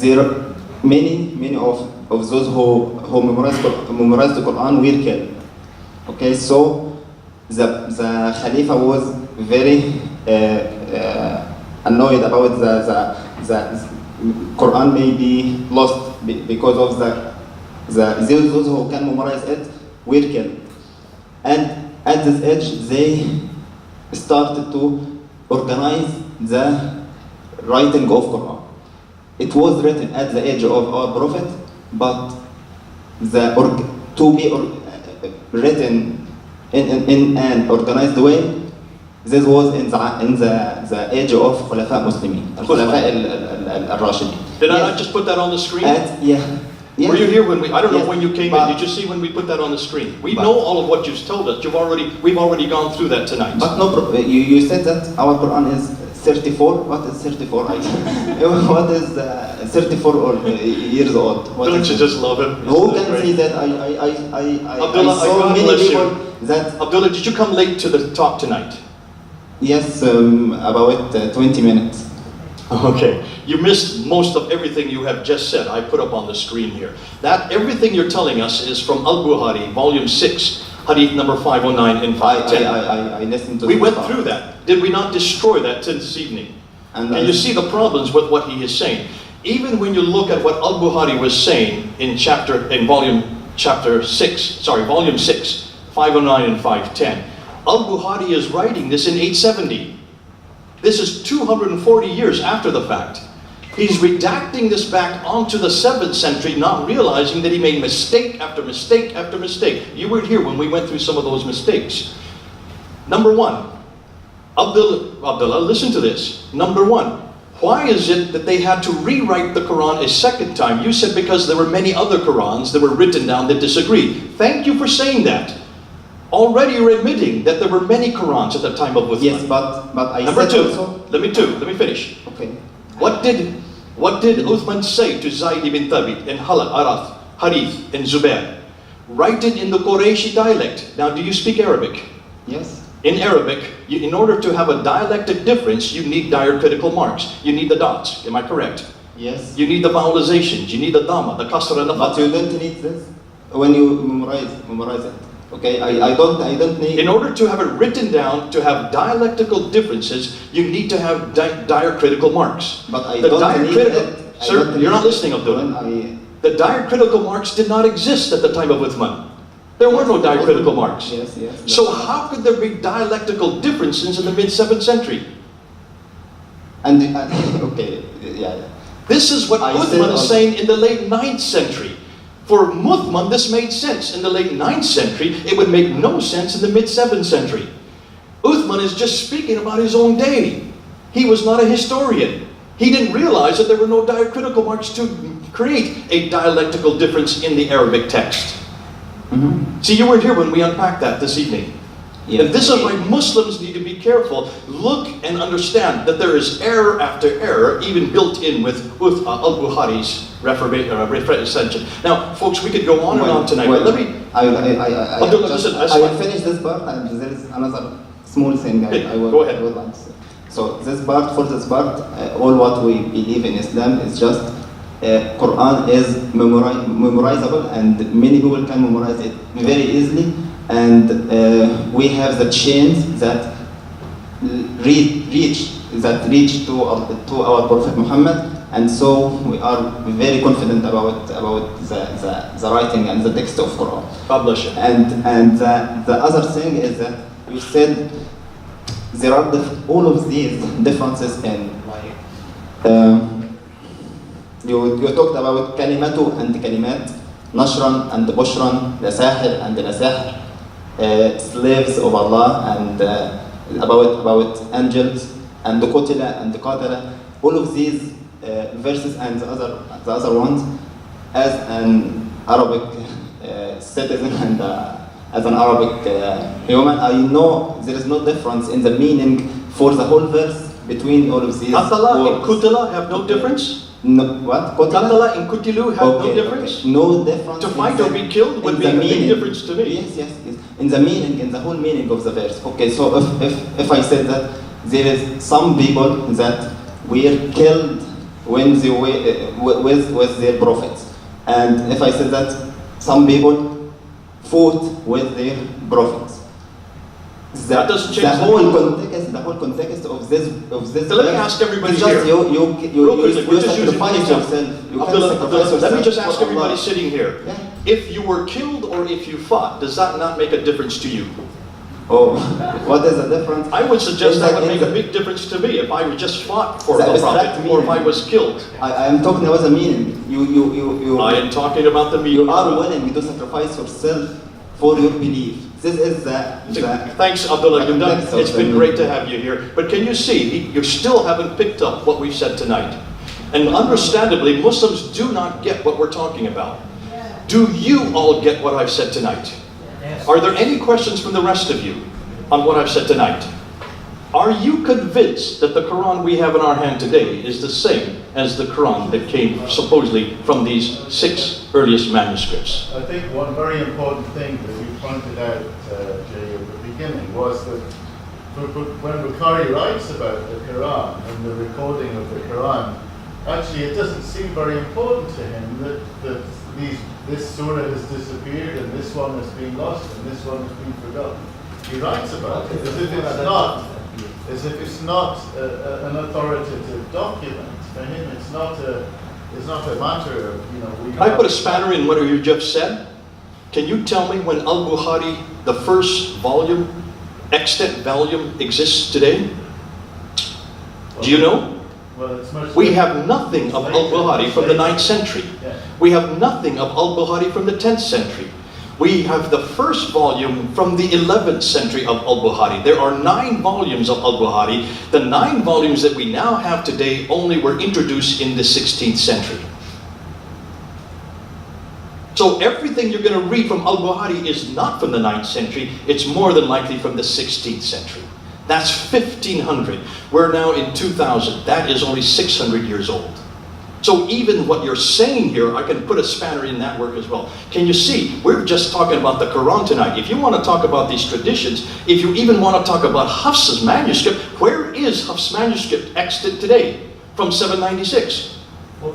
many of those who memorized the Quran were killed. Okay, so the Khalifa was very annoyed about the Quran may be lost because of those who can memorize it were killed. And at this age, they started to organize the writing of Quran. It was written at the age of our prophet, but to be written in an organized way, this was in the age of Khulafa Muslimin, Khulafa al-Rashidin. Did I not just put that on the screen? Yeah. Were you here when I don't know Yes, when you came but- in. Did you see when we put that on the screen? We but- know all of what you've told us. We've already gone through that tonight. But no, you said that our Quran is 34. What is 34? What is 34 years old? What Don't is you it? just love it? Who Isn't that can great? say that? I Abdullah, saw God many bless you. people that Abdullah, did you come late to the talk tonight? yes, about 20 minutes. Okay, you missed most of everything you have just said. I put up on the screen here. That everything you're telling us is from Al-Bukhari, volume 6, hadith number 509 and 510. I listened to We this went part. through that. Did we not destroy that this evening? And And you see the problems with what he is saying. Even when you look at what Al-Bukhari was saying in volume 6, 509 and 510. Al-Bukhari is writing this in 870. This is 240 years after the fact. He's redacting this back onto the 7th century, not realizing that he made mistake after mistake after mistake. You weren't here when we went through some of those mistakes. Number one, Abdullah, listen to this. Number one, why is it that they had to rewrite the Quran a second time? You said because there were many other Qurans that were written down that disagreed. Thank you for saying that. Already you're admitting that there were many Qurans at the time of Uthman. Yes, but I Number said two, also. let me finish. Okay. What did Uthman say to Zayd ibn Thabit in Arath, Harith, and Zubair? Write it in the Qurayshi dialect. Now, do you speak Arabic? Yes. In Arabic, in order to have a dialectic difference, you need diacritical marks. You need the dots. Am I correct? Yes. You need the vowelizations. You need the dhamma, the kasra, and the But fatha. you don't need this when you memorize it. Okay, I don't need. In order to have it written down, to have dialectical differences, you need to have diacritical marks. But I The don't need diacritical, it. I sir, don't you're not need listening, it Abdullah. when The diacritical marks did not exist at the time of Uthman. There were no diacritical marks. Yes. So how could there be dialectical differences in the mid-7th century? And okay, yeah. This is what I Uthman said is on- saying in the late 9th century. For Uthman, this made sense. In the late 9th century, it would make no sense in the mid-7th century. Uthman is just speaking about his own day. He was not a historian. He didn't realize that there were no diacritical marks to create a dialectical difference in the Arabic text. Mm-hmm. See, you weren't here when we unpacked that this evening. Yes. And this is why Muslims need to be careful. Look and understand that there is error after error, even built in with al-Bukhari's recension. Now, folks, we could go on and on tonight, but let me... I will finish this part, and there is another small thing I Go ahead. would like to say. So for this part, all what we believe in Islam is just Quran is memorizable, and many people can memorize it very easily. And we have the chains that reach to our Prophet Muhammad, and so we are very confident about the writing and the text of Quran. God bless you. And the other thing is that you said there are all of these differences in you talked about kalimatu and kalimat, nashran and bushran, lasahir and lasahir, slaves of Allah, and about angels, and the qutila and the qatala. All of these verses and the other ones, as an Arabic citizen and as an Arabic human, I know there is no difference in the meaning for the whole verse between all of these. Qatala and kutila have no difference? No, what? Qatala and kutilu have no difference? Okay. No difference. To fight or be killed would be a big difference to me. Yes. In the meaning, in the whole meaning of the verse. Okay, so if I said that there is some people that were killed when they were with their prophets, and if I said that some people fought with their prophets, that doesn't change the whole context of this. So let me ask everybody just here. You sacrifice yourself. You can sacrifice yourself. Let me just ask for everybody Allah. sitting here. Yeah. If you were killed or if you fought, does that not make a difference to you? Oh, what is the difference? I would suggest In that the- would in make a the- big difference to me if I were just fought for The the abstract prophet or if I meaning. was killed. I am talking about the meaning. You I am talking about the meaning. you are willing to sacrifice yourself for your belief. This is the Thanks, Abdullah. You've done- context of It's the been meaning. great to have you here. But can you see, you still haven't picked up what we've said tonight. And understandably, Muslims do not get what we're talking about. Do you all get what I've said tonight? Are there any questions from the rest of you on what I've said tonight? Are you convinced that the Quran we have in our hand today is the same as the Quran that came supposedly from these 6 earliest manuscripts? I think one very important thing that you pointed out, Jay, at the beginning was that when Bukhari writes about the Quran and the recording of the Quran, actually it doesn't seem very important to him that this surah has disappeared and this one has been lost and this one has been forgotten. He writes about it as if it's not an authoritative document. For him, it's not a matter of, Can I put a spanner in what you just said? Can you tell me when Al-Bukhari, the first volume, extant volume, exists today? Do you know? Well, it's much We have nothing of Al-Bukhari from the 9th century. Yeah. We have nothing of Al-Bukhari from the 10th century. We have the first volume from the 11th century of Al-Bukhari. There are 9 volumes of Al-Bukhari. The 9 volumes that we now have today only were introduced in the 16th century. So everything you're going to read from Al-Bukhari is not from the 9th century. It's more than likely from the 16th century. That's 1500. We're now in 2000. That is only 600 years old. So even what you're saying here, I can put a spanner in that work as well. Can you see? We're just talking about the Quran tonight. If you want to talk about these traditions, if you even want to talk about Hafs's manuscript, where is Hafs's manuscript extant today? From 796.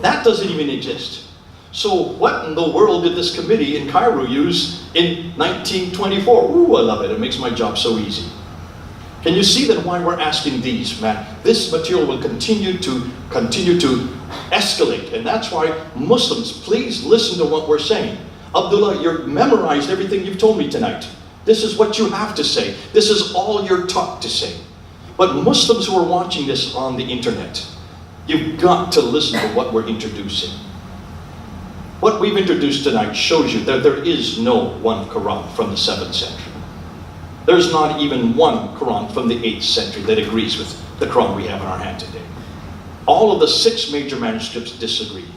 That doesn't even exist. So what in the world did this committee in Cairo use in 1924? Ooh, I love it. It makes my job so easy. Can you see then why we're asking these, man? This material will continue to escalate, and that's why Muslims, please listen to what we're saying. Abdullah, you've memorized everything you've told me tonight. This is what you have to say. This is all you're taught to say. But Muslims who are watching this on the internet, you've got to listen to what we're introducing. What we've introduced tonight shows you that there is no one Quran from the 7th century. There's not even one Quran from the 8th century that agrees with the Quran we have in our hand today. All of the 6 major manuscripts disagree.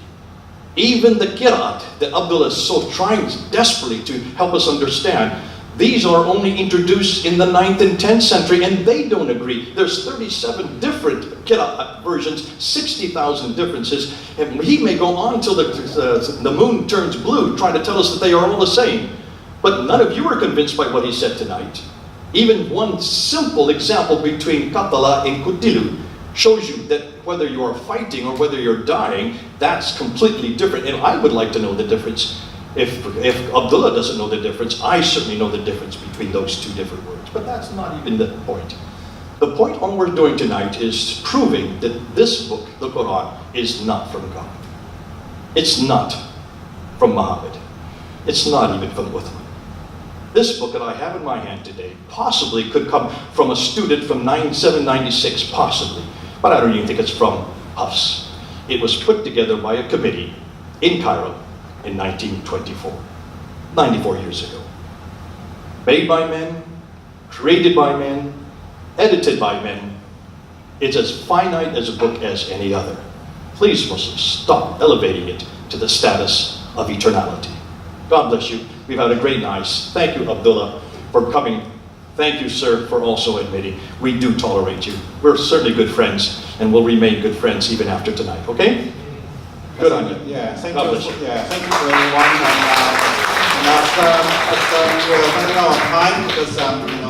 Even the Qira'at that Abdullah is so trying desperately to help us understand, These are only introduced in the 9th and 10th century, and they don't agree. There's 37 different Qira'at versions, 60,000 differences, and he may go on till the moon turns blue, trying to tell us that they are all the same. But none of you are convinced by what he said tonight. Even one simple example between Qatala and Qutilu shows you that whether you are fighting or whether you're dying, that's completely different. And I would like to know the difference. If Abdullah doesn't know the difference, I certainly know the difference between those two different words. But that's not even the point. The point all we're doing tonight is proving that this book, the Quran, is not from God. It's not from Muhammad. It's not even from Uthman. This book that I have in my hand today possibly could come from a student from 796, possibly. But I don't even think it's from us. It was put together by a committee in Cairo in 1924, 94 years ago. Made by men, created by men, edited by men. It's as finite as a book as any other. Please, Muslims, stop elevating it to the status of eternality. God bless you. We've had a great night. Thank you, Abdullah, for coming. Thank you, sir, for also admitting we do tolerate you. We're certainly good friends, and will remain good friends even after tonight, okay? Good on you. Yeah, thank God you. bless you. Yeah, thank you to everyone. And we're running out of time because